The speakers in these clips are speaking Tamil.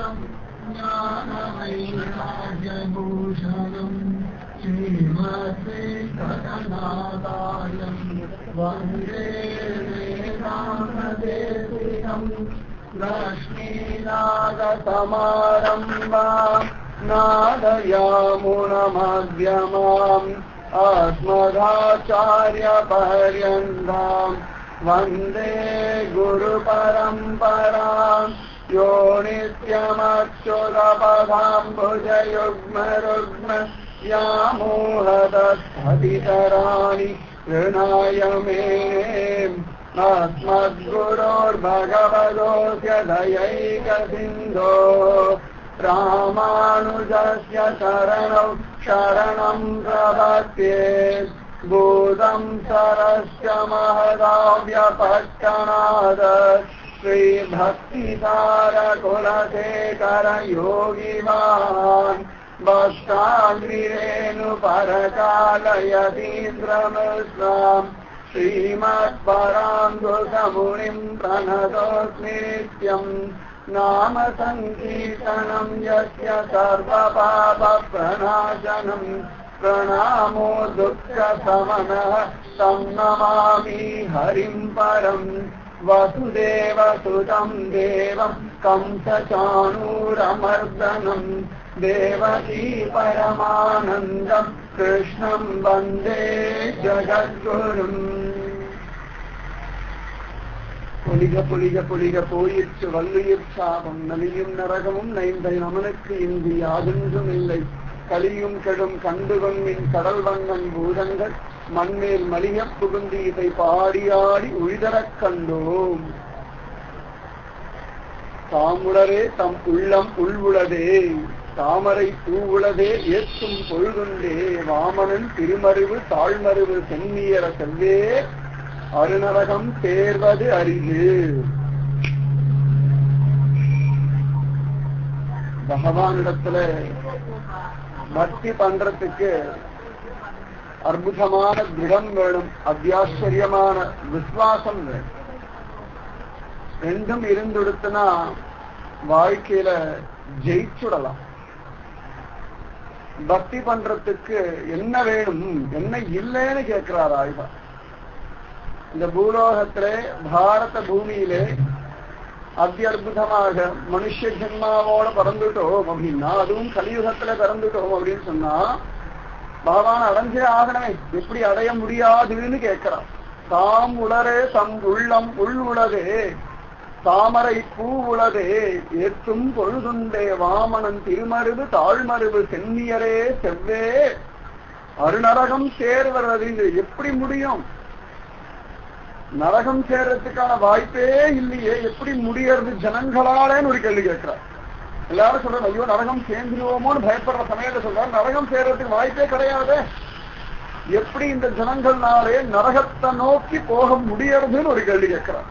ज्ञानवैराग्यभूषणम् श्रीमद्वेङ्कटनाथार्यं वन्दे वेदान्तदेशिकम् लक्ष्मीनाथसमारम्भाम् नादयामुनमध्यमाम् अस्मदाचार्यपर्यन्ताम् वन्दे गुरुपरम्पराम् यो नित्यमच्युतपदाम्बुजयुग्मरुग्म व्यामोहतस्फटितराणि ऋणाय मे अस्मद्गुरोर्भगवतोऽस्य दयैकसिन्धो रामानुजस्य चरणौ शरणं प्रपद्ये भूतं सरस्य महदाव्यपट्टनाद श्रीभक्तिसारकुलशेखर योगिवान् भक्ताग्निरेणुपरकालयतीन्द्रमस्वाम् श्रीमत्पराङ्गुसमुनिं प्रणतोऽस्मि नित्यम् नाम संकीर्तनं यस्य सर्वपापप्रणाशनं प्रणामो दुःखशमनः तं नमामि हरिं परम् वसुदेवसुतं देवं कंसचाणूरमर्दनं देवकी परमानन्दं कृष्णं वन्दे जगद्गुरुम् பொலிக பொலிக பொலிக போயிற்று வள்ளுயிர் சாபம் நலியும் நரகமும் நைந்தை நமனுக்கு இந்தி யாதொன்றும் இல்லை கலியும் கெடும் கண்டுகொன்மின் கடல் வண்ணன் பூதங்கள் மண்மேல் மலிய புகுந்து இதை பாடியாடி உழிதரக் கண்டோம். தாமுடரே தம் உள்ளம் உள்வுளதே தாமரை பூவுளதே ஏற்றும் பொழுதுண்டே வாமனன் திருமருவு தாழ்மருவு சென்னியர செல்வே அருநரகம் சேர்வது அரிது. பகவானிடத்துல பக்தி பண்றதுக்கு அற்புதமான திடம் வேணும், அத்தியாச்சரியமான விசுவாசம் வேணும். ரெண்டும் இருந்துடுத்துனா வாழ்க்கையில ஜெயிச்சுடலாம். பக்தி பண்றதுக்கு என்ன வேணும் என்ன இல்லைன்னு கேட்கிறார் ஆய்வா. இந்த பூலோகத்திலே பாரத பூமியிலே அத்தியுதமாக மனுஷ ஜென்மாவோட பிறந்துட்டோம் அப்படின்னா, அதுவும் கலியுகத்துல பிறந்துட்டோம் அப்படின்னு சொன்னா பகவான் அடைஞ்சே ஆகணுமே, எப்படி அடைய முடியாதுன்னு கேட்கிறான். தாம் உளரே தம் உள்ளம் உள் உளதே தாமரை பூ உளதே ஏற்றும் பொழுதுண்டே வாமனன் திருமருவு தாழ்மருவு சென்னியரே செவ்வே அருநரகம் சேர்வது எப்படி முடியும்? நரகம் சேர்றதுக்கான வாய்ப்பே இல்லையே, எப்படி முடியறது ஜனங்களாலேன்னு ஒரு கேள்வி கேட்கிறார். எல்லாரும் சொல்றாங்க ஐயோ நரகம் சேர்ந்துருவோமோன்னு பயப்படுற சமயத்தை சொல்றாரு, நரகம் சேர்றதுக்கு வாய்ப்பே கிடையாது. எப்படி இந்த ஜனங்கள்னாலே நரகத்தை நோக்கி போக முடியறதுன்னு ஒரு கேள்வி கேட்கிறார்.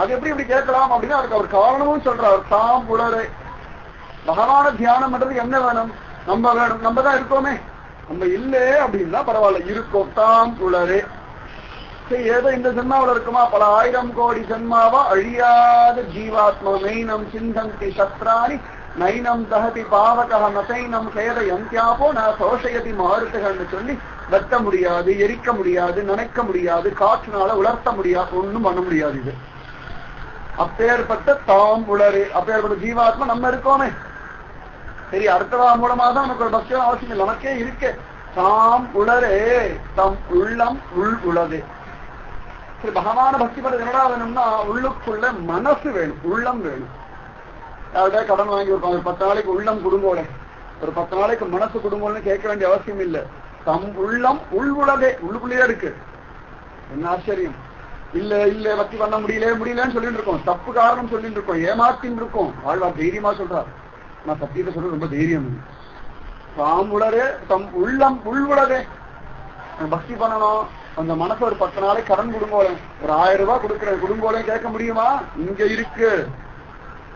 அது எப்படி இப்படி கேட்கலாம் அப்படின்னா அதுக்கு அவர் காரணமும் சொல்றார். தாம் உளரே பகவான தியானம் பண்றது என்ன வேணும்? நம்ம வேணும், நம்ம தான் இருக்கோமே. நம்ம இல்லை அப்படின்னா பரவாயில்ல, இருக்கோம். தாம் உளரே ஏதோ இந்த ஜென்மாவில் இருக்குமா, பல ஆயிரம் கோடி ஜென்மாவா அழியாத ஜீவாத்மா நைனம் சிந்தந்தி சத்ராணி நைனம் தகதி பாவக நசைனம் சேத யந்தியாபோ ந சோஷயதி மாறுத்துகள்னு சொல்லி வெட்ட முடியாது, எரிக்க முடியாது, நினைக்க முடியாது, காற்றுனால உலர்த்த முடியாது, ஒண்ணும் பண்ண முடியாது. இது அப்பேற்பட்ட தாம் உளரே அப்பேற்பட்ட ஜீவாத்மா நம்ம இருக்கோமே. சரி, அடுத்தவா மூலமா தான் நமக்கு ஒரு பக்தியான அவசியம் இல்லை, நமக்கே இருக்கு. தாம் உளரே தம் உள்ளம் உள் உளதே. சரி, பகவான பக்தி பண்றது என்னடா வேணும்னா உள்ளுக்குள்ள மனசு வேணும், உள்ளம் வேணும். யார்கிட்ட கடன் வாங்கி ஒரு 10 நாளைக்கு உள்ளம் குடும்போல, ஒரு 10 நாளைக்கு மனசு குடும்பம்னு கேட்க வேண்டிய அவசியம் இல்லை. தம் உள்ளம் உள் உளதே, உள்ளுக்குள்ளேயே இருக்கு. என்ன ஆச்சரியம்! இல்ல இல்ல பக்தி பண்ண முடியலன்னு சொல்லிட்டு இருக்கோம், தப்பு காரணம் சொல்லிட்டு இருக்கோம், ஏமாத்தின்னு இருக்கோம். ஆழ்வார் தைரியமா சொல்றார், நான் சத்தியத்தை சொல்றது ரொம்ப தைரியம். தாம் உளரே தம் உள்ளம் உள் உளதே. பக்தி பண்ணணும், அந்த மனசு ஒரு 10 நாளைக்கு கடன் குடும்போல, ஒரு 1000 ரூபாய் கொடுக்குறேன் குடும்போல கேட்க முடியுமா? இங்க இருக்கு.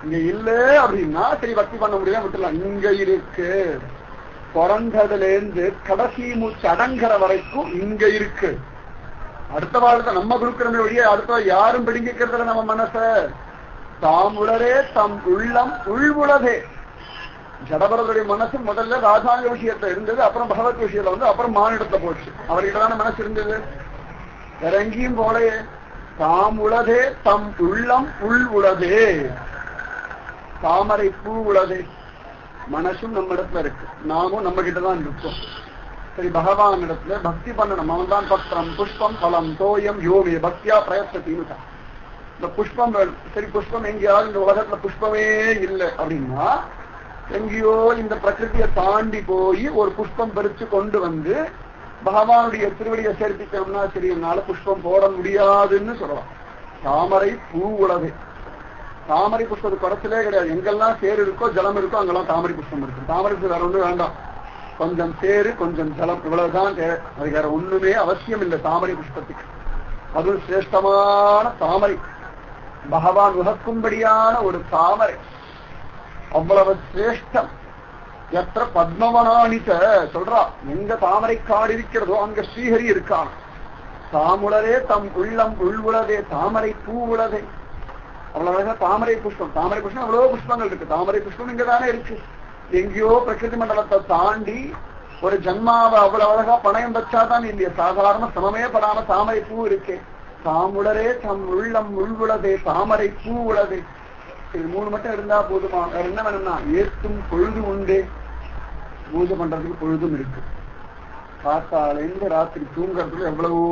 இங்க இல்ல அப்படின்னா சரி பக்தி பண்ண முடியல விட்டுலாம். இங்க இருக்கு, பிறந்ததுல இருந்து கடைசி மூச்சு அடங்குற வரைக்கும் இங்க இருக்கு. அடுத்த வாழ்க்கை நம்ம கொடுக்கிறோமே ஒழிய அடுத்த யாரும் பிடிங்கிக்கிறதுல நம்ம மனச தாமுளரே தம் உள்ளம் உள்வுளதே. ஜடபரதுடைய மனசு முதல்ல ராஜாங்க விஷயத்துல இருந்தது, அப்புறம் பகவத் விஷயத்துல வந்து அப்புறம் மானிடத்துல போச்சு. அவர்கிட்டதான மனசு இருந்தது, வேற எங்கேயும் போலையே. தாம் உளதே தம் உள்ளம் உள் உளதே. தாமரை பூ உளதே. மனசும் நம்ம இடத்துல இருக்கு, நாமும் நம்ம கிட்டதான் இருக்கோம். சரி, பகவான் இடத்துல பக்தி பண்ணணும். அவன் தான் பத்திரம் புஷ்பம் பலம் தோயம் யோமே பக்தியா பிரயத்தீன்னு. இந்த புஷ்பம் வேணும். சரி, புஷ்பம் எங்கேயாவது இந்த உலகத்துல புஷ்பமே இல்லை அப்படின்னா எங்கேயோ இந்த பிரகிருதியை தாண்டி போய் ஒரு புஷ்பம் பறிச்சு கொண்டு வந்து பகவானுடைய திருவடியை சேர்த்திக்கணும்னா சரி, என்னால புஷ்பம் போட முடியாதுன்னு சொல்லலாம். தாமரை பூ உலகு. தாமரை புஷ்பத்து குறைச்சலே கிடையாது. எங்கெல்லாம் சேரு இருக்கோ ஜலம் இருக்கோ அங்கெல்லாம் தாமரை புஷ்பம் இருக்கு. தாமரை புஷ்பம் வேற ஒண்ணு வேண்டாம், கொஞ்சம் சேரு கொஞ்சம் ஜலம், இவ்வளவுதான் தேவை. அது வேற ஒண்ணுமே அவசியம் இல்லை தாமரை புஷ்பத்துக்கு. அது சிரேஷ்டமான தாமரை, பகவான் உகக்கும்படியான ஒரு தாமரை, அவ்வளவு சிரேஷ்டம். எத்த பத்மவனானிச்ச சொல்றா, எங்க தாமரை காடு இருக்கிறதோ அங்க ஸ்ரீஹரி இருக்கான். தாமுளரே தம் உள்ளம் உள்வுளதே தாமரை பூ உளதே. அவ்வளவு தாமரை புஷ்பம். தாமரை புஷ்பம் அவ்வளவு புஷ்பங்கள் இருக்கு. தாமரை புஷ்பம் இங்கதானே இருக்கு. எங்கேயோ பிரகிருதி மண்டலத்தை தாண்டி ஒரு ஜன்மாவை அவ்வளவு அழகா பணயம் வச்சாதான் இல்லையா, சாதாரண சமமே படாம தாமரை பூ இருக்கே. தாமுளரே தம் உள்ளம் உள்வுளதே தாமரை பூ உளதே. இது மூணு மட்டும் இருந்தா போதுமா? வேற என்ன வேணும்னா ஏத்தும் பொழுது உண்டே. பூஜை பண்றதுக்கு பொழுதும் இருக்கு. காத்தாலேந்து ராத்திரி தூங்குறதுக்கு எவ்வளவோ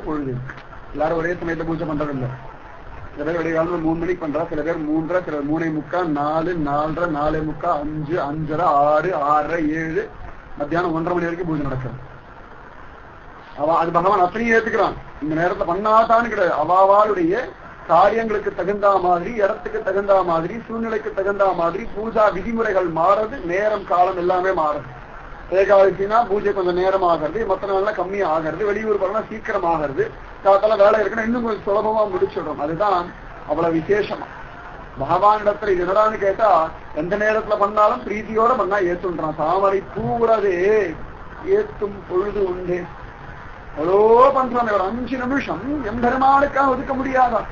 பொழுது இருக்கு. எல்லாரும் ஒரே சமயத்துல பூஜை பண்றது இல்லை. சில பேர் விடைய காலத்துல 3 மணிக்கு பண்றா, சில பேர் 3:30, சில 3:45, 4, 4:30, 4:45, 5, 5:30, 6, 6:30, 7, மத்தியானம் 1:30 மணி வரைக்கும் பூஜை நடக்கிறது. அது பகவான் அத்தனையும் ஏத்துக்கிறான். இந்த நேரத்துல பண்ணாதான்னு கிடையாது. அவாவாளுடைய காரியங்களுக்கு தகுந்த மாதிரி, இடத்துக்கு தகுந்த மாதிரி, சூழ்நிலைக்கு தகுந்த மாதிரி பூஜா விதிமுறைகள் மாறுது. நேரம் காலம் எல்லாமே மாறுது. ஏகாதசினா பூஜை கொஞ்சம் நேரம் ஆகிறது, மற்ற நாள்ல கம்மியா ஆகிறது, வெளியூர் போறோம்னா சீக்கிரம் ஆகிறது, காத்தால வேலை இருக்குன்னா இன்னும் கொஞ்சம் சுலபமா முடிச்சிடும். அதுதான் அவ்வளவு விசேஷமா. பகவான் இடத்துல இது என்னடான்னு கேட்டா எந்த நேரத்துல பண்ணாலும் பிரீத்தியோட பண்ணா ஏத்துன்றான். தாமரை பூவுறதே ஏத்தும் பொழுது உண்டு. அவ்வளோ பண்றான். ஒரு 5 நிமிஷம் எம்பெருமானுக்காக ஒதுக்க முடியாதா?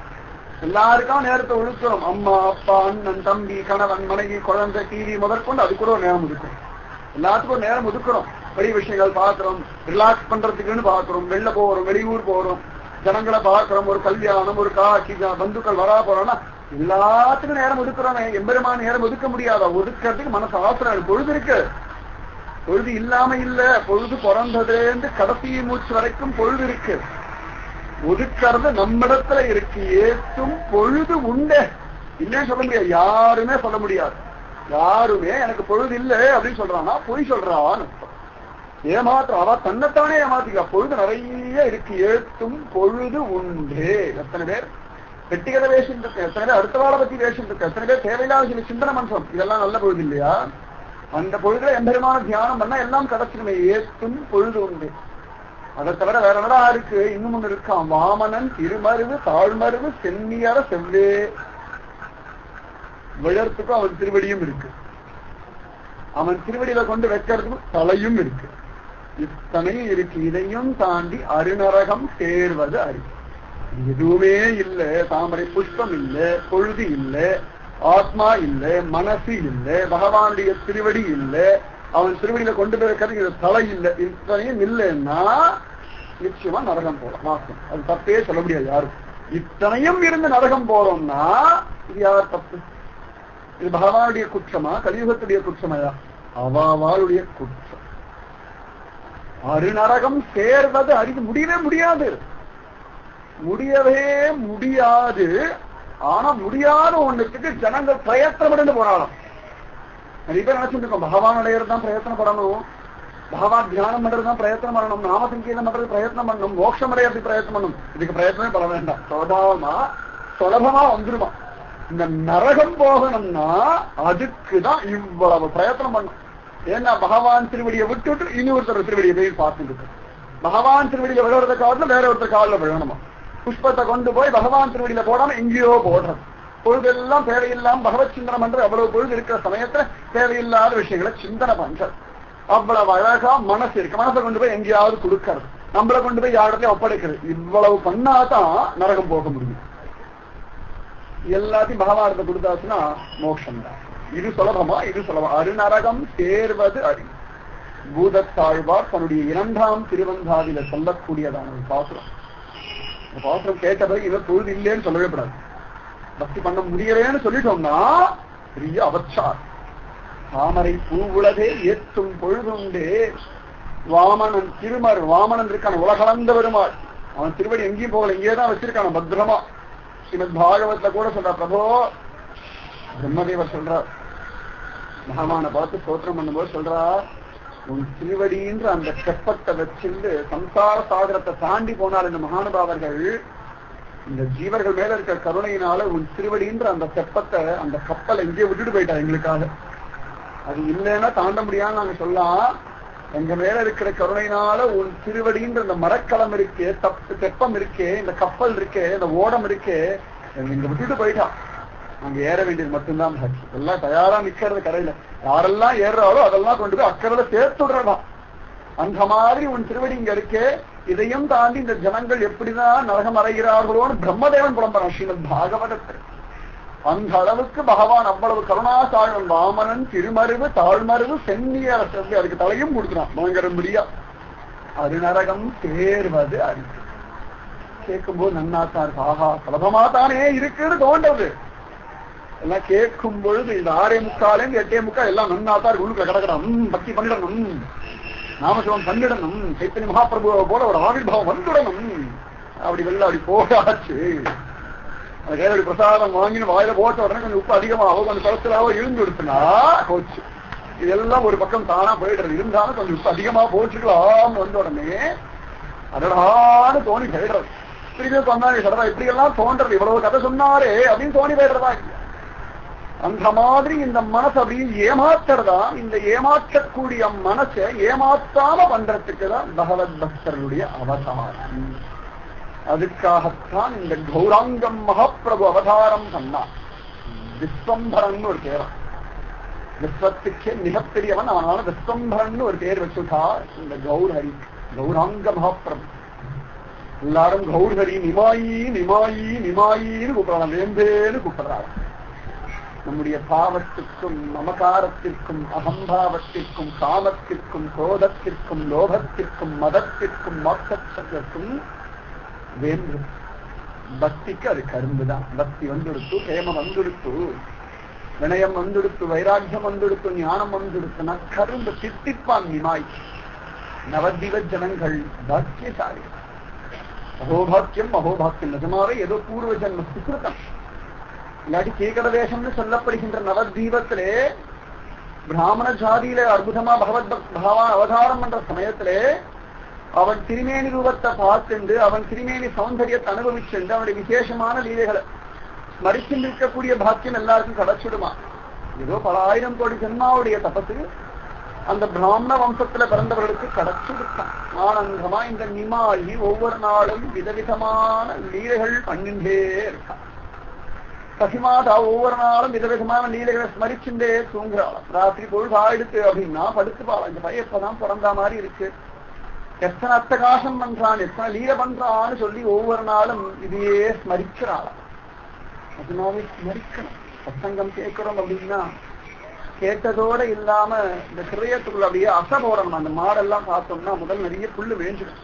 எல்லாருக்கும் நேரத்தை ஒழுக்கிறோம். அம்மா அப்பா அண்ணன் தம்பி கணவன் மனைவி குழந்தை டிவி முதற்கொண்டு அது கூட ஒரு நேரம் ஒதுக்கிறோம். எல்லாத்துக்கும் ஒரு நேரம் ஒதுக்குறோம். வெளி விஷயங்கள் பாக்குறோம், ரிலாக்ஸ் பண்றதுக்குன்னு பாக்குறோம், வெளில போறோம், வெளியூர் போறோம், ஜனங்களை பாக்குறோம், ஒரு கல்யாணம், ஒரு காட்சி, பந்துக்கள் வரா போறோம்னா எல்லாத்துக்கும் நேரம் ஒதுக்குறோம். எம்பெருமான நேரம் ஒதுக்க முடியாதா? ஒதுக்கிறதுக்கு மனசு ஆசிரியர். பொழுது இருக்கு, பொழுது இல்லாம இல்ல. பொழுது பிறந்ததுலேருந்து கடைசி மூச்சு வரைக்கும் பொழுது இருக்கு. ஒதுக்கிறது நம்மிடத்துல இருக்கு. ஏத்தும் பொழுது உண்டு. இல்லைன்னு சொல்ல முடியாது, யாருமே சொல்ல முடியாது. யாருமே எனக்கு பொழுது இல்லை அப்படின்னு சொல்றான்னா பொய் சொல்றான்னு ஏமாத்திரம். அவ தன்னைத்தானே ஏமாத்திக்கா. பொழுது நிறைய இருக்கு. ஏத்தும் பொழுது உண்டு. எத்தனை பேர் வெட்டிகத வேஷம் இருக்கு, எத்தனை பேர் அடுத்த வாழை பத்தி வேஷம் இருக்கு, எத்தனை பேர் தேவையில்லாத சில சிந்தனை மனுஷம். இதெல்லாம் நல்ல பொழுது இல்லையா? அந்த பொழுதுல எம்பெருமான தியானம் பண்ணா எல்லாம் கிடைச்சிருமே. ஏத்தும் பொழுது உண்டு. அதை தவிர வேற என்னடா இருக்கு? இன்னும் ஒண்ணு இருக்கான். வாமனன் திருமருவு தாழ்மருவு சென்னியர செவ்வே. விழறதுக்கும் அவன் திருவடியும் இருக்கு, அவன் திருவடியில கொண்டு வைக்கிறதுக்கும் தலையும் இருக்கு. இத்தனையும் இருக்கு. இதையும் தாண்டி அருநரகம் சேர்வது அறி. எதுவுமே இல்ல. தாமரை புஷ்பம் இல்ல, பொழுது இல்ல, ஆத்மா இல்ல, மனசு இல்ல, பகவானுடைய திருவடி இல்ல, அவன் திருவடியில கொண்டு போய் வைக்கிறது இது தலை இல்லை. இத்தனையும் இல்லைன்னா நிச்சயமா நரகம் போறோம். மாசம் அது தப்பே சொல்ல முடியாது யாரும். இத்தனையும் இருந்து நரகம் போறோம்னா இது யார் தப்பு? இது பகவானுடைய குற்றமா கலியுகத்துடைய குற்றமையா? அவாவாளுடைய குற்றம். அருநரகம் சேர்வது அறிந்து முடியவே முடியாது. முடியவே முடியாது. ஆனா முடியாத ஒண்ணுக்கு ஜனங்கள் பிரயத்தனம் போராடும். நிறைய பேர் நினைச்சுட்டு இருக்கோம் பகவான் அடையிறது தான் பிரயத்தனம் பண்ணணும், பகவான் தியானம் பண்றதுதான் பிரயத்தனம் பண்ணணும், நாமசங்கீதம் பண்றது பிரயத்தனம் பண்ணணும், மோட்சம் அடையிறதுக்கு பிரயத்தனம் பண்ணணும். இதுக்கு பிரயத்தனமே பண்ண வேண்டாம். சுலபமா வந்துருமா. இந்த நரகம் போகணும்னா அதுக்குதான் இவ்வளவு பிரயத்தனம் பண்ணும். ஏன்னா பகவான் திருவடியை விட்டுட்டு இனி ஒருத்தர் திருவடியை போய் பார்த்துட்டு இருக்கு. பகவான் திருவடியில விழுறத காலத்துல வேற ஒருத்தர் காலில் விழணுமா. புஷ்பத்தை கொண்டு போய் பகவான் திருவடியில போடாம எங்கேயோ போடுறது. பொழுதெல்லாம் தேவையில்லாம பகவத் சிந்தனை பண்றது. அவ்வளவு பொழுது இருக்கிற சமயத்துல தேவையில்லாத விஷயங்களை சிந்தனை பண்றது. அவ்வளவு அழகா மனசு இருக்கு. மனசை கொண்டு போய் எங்கேயாவது கொடுக்கறது, நம்மளை கொண்டு போய் யாரிடத்தையும் ஒப்படைக்கிறது. இவ்வளவு பண்ணாதான் நரகம் போக முடியும். எல்லாத்தையும் பகவானத்தை கொடுத்தாச்சுன்னா மோட்சம் தான். இது சுலபமா? இது சுலபம். அருநரகம் சேர்வது அறி. பூதத்தாழ்வார் தன்னுடைய 2ஆம் திருவந்தாதியில சொல்லக்கூடியதான ஒரு பாசுரம். இந்த பாசுரம் கேட்ட பிறகு இதை பொழுது இல்லைன்னு சொல்லவே கூடாது. பக்தி பண்ண முடியலேன்னு சொல்லிட்டோம்னா பெரிய அவச்சார். தாமரை பூவுலகே ஏற்றும் பொழுதுண்டே வாமனன் திருமர். வாமனன் இருக்கான உலகளந்த பெருமாள். அவன் திருவடி எங்கேயும் போகல, இங்கேதான் வச்சிருக்கான பத்திரமா. ஸ்ரீமத் பாகவத்ல கூட சொல்ற பிரபோ பிரம்மதேவர் சொல்றார், பகவான பார்த்து ஸ்தோத்திரம் பண்ணும்போது சொல்றார், உன் திருவடின்ற அந்த கப்பத்தை வச்சிருந்து சம்சார சாகரத்தை தாண்டி போனால் இந்த மகானுபாவர்கள் இந்த ஜீவர்கள் மேல இருக்கிற கருணையினால உன் திருவடின்ற அந்த தெப்பத்தை அந்த கப்பலை எங்கேயே விட்டுட்டு போயிட்டா எங்களுக்காக. அது இல்லைன்னா தாண்ட முடியான்னு நாங்க சொல்லலாம். எங்க மேல இருக்கிற கருணையினால உன் திருவடின்ற இந்த மரக்கலம் இருக்கே, தெப்பம் இருக்கே, இந்த கப்பல் இருக்கே, இந்த ஓடம் இருக்கே, இங்க விட்டுட்டு போயிட்டான். அங்க ஏற வேண்டியது மட்டும்தான் பாக்கி. எல்லாம் தயாரா நிக்கிறது கரையில. யாரெல்லாம் ஏறாரோ அதெல்லாம் கொண்டு போய் அக்கறையில சேர்த்துடுறதான். அந்த மாதிரி உன் திருவடி இங்க இருக்கே, இதையும் தாண்டி இந்த ஜனங்கள் எப்படிதான் நரகம் அடைகிறார்களோன்னு பிரம்மதேவன் புலம்புறான் ஸ்ரீமத் பாகவதத்தில். அந்த அளவுக்கு பகவான் அவ்வளவு கருணாசாழன். வாமனன் திருமருவு தாழ்மருவு சென்னிய அதுக்கு தலையும் கொடுக்குறான் பயங்கரம்படியா. அருநரகம் சேர்வது அறி. கேட்கும்போது நன்னாத்தான் இருக்கு. ஆஹா சுலபமாத்தானே இருக்குன்னு தோன்றது. எல்லாம் கேட்கும் பொழுது இந்த 6:45 8:45 எல்லாம் நன்னாத்தான் இருக்கு. உள்ளுக்குள்ள கிடக்கணும், பக்தி பண்ணிடணும், நாமசிவம் பண்ணிடணும், சைத்தன்ய மகாபிரபு போல ஒரு ஆவிர்வாவம் வந்துடணும். அப்படி வெள்ள அப்படி போகாச்சு. அந்த கேள்வி பிரசாதம் வாங்கினு வாயில போட்ட உடனே கொஞ்சம் உப்பு அதிகமாகவோ கொஞ்சம் குளத்திலாவோ இருந்து எடுத்துனா போச்சு. இதெல்லாம் ஒரு பக்கம் தானா போயிடுறது. இருந்தாலும் கொஞ்சம் உப்பு அதிகமா போச்சுக்கலாம் வந்த உடனே அதடான்னு தோணி போயிடுறது. திரும்பி சொன்னாரு சடா இப்படி எல்லாம் தோன்றது, இவ்வளவு கதை சொன்னாரே அப்படின்னு தோணி போயிடுறதா. அந்த மாதிரி இந்த மனசு அப்படின்னு ஏமாத்துறதா. இந்த ஏமாற்றக்கூடிய மனசை ஏமாத்தாம பண்றதுக்குதான் பகவத் பக்தர்களுடைய அவதாரம். அதுக்காகத்தான் இந்த கௌராங்கம் மகாபிரபு அவதாரம் பண்ணான். விஸ்வம்பரன் ஒரு பேரன். விஸ்வத்துக்கே மிகப்பெரியவன். அவனால விஸ்வம்பரன் ஒரு பேர் வச்சுட்டா இந்த கௌர்ஹரி. கௌராங்க மகாபிரபு எல்லாரும் கௌர்ஹரி நிமாயி நிமாயி நிமாயின்னு கூப்பிடறாங்க, வேந்தேன்னு கூப்பிடுறாங்க. நம்முடைய பாவத்திற்கும் மமகாரத்திற்கும் அகம்பாவத்திற்கும் காமத்திற்கும் கோபத்திற்கும் லோகத்திற்கும் மதத்திற்கும் மோட்சத்திற்கும் வேந்து. பக்திக்கு அது கரும்புதான். பக்தி வந்துடுத்து, பிரேமம் வந்துடுத்து, வினயம் வந்துடுத்து, வைராக்கியம் வந்துடுத்து, ஞானம் வந்துடுத்துனா கரும்பு தித்திப்பான் நிமாய். நவதிவ ஜனங்கள் பாக்கியசாலி. அகோபாக்கியம் அகோபாக்கியம் நிஜமாவே ஏதோ பூர்வ ஜன்ம சுகிருத்தம். இல்லாட்டி கீகட தேசம்னு சொல்லப்படுகின்ற நவதீபத்திலே பிராமண ஜாதியில அற்புதமா பகவான் அவதாரம் பண்ற சமயத்திலே அவன் திருமேனி ரூபத்தை பார்த்துண்டு அவன் திருமேனி சௌந்தரியத்தை அனுபவிச்சுண்டு அவனுடைய விசேஷமான லீலைகளை ஸ்மரிச்சிருக்கக்கூடிய பாக்கியம் எல்லாருக்கும் கிடைச்சிடுமா. ஏதோ பல ஆயிரம் கோடி ஜென்மாவுடைய தபசு அந்த பிராமண வம்சத்துல பிறந்தவர்களுக்கு கிடைச்சிருக்கான். ஆனந்தமா இந்த நிமாயி ஒவ்வொரு நாளும் விதவிதமான லீலைகள் பண்ணிண்டே இருக்கான். சசிமாதா ஒவ்வொரு நாளும் விதவிதமான லீலைகளை ஸ்மரிச்சுட்டே தூங்குறாளாம். ராத்திரி பொழுது ஆயிடுத்து அப்படின்னா படுத்துப்பாளாம். இந்த பையன் இப்பதான் பிறந்த மாதிரி இருக்கு, எத்தனை அட்டகாசம் பண்றான், எத்தனை லீல பண்றான்னு சொல்லி ஒவ்வொரு நாளும் இதையே ஸ்மரிக்கிறாளாம். அதனாலே ஸ்மரிக்கணும். சத்சங்கம் கேட்கிறோம் அப்படின்னா கேட்டதோட இல்லாம இந்த கிரயத்துக்குள்ள அப்படியே அசை போடணும். அந்த மாடெல்லாம் பார்த்தோம்னா முதல் நிறைய புல்லு வேஞ்சிடும்.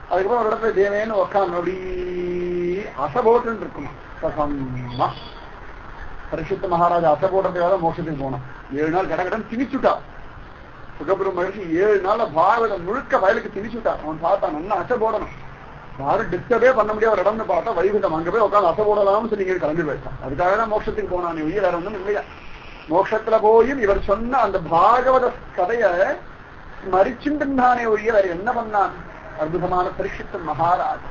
அதுக்கப்புறம் ஒரு இடத்துல தேவேன்னு உக்காந்து அப்படி அசை போட்டுன்னு இருக்கணும். பரிசுத்த மகாராஜா அசை போடுறதுக்காக மோட்சத்துக்கு போனான். 7 நாள் கடகடன் திணிச்சுட்டா. சுகபுரம் மகிழ்ச்சி 7 நாள்ல பாகவதம் முழுக்க வயலுக்கு திணிச்சுட்டா. அவன் பார்த்தான் நல்லா அசை போடணும், யாரும் டிஸ்டர்பே பண்ண முடியாத ஒரு இடம்னு பார்த்தா வைகுண்டம். அங்க போய் உட்காந்து அசை போடலாம்னு சொல்லி கிளம்பி போயிட்டான். அதுக்காக தான் மோட்சத்துக்கு போனான். உயிர் வேற ஒன்றும் இல்லையா. மோட்சத்துல போயும் இவர் சொன்ன அந்த பாகவத கதைய ஸ்மரிச்சுட்டானே ஒழிய வேற என்ன பண்ணான். அற்புதமான பரிசுத்த மகாராஜா.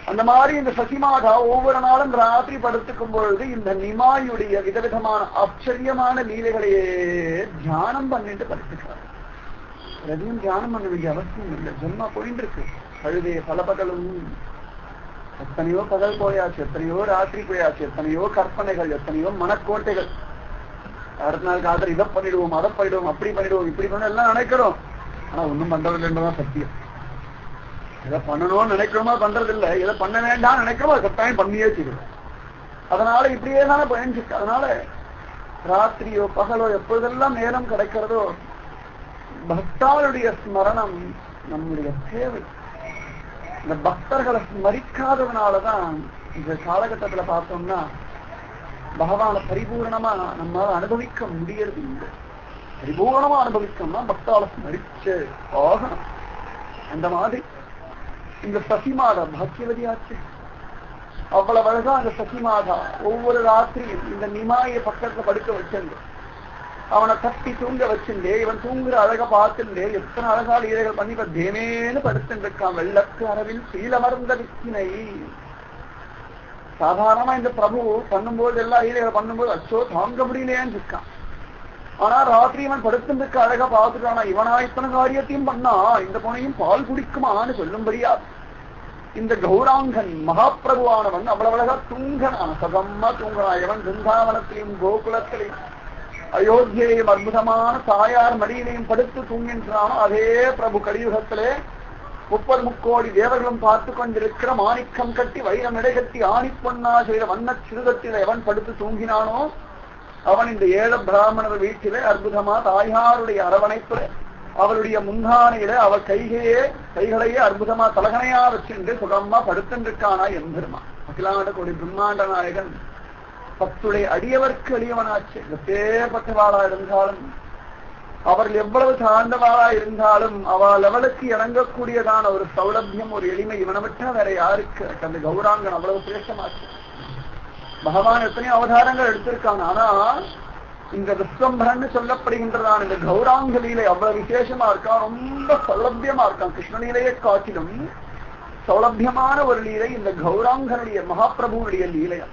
அந்த மாதிரி இந்த சசிமாதா ஒவ்வொரு நாளும் ராத்திரி படுத்துக்கும் பொழுது இந்த நிமாயுடைய விதவிதமான ஆச்சரியமான லீலைகளையே தியானம் பண்ணிட்டு படுத்துக்கிறார். எதையும் தியானம் பண்ண வேண்டிய அவசியம் இல்லை. ஜென்மா போயிட்டு இருக்கு. அழுதே பல பகலும் எத்தனையோ பகல் போயாச்சு, எத்தனையோ ராத்திரி போயாச்சு, எத்தனையோ கற்பனைகள், எத்தனையோ மனக்கோட்டைகள். அடுத்த நாள் காதல் இதை பண்ணிடுவோம், அதை பண்ணிடுவோம், அப்படி பண்ணிடுவோம், இப்படி பண்ண எல்லாம் நினைக்கிறோம். ஆனா ஒன்னும் பண்றது இல்லைன்றதான் சத்தியம். எதை பண்ணணும்னு நினைக்கிறோமா பண்றது இல்லை, எதை பண்ண வேண்டாம் நினைக்கிறோம் அது கட்டாயம் பண்ணியே தீரும். அதனால இப்படியே தானே பயணிச்சிருக்கு. அதனால ராத்திரியோ பகலோ எப்பொழுதெல்லாம் நேரம் கிடைக்கிறதோ பக்தாளுடைய ஸ்மரணம் நம்முடைய தேவை. இந்த பக்தர்களை ஸ்மரிக்காததுனாலதான் இந்த காலகட்டத்துல பார்த்தோம்னா பகவான பரிபூர்ணமா நம்மளால அனுபவிக்க முடியறது இல்லை. பரிபூர்ணமா அனுபவிக்கணும்னா பக்தால ஸ்மரிச்சு ஆகணும். அந்த மாதிரி இந்த சசிமாதா பாக்கியவதியாச்சு. அவ்வளவு அழகா அந்த சசிமாதா ஒவ்வொரு ராத்திரியும் இந்த நிமாய பக்கத்துல படுக்க வச்சிருந்து அவனை தட்டி தூங்க வச்சுட்டே இவன் தூங்குற அழக பார்த்துட்டே எத்தனை அழகா லீலைகள் பண்ணி இப்ப தேமேன்னு படுத்துட்டு இருக்கான். வெள்ளக்கு அரவில் சீலமர்ந்த வித்தினை. சாதாரணமா இந்த பிரபு பண்ணும்போது எல்லா லீலைகளை பண்ணும்போது அச்சோ தாங்க முடியலேன்னு இருக்கான். ஆனா ராத்திரி இவன் படுத்துட்டு இருக்க அழகா பார்த்துட்டானா இவனா இத்தனை காரியத்தையும் பண்ணா இந்த பொண்ணையும் பால் குடிக்குமான்னு சொல்லும்படியா இந்த கௌராங்கன் மகாபிரபுவானவன் அவ்வளவு அழகா தூங்கனான சதம்மா தூங்கனான். இவன் பிருந்தாவனத்திலையும் கோகுலத்திலையும் அயோத்தியையும் அற்புதமான தாயார் மடியிலையும் படுத்து தூங்கின்றானோ அதே பிரபு கலியுகத்திலே 30 கோடி தேவர்களும் பார்த்து கொண்டிருக்கிற மாணிக்கம் கட்டி வைரம் இடை கட்டி ஆணிப்பொன்னா செய்த வண்ண சிறுகத்தில எவன் படுத்து தூங்கினானோ அவன் இந்த ஏழ பிராமணர் வீட்டிலே அற்புதமா தாயாருடைய அரவணைப்புல அவளுடைய முந்தானையில அவள் கைகளையே அற்புதமா தலகனையா வச்சுட்டு சுகமா படுத்திருக்கானா எம்பெருமா. அகிலாண்ட கோடி பிரம்மாண்ட நாயகன் பத்துடைய அடியவர்க்கு அடியவனாச்சு. எப்பேற்பட்டவாளா இருந்தாலும் அவர்கள் எவ்வளவு தாழ்ந்தவாளா இருந்தாலும் அவள் லெவலுக்கு இறங்கக்கூடியதான ஒரு சௌலபியம் ஒரு எளிமை இவனை விட்டா வேற யாருக்கு? அந்த கௌராங்கன் அவ்வளவு சிரேஷ்டமாச்சு. பகவான் எத்தனையோ அவதாரங்கள் எடுத்திருக்கான். ஆனா இந்த விஸ்வம்பரன்னு சொல்லப்படுகின்றதான இந்த கௌராங்க லீலை அவ்வளவு விசேஷமா இருக்கான். ரொம்ப சௌலபியமா இருக்கான். கிருஷ்ணலீலையை காட்டிலும் சௌலபியமான ஒரு லீலை இந்த கௌராங்கனுடைய மகாபிரபுடைய லீலையா.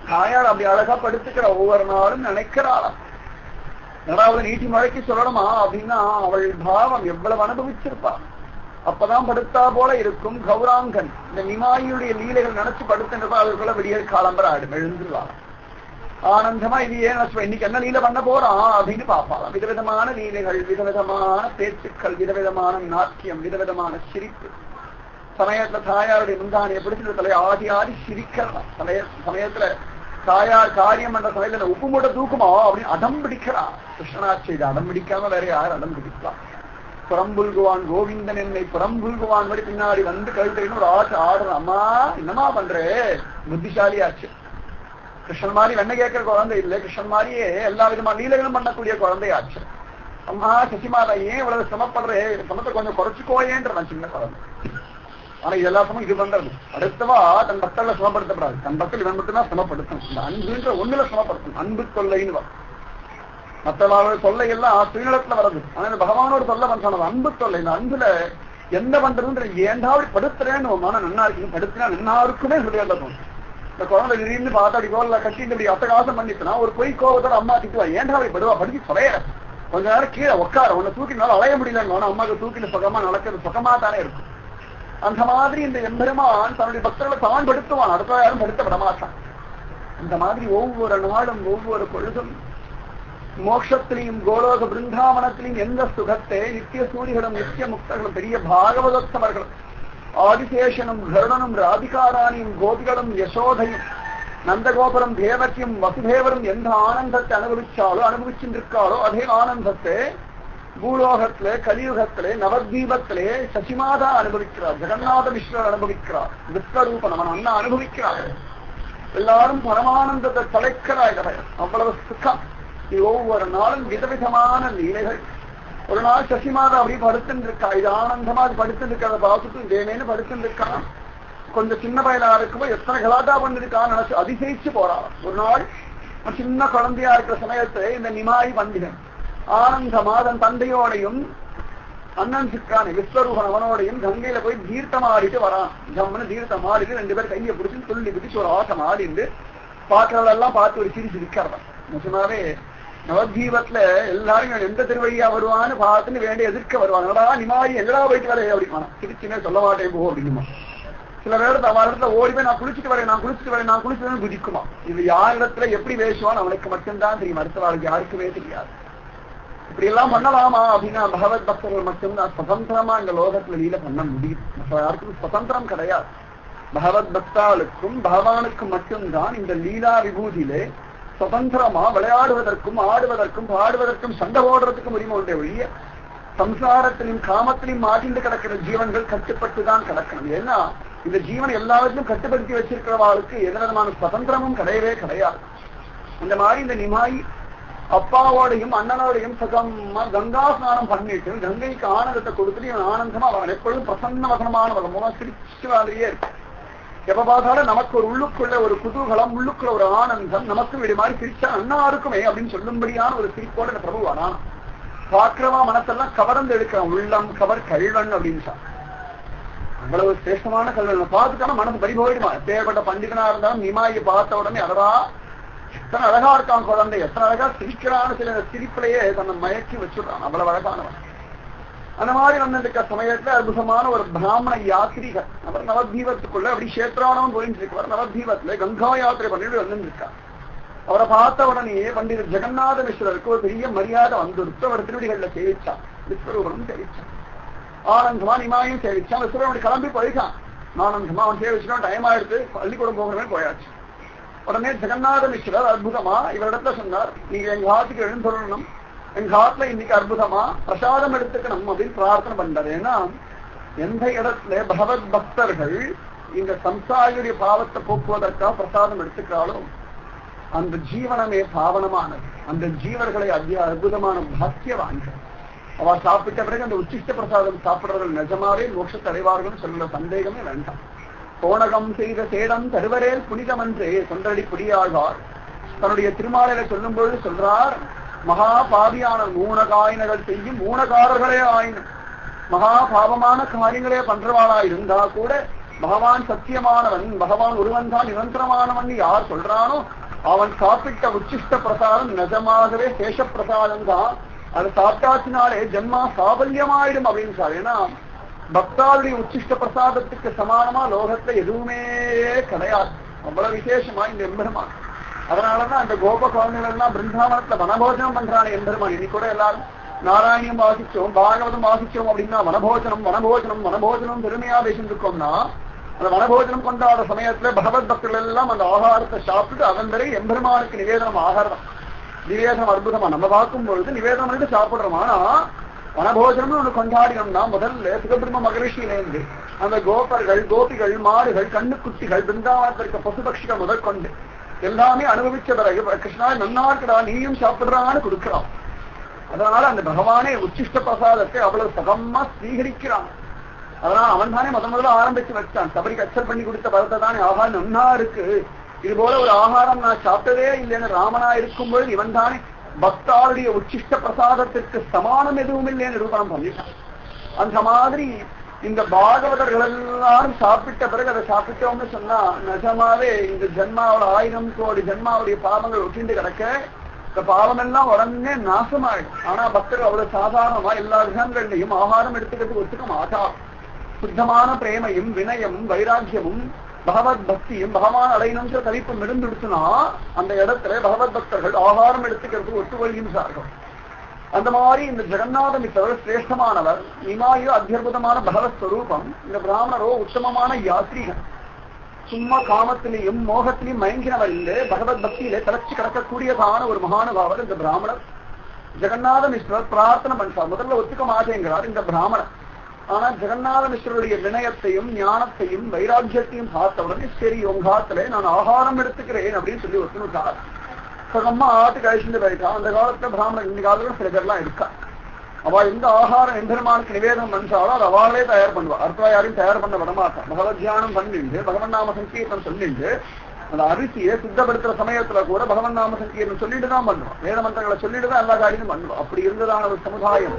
தாயார் அப்படி அழகா படுத்துக்கிற ஒவ்வொரு நாளும் நினைக்கிறாளாம். யாராவது நீட்டி மழைக்கு சொல்லணுமா அப்படின்னா அவள் பாவம் எவ்வளவு அனுபவிச்சிருப்பா. அப்பதான் படுத்தா போல இருக்கும் கௌராங்கன். இந்த நிமாயினுடைய லீலைகள் நினைச்சு படுத்துன்றப்ப அவர்களுக்குள்ள விடிய காலம்பர ஆடும் எழுந்துருவாங்க. ஆனந்தமா இது ஏன் இன்னைக்கு என்ன லீலை பண்ண போறான் அப்படின்னு பாப்பாளாம். விதவிதமான லீலைகள், விதவிதமான பேச்சுக்கள், விதவிதமான நாட்டியம், விதவிதமான சிரிப்பு. சமயத்துல தாயாருடைய முந்தானிய பிடிச்சிட்டு தலையை ஆதி ஆதி சிரிக்கலாம். சமயத்துல தாயார் காரியம் என்ற சமயத்துல உப்பு மூட்டை தூக்குமா அப்படின்னு அடம் பிடிக்கிறான். கிருஷ்ணனாட்சி இது அடம் பிடிக்காம வேற யார் அடம் பிடிக்கலாம்? புறம்புல்குவான் கோவிந்தன் என்னை புறம்புல்குவான் மாதிரி பின்னாடி வந்து கழுத்தைன்னு ஒரு ஆசை ஆடுறான். அம்மா என்னமா பண்றே? புத்திசாலி ஆச்சு. கிருஷ்ணன் மாதிரி வெண்ணை கேட்கிற குழந்தை இல்லை. கிருஷ்ணன் மாதிரியே எல்லா விதமான லீலைகளும் பண்ணக்கூடிய குழந்தையாச்சு. அம்மா சசிமாதா ஏன் இவ்வளவு சிரமப்படுறே? சமத்தை கொஞ்சம் குறைச்சிக்கோயேன்றான் சின்ன குழந்தை. ஆனா இது எல்லாத்தமும் இது பண்றது. அடுத்தவா தன் பக்தர்ல சிரமப்படுத்தப்படாது. தன் பக்தர் இவன் மட்டும்தான் சிரமப்படுத்தணும். இந்த அன்புன்ற ஒண்ணுல சிரமப்படுத்தணும். அன்பு தொல்லைன்னு வரும். மற்றவர்களோட தொல்லை எல்லாம் சுயநலத்துல வருது. ஆனா இந்த பகவானோட தொல்லை பண்றான அன்பு தொல்லை. இந்த அன்புல என்ன பண்றதுன்ற ஏண்டாவது படுத்துறேன்னு மன நன்னா இருக்கு. படுத்துனா எல்லாருக்குமே ஹிருதயத்துல தோணும். இந்த குழந்தை திடீர்னு பார்த்தா அப்படி கோல கட்டிட்டு இப்படி அட்டகாசம் பண்ணிட்டுனா ஒரு பொய் கோபத்தோட அம்மா திட்டுவா. ஏண்டா அப்படி படுவா? படிச்சு தொலைய கொஞ்ச நேரம் கீழே உட்கார. உன்னை தூக்கினாலும் அலைய முடியலன்னு அம்மாவுக்கு தூக்கிட்டு சுகமா நடக்கிறது சுகமா தானே இருக்கும். அந்த மாதிரி இந்த எம்பெருமான் தன்னுடைய பக்தர்களை தான் படுத்துவான். அடுத்த யாரும் படுத்தப்பட மாட்டான். இந்த மாதிரி ஒவ்வொரு நாளும் ஒவ்வொரு பொழுதும் மோட்சத்திலையும் கோலோக பிருந்தாவனத்திலையும் எந்த சுகத்தை நித்திய சூரிகளும் நித்திய முக்தர்களும் பெரிய பாகவதோத்தமர்களும் ஆதிசேஷனும் கருடனும் ராதிகாராணியும் கோபிகளும் யசோதையும் நந்தகோபுரம் தேவக்கியும் வசுதேவரும் எந்த ஆனந்தத்தை அனுபவிச்சிருக்காளோ அதே ஆனந்தத்தை பூலோகத்திலே கலியுகத்திலே நவத்வீபத்திலே சசிமாதா அனுபவிக்கிறார். ஜெகநாத மிஸ்ரர் அனுபவிக்கிறார். விஸ்வரூபன் அவன் அண்ணா அனுபவிக்கிறார். எல்லாரும் பரமானந்தத்தை தலைக்கிறார்கள். அவ்வளவு சுகம். இது ஒவ்வொரு நாளும் விதவிதமான லீலைகள். ஒரு நாள் சசிமாதா அப்படி படுத்துட்டு இருக்கா. இது ஆனந்தமா அது படுத்துட்டு இருக்கிறத பார்த்துட்டு இதேமேனு படுத்துட்டு இருக்கான். கொஞ்சம் சின்ன பயலா இருக்கும்போது எத்தனை கலாட்டா பண்ணிருக்கான்னு நினைச்சு அதிசயிச்சு போறான். ஒரு நாள் சின்ன குழந்தையா இருக்கிற சமயத்துல இந்த நிமாய் வந்திகன் ஆனந்தமா தன் தந்தையோடையும் அண்ணன் சிக்கான விஸ்வரூபன் அவனோடையும் கங்கையில போய் தீர்த்தம் ஆடிட்டு வரான். ஜம்முன்னு தீர்த்தம் ஆடிட்டு 2 பேர் கையை பிடிச்சு துள்ளி பிடிச்சு ஒரு ஆட்டம் ஆடிட்டு பாக்குறதெல்லாம் பார்த்து ஒரு சிரிச்சு நிக்கிறவன். நிஜமாவே நவத்வீபத்துல எல்லாரும் எந்த திருவழியா வருவான்னு பார்த்துன்னு வேண்டிய எதிர்க்க வருவாங்க. நிமாயி எங்கடா போயிட்டு வரே அப்படிமா திருச்சினே சொல்ல மாட்டேன் போ அப்படிங்குமா. சில நேரத்துல அவன் இடத்துல ஓடி போய் நான் குளிச்சுட்டு வரேன் குதிக்குமா. இது யார் இடத்துல எப்படி பேசுவான்னு அவனுக்கு மட்டும்தான் தெரியும். அடுத்த வாழ்க்கை யாருக்குமே தெரியாது. இப்படி எல்லாம் பண்ணலாமா அப்படின்னா பகவத் பக்தர்கள் மட்டும்தான் சுதந்திரமா இந்த லோகத்துல லீல பண்ண முடியும். யாருக்கும் சுதந்திரம் கிடையாது. பகவத் பக்தாளுக்கும் பகவானுக்கும் மட்டும்தான் இந்த லீலா விபூதியிலே சுதந்திரமா விளையாடுவதற்கும் ஆடுவதற்கும் பாடுவதற்கும் சண்டை போடுறதுக்கும் உரிமை உண்டே ஒழிய சம்சாரத்திலும் காமத்திலும் மாட்டிண்டு கிடக்கிற ஜீவன்கள் கட்டுப்பட்டுதான் கிடக்கணும். ஏன்னா இந்த ஜீவன் எல்லாவற்றையும் கட்டுப்படுத்தி வச்சிருக்கிறவாளுக்கு எந்த விதமான சுதந்திரமும் கிடையவே கிடையாது. இந்த மாதிரி இந்த நிமாய் அப்பாவோடையும் அண்ணனோடையும் சகமா கங்கா ஸ்நானம் பண்ணிட்டு கங்கைக்கு ஆனந்தத்தை கொடுத்துட்டு இவன் ஆனந்தமா அவன் எப்பொழுதும் பிரசன்ன வசனமானவன் மூலம் சிரிச்சு மாதிரியே இருக்கு. எப்ப பார்த்தாலும் நமக்கு ஒரு உள்ளுக்குள்ள ஒரு குதூகலம், உள்ளுக்குள்ள ஒரு ஆனந்தம், நமக்கு வீடு மாதிரி சிரிச்சா அண்ணா இருக்குமே அப்படின்னு சொல்லும்படியான ஒரு சிரிப்போட இந்த பிரபு வரான். பாக்கிரமா மனசெல்லாம் கவர்ந்து எடுக்கிறான். உள்ளம் கவர் கல்வன் அப்படின்னு அவ்வளவு சிரேஷ்டமான கல்வன் பார்த்துட்டாலும் மனசு பறிபோயிடுமா. தேவைப்பட்ட பண்டிதனா இருந்தாலும் நிமாயை பார்த்த உடனே அடரா எத்தனை அழகா இருக்கான் குழந்தை, எத்தனை அழகா சிரிக்கிறான்னு சில சிரிப்பிலேயே தன்னை மயக்கி வச்சுடுறான். அவ்வளவு அழகானவன். அந்த மாதிரி வந்திருக்க சமயத்துல அற்புதமான ஒரு பிராமண யாத்திரிகர் அவர் நவதீபத்துக்குள்ள அப்படி கஷேத்ரானவன் போயிட்டு இருக்கார். நவதீபத்துல கங்கா யாத்திரை பண்ணிட்டு வந்துருக்கார். அவரை பார்த்த உடனே பண்டிதர் ஜெகநாத மிஸ்ரருக்கு ஒரு பெரிய மரியாதை வந்துடுத்து. அவர் திருவடிகள்ல சேவிச்சான். விஸ்வரூபனும் சேவிச்சான். ஆனந்தமா நிமாயும் சேவிச்சான். விஸ்வரூபன் கிளம்பி போயிட்டான். ஆனந்தமா அவன் சேவிச்சுட்டான். டைம் ஆயிடுத்து, பள்ளிக்கூடம் போகிறவன் போயாச்சு. உடனே ஜெகநாத மிஸ்ரர் அற்புதமா இவரிடத்துல சொன்னார், நீங்க எங்க ஆத்துக்கு எழுந்துள்ளணும், எங்க ஆத்துல இன்னைக்கு அற்புதமா பிரசாதம் எடுத்துக்கணும் அப்படின்னு பிரார்த்தனை பண்றாரு. ஏன்னா எந்த இடத்துல பகவத் பக்தர்கள் இந்த சம்சாரியுடைய பாவத்தை போக்குவதற்காக பிரசாதம் எடுத்துக்கிறாலும் அந்த ஜீவனமே பாவனமானது. அந்த ஜீவர்களை அற்புதமான பாக்கியவான்கள். அவ சாப்பிட்ட பிறகு அந்த உச்சிஷ்ட பிரசாதம் சாப்பிடுறவர்கள் நிஜமாவே மோட்சத்தை அடைவார்கள் சொல்ல சந்தேகமே வேண்டாம். கோணகம் செய்த சேடம் தருவரேல் புனிதமன்றே தொண்டடி புடியாழ்வார் தன்னுடைய திருமாலையில சொல்லும் பொழுது சொல்றார், மகா பாவியான ஊனகாயினர்கள் செய்யும் ஊனகாரர்களே ஆயினும் மகா பாவமான காரியங்களே பண்றவாளா இருந்தா கூட பகவான் சத்தியமானவன், பகவான் ஒருவன் தான் நிரந்தரமானவன் யார் சொல்றானோ அவன் சாப்பிட்ட உச்சிஷ்ட பிரசாதம் நிஜமாகவே சேஷ பிரசாதம் தான். அது சாப்பிட்டாச்சினாலே ஜென்மா சாபல்யமாயிடும் அப்படின்னு சார். ஏன்னா பக்தாவுடைய உச்சிஷ்ட பிரசாதத்துக்கு சமானமா லோகத்துல எதுவுமே கிடையாது. அவ்வளவு விசேஷமா இந்த எம்பெருமான். அதனாலதான் அந்த கோப குழந்தைகள் எல்லாம் பிருந்தாவனத்துல வனபோஜனம் பண்றாங்க எம்பெருமான். இன்னைக்கு கூட எல்லாரும் நாராயணியம் வாசிச்சோம், பாகவதம் வாசிச்சோம் அப்படின்னா வனபோஜனம் வனபோஜனம் வனபோஜனம் பெருமையா பேசிருக்கோம்னா அந்த வனபோஜனம் கொண்டாட சமயத்துல பகவத் பக்தர்கள் எல்லாம் அந்த ஆகாரத்தை சாப்பிட்டு அதன் பிறகு எம்பெருமானுக்கு நிவேதனம் ஆகாரம். நிவேதனம் அற்புதமா நம்ம பார்க்கும் பொழுது நிவேதனம் பண்ணிட்டு சாப்பிடுறோம். ஆனா வனபோஜனம்னு ஒண்ணு கொண்டாடினோம்னா முதல்ல சுகபிரம்ம மகரிஷியிலேருந்து அந்த கோபர்கள் கோபிகள் மாடுகள் கண்ணுக்குட்டிகள் பிருந்தாவனத்திற்கு பசு பட்சிகள் முதற்கொண்டு எல்லாமே அனுபவிச்ச பிறகு கிருஷ்ணா நன்னாக்குடா நீயும் சாப்பிடுறான்னு கொடுக்கிறான். அதனால அந்த பகவானே உச்சிஷ்ட பிரசாதத்தை அவ்வளவு சகமா ஸ்வீகரிக்கிறான். அதனால அவன் தானே முதல்ல ஆரம்பிச்சு வச்சான். சபரிக்கு அச்சல் பண்ணி கொடுத்த பதத்தை தானே ஆகாரம் நன்னா இருக்கு, இது போல ஒரு ஆகாரம் நான் சாப்பிட்டதே இல்லைன்னு ராமனா இருக்கும்பொழுது இவன் தானே பக்தாளுடைய உச்சிஷ்ட பிரசாதத்திற்கு சமானம் எதுவும் இல்லைன்னு நிரூபணம் பண்ணிட்டான். அந்த மாதிரி இந்த பாகவதர்கள் எல்லாரும் சாப்பிட்ட பிறகு அதை சாப்பிட்டோம்னு சொன்னா நிஜமாவே இந்த ஜென்மாவோட 1000 கோடி ஜென்மாவுடைய பாவங்கள் ஒட்டிண்டு கிடக்க இந்த பாவம் எல்லாம் உடனே நாசமாயிடும். ஆனா பக்தர்கள் அவ்வளவு சாதாரணமா எல்லா கிரகங்கள்லையும் ஆகாரம் எடுத்துக்கிறதுக்கு ஒத்துக்க மாட்டார். சுத்தமான பிரேமையும் வினயமும் வைராக்கியமும் பகவத் பக்தியும் பகவான் அடையணும்ன்ற தவிப்பும் இருந்துடுச்சுன்னா அந்த இடத்துல பகவத் பக்தர்கள் ஆகாரம் எடுத்துக்கிறதுக்கு ஒத்துக்கொள்கின்றார்கள். அந்த மாதிரி இந்த ஜெகநாத மித்தவர் சிரேஷ்டமானவர், நிமாயோ அத்தியுதமான பகவத் ஸ்வரூபம். இந்த பிராமணரோ உத்தமமான யாத்ரீகன். சும்மா காமத்திலையும் மோகத்திலையும் மயங்கினவர் இல்லை, பகவத் பக்தியிலே தலைச்சு கிடக்கக்கூடியதான ஒரு மகானுபாவர் இந்த பிராமணர். ஜெகநாத மிஸ்ரர் பிரார்த்தனை பண்றார். முதல்ல ஒத்துக்க மாட்டேங்கிறார் இந்த பிராமணர். ஆனா ஜெகநாத மிஸ்ரருடைய வினயத்தையும் ஞானத்தையும் வைராக்கியத்தையும் பார்த்தவுடனே சரி உங்காத்துல நான் ஆகாரம் எடுத்துக்கிறேன் அப்படின்னு சொல்லி ஒத்துனுட்டார். சகமா ஆட்டுக்கு அழிச்சுட்டு போயிட்டா. அந்த காலத்துல பிராமணன் இந்த காலத்துல சில பேர்லாம் இருக்கா. அவ எந்த ஆகாரம் எம்பெருமானுக்கு நிவேதனம் பண்றாளோ அது அவளே தயார் பண்ணுவா. அடுத்த யாரையும் தயார் பண்ண விடமாட்டான். பகவத் தியானம் பண்ணிட்டு பகவன் நாம சங்கீர்த்தம் சொல்லிட்டு அந்த அரிசியை சுத்தப்படுத்துற சமயத்துல கூட பகவன் நாம சங்கீர்த்தம் சொல்லிட்டு தான் பண்ணுவான். வேத மந்திரங்களை சொல்லிட்டு தான் எல்லா காரியமும் பண்ணுவான். அப்படி இருந்ததான ஒரு சமுதாயம்,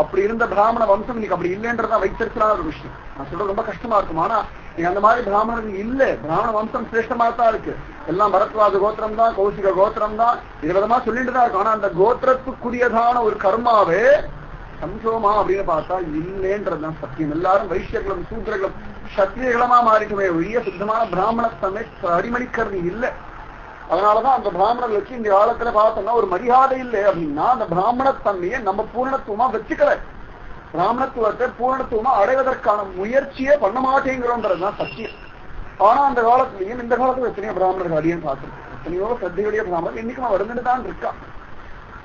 அப்படி இருந்த பிராமண வம்சம் இன்னைக்கு அப்படி இல்லைன்றதான் வைத்திருக்கிறான ஒரு விஷயம். நான் சொல்றது ரொம்ப கஷ்டமா இருக்கும். ஆனா நீங்க அந்த மாதிரி பிராமணர்கள் இல்ல. பிராமண வம்சம் சிரேஷ்டமா தான் இருக்கு. எல்லாம் பரத்வாஜ கோத்திரம் தான், கௌசிக கோத்திரம் தான், இது விதமா சொல்லிட்டு தான் இருக்கும். ஆனா அந்த கோத்திரத்துக்குரியதான ஒரு கர்மாவே சம்சோமா அப்படின்னு பார்த்தா இல்லைன்றதுதான் சத்தியம். எல்லாரும் வைசியர்களும் சூத்திரர்களும் சத்திரியகளமா மாறிக்குமே ஒழிய சுத்தமான பிராமணத்தன்மை அடிமணிக்கிறது இல்லை. அதனாலதான் அந்த பிராமணர்களுக்கு இந்த காலத்துல பார்த்தோம்னா ஒரு மரியாதை இல்லை அப்படின்னா அந்த பிராமணத்தன்மையை நம்ம பூர்ணத்துவமா வச்சுக்கல. பிராமணத்துவத்தை பூர்ணத்துவமா அடைவதற்கான முயற்சியே பண்ண மாட்டேங்கிறோன்றதுதான் சத்தியம். ஆனா அந்த காலத்திலையும் இந்த காலத்துல எத்தனையோ பிராமணர்கள் அடியும் பார்த்திருக்கேன், எத்தனையோ சத்தையுடைய பிராமணர்கள் இன்னைக்கும் வந்துட்டு தான் இருக்கா.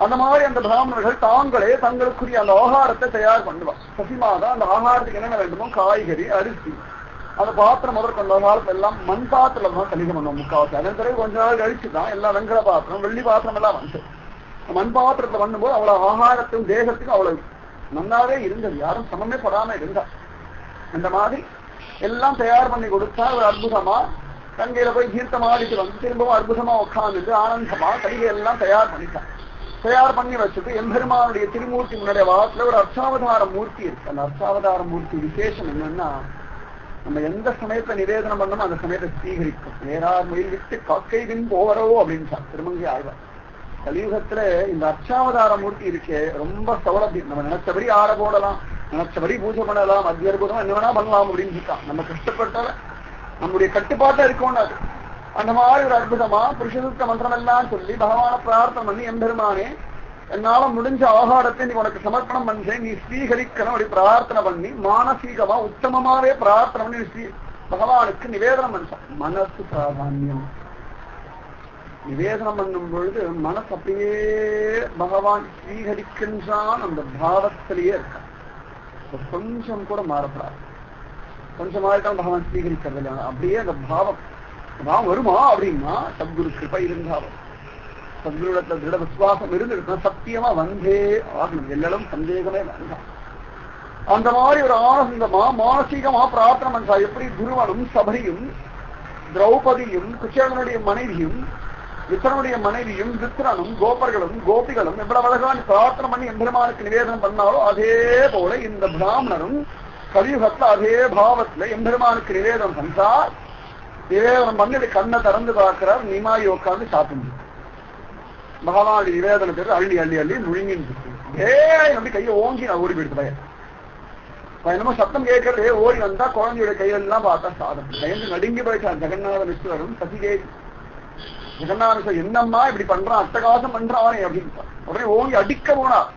அந்த மாதிரி அந்த பிராமணர்கள் தாங்களே தங்களுக்குரிய அந்த ஆகாரத்தை தயார் பண்ணுவார். பசிமாதான் அந்த ஆகாரத்துக்கு என்னென்ன வேண்டுமோ காய்கறி, அரிசி, அந்த பாத்திரம் முதற்கொண்ட காலத்துல எல்லாம் மண் பாத்திரம் தான் கணிதம் பண்ணுவோம் முக்காவாசி. அதன் பிறகு கொஞ்ச நாள் கழிச்சுதான் எல்லாம் வெங்கல பாத்திரம், வெள்ளி பாத்திரம் எல்லாம் வந்து மண் பாத்திரத்தை பண்ணும்போது அவ்வளவு ஆகாரத்தும் தேகத்துக்கும் அவ்வளவு நன்னாவே இருந்தது, யாரும் சமமே படாம இருந்தா. அந்த மாதிரி எல்லாம் தயார் பண்ணி கொடுத்தா ஒரு அற்புதமா கங்கையில போய் தீர்த்தம் ஆடிட்டு வந்து திரும்பவும் அற்புதமா உட்கார்ந்துட்டு ஆனந்தமா கையை எல்லாம் தயார் பண்ணிட்டான். தயார் பண்ணி வச்சுட்டு எம்பெருமானுடைய திருமூர்த்தி முன்னாடிய வாரத்துல ஒரு அர்ச்சாவதார மூர்த்தி இருக்கு. அந்த அர்ச்சாவதார மூர்த்தி விசேஷம் என்னன்னா, நம்ம எந்த சமயத்தை நிவேதனம் பண்ணணும் அந்த சமயத்தை ஸ்வீகரிக்கும். நேரார் மயில் விட்டு காக்கை வின் போவரோ அப்படின்னு திருமங்கை ஆழ்வார். கலியுகத்துல இந்த அர்ச்சாவதார மூர்த்தி இருக்கே ரொம்ப சௌலபியம். நம்ம நினைச்சபடி ஆற போடலாம், நினைச்சபடி பூஜை பண்ணலாம், அத்தியற்புதம் என்ன வேணா பண்ணலாம் அப்படின்னு இருக்கான். நம்ம கஷ்டப்பட்டால நம்முடைய கட்டுப்பாட்டா இருக்கோம்னு அது. அந்த மாதிரி ஒரு அற்புதமா புருஷசுத்த மந்திரம் எல்லாம் சொல்லி பகவான பிரார்த்தனை பண்ணி, எம்பெருமானே என்னால முடிஞ்ச ஆகாரத்தை நீ உனக்கு சமர்ப்பணம் பண்றேன், நீ ஸ்வீகரிக்கணும் அப்படி பிரார்த்தனை பண்ணி மானசீகமா உத்தமமாவே பிரார்த்தனை பண்ணி பகவானுக்கு நிவேதனம் பண்ண. மனசு பிராதான்யம். நிவேதனம் பண்ணும் பொழுது மனசு அப்படியே பகவான் ஸ்வீகரிக்கின்றான் அந்த பாவத்திலேயே இருக்க. கொஞ்சம் கூட மாறப்படாது. கொஞ்சம் மாறிட்டாலும் பகவான் ஸ்வீகரிக்கிறது இல்லை. அப்படியே அந்த பாவம் வருமா அப்படின்னா சத்குரு கிருபை இருந்தாலும் சத்குருடத்துல திருட விசுவாசம் இருந்துருக்குன்னா சத்தியமா வந்தே ஆகணும், எல்லாரும் சந்தேகமே வேண்டாம். அந்த மாதிரி ஒரு ஆனந்தமா மானசீகமா பிரார்த்தனை பண்றா. எப்படி துருவனும் சபரியும் திரௌபதியும் குச்சேலனுடைய மனைவியும் வித்தனுடைய மனைவியும் வித்திரனும் கோபர்களும் கோபிகளும் எவ்வளவு அழகான பிரார்த்தனை பண்ணி எம்பெருமானுக்கு நிவேதனம் பண்ணாலோ அதே போல இந்த பிராமணரும் கலியுகத்துல அதே பாவத்துல எம்பெருமானுக்கு நிவேதனம் பண்றார். நிவேதனம் பண்ணி கண்ணை திறந்து பார்க்கிறார், நிமாயி உட்கார்ந்து சாப்பிட்டு பகவானுடைய நிவேதனத்துக்கு அள்ளி அள்ளி அள்ளி முழுங்கின்னு அப்படி கையை ஓங்கி நான் ஓடி போயிடுது. என்னமோ சத்தம் கேட்கறது ஓடி வந்தா குழந்தையோட கையெல்லாம் பார்த்தா சாதம் பயந்து நடுங்கி போயிட்டான். ஜெகநாத விஸ்வரும் சசிகேவி ஜெகநாத என்னம்மா இப்படி பண்றான், அட்டகாசம் பண்றானே அப்படின்னு உடனே ஓங்கி அடிக்க போனார்.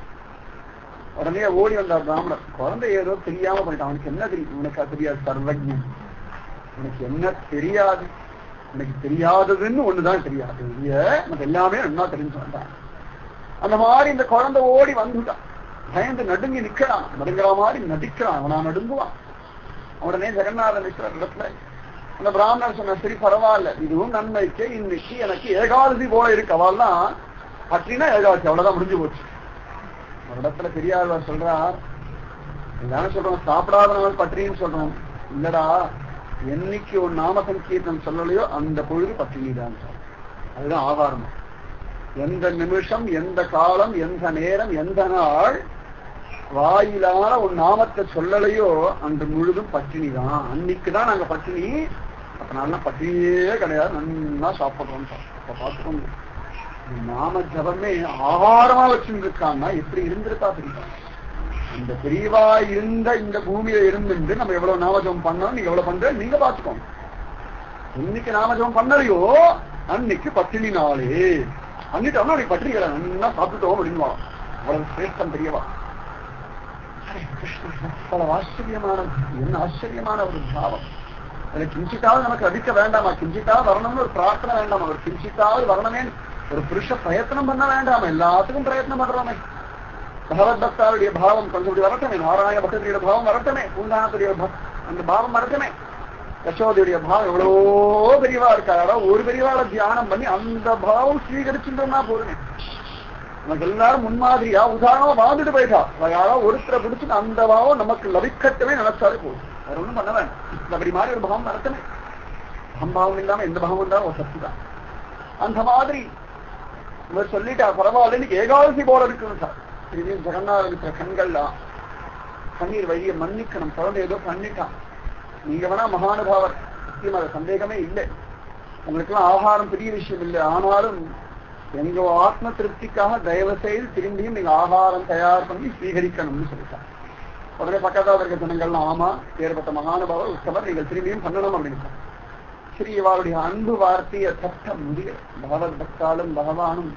உடனே ஓடி வந்தார் பிராமணர். குழந்தை ஏதோ தெரியாம பண்ணிட்டான். அவனுக்கு என்ன தெரியும்? உனக்கு தெரியாது சர்வஜன், உனக்கு என்ன தெரியாது, எனக்கு தெரியாததுன்னு ஒண்ணுதான் தெரியாது, நமக்கு எல்லாமே நல்லா தெரிஞ்சு வந்தான். அந்த மாதிரி இந்த குழந்தை ஓடி வந்துட்டான். பயந்து நடுங்கி நிக்கிறான், நடுங்கிற மாதிரி நடிக்கிறான், அவனா நடுங்குவான். உடனே ஜெகநாதன் இடத்துல அந்த பிராமணர் சொன்ன, சரி பரவாயில்ல, இதுவும் நன்மைக்கு இன்னைக்கு எனக்கு ஏகாதசி போல இருக்கு, அவெல்லாம் பற்றினா ஏகாதசி அவ்வளவுதான் முடிஞ்சு போச்சு. ஒரு இடத்துல பெரியாழ்வார் சொல்றார், எல்லாரும் சொல்றோம் சாப்பிடாதவன் பற்றின்னு சொல்றோம், இல்லடா என்னைக்கு ஒரு நாம சங்கீர்த்தம் சொல்லலையோ அந்த பொழுது பட்டினிதான். அதுதான் ஆகாரம். எந்த நிமிஷம், எந்த காலம், எந்த நேரம், எந்த நாள் வாயிலான ஒரு நாமத்தை சொல்லலையோ அன்று முழுதும் பட்டினிதான். அன்னைக்குதான் நாங்க பட்டினி. அப்ப நல்லா பட்டினியே கிடையாது, நல்லா சாப்பிடுறோம். அப்ப பார்த்துக்கோங்க, நாம ஜபமே ஆகாரமா வச்சுட்டு இருக்காங்கன்னா எப்படி இருந்திருக்கா தெரியுமா? இந்த பெரியவா இருந்த இந்த பூமியில இருந்து நம்ம எவ்வளவு நாமஜபம் பண்ணோம், நீங்க எவ்வளவு பண்ற நீங்க பாத்துக்கோங்க. இன்னைக்கு நாமஜபம் பண்ணலையோ அன்னைக்கு பட்டினி நாளே. அன்னைக்கு நீ பட்டினிகளை நல்லா சாப்பிட்டுட்டோம் அப்படின்னு அவ்வளவு சிரேஷ்டம் பெரியவா. அவ்வளவு ஆச்சரியமானது. என்ன ஆச்சரியமான ஒரு பாவம். அதுல கிஞ்சிட்டாவது நமக்கு அடிக்க வேண்டாமா? கிஞ்சிட்டாவது வரணும்னு ஒரு பிரார்த்தனை வேண்டாமா? ஒரு கிஞ்சிட்டாவது வரணுமே ஒரு புருஷ பிரயத்தனம் பண்ண வேண்டாமா? எல்லாத்துக்கும் பிரயத்னம் பண்றோமே. பகவத் பக்தாவுடைய பாவம் கொஞ்சம் வரட்டமே, நாராயண பக்தருடைய பாவம் வரட்டமே, பூந்தானத்துடைய அந்த பாவம் வரட்டமே, யசோதையுடைய பாவம் எவ்வளவோ பெரியவா இருக்காரோ ஒரு பெரியவாளை தியானம் பண்ணி அந்த பாவம் ஸ்வீகரிச்சுட்டோம்னா போதுமே. நமக்கு எல்லாரும் முன்மாதிரியா உதாரணமா வாழ்ந்துட்டு போயிட்டா, யாராவது ஒருத்தரை பிடிச்சிட்டு அந்த பாவம் நமக்கு லபிக்கட்டவே நினைச்சாலே போதும். வேற ஒண்ணும் பண்ண வேண்டாம். அப்படி மாதிரி ஒரு பாவம் நடத்தமே. அம்பாவம் இல்லாம எந்த பாவம் இருந்தாலும் ஒரு சக்தி தான். அந்த மாதிரி இவர் சொல்லிட்டா பரவாயில்ல, இன்னைக்கு ஏகாதசி போல இருக்குன்னு சார். இதுவும் ஜெகநாத இருக்கிற கண்கள்லாம் கண்ணீர் வழிய மன்னிக்கணும். குழந்தை ஏதோ பண்ணிட்டான், நீங்க வேணா மகானுபாவர், சத்தியமா சந்தேகமே இல்லை. உங்களுக்கு எல்லாம் ஆகாரம் பெரிய விஷயம் இல்லை. ஆனாலும் எங்க ஆத்ம திருப்திக்காக தயவு செய்து திரும்பியும் நீங்க ஆகாரம் தயார் பண்ணி ஸ்வீகரிக்கணும்னு சொல்லிட்டான். உடனே பக்கத்தாவது இருக்க ஜனங்கள்லாம் ஆமா ஏற்பட்ட மகானுபாவர் உற்சவர், நீங்கள் திரும்பியும் பண்ணணும் அப்படின்னு. சரி, இவருடைய அன்பு வார்த்தையை தட்ட முடியல. பகவத் பக்தாலும் பகவானும்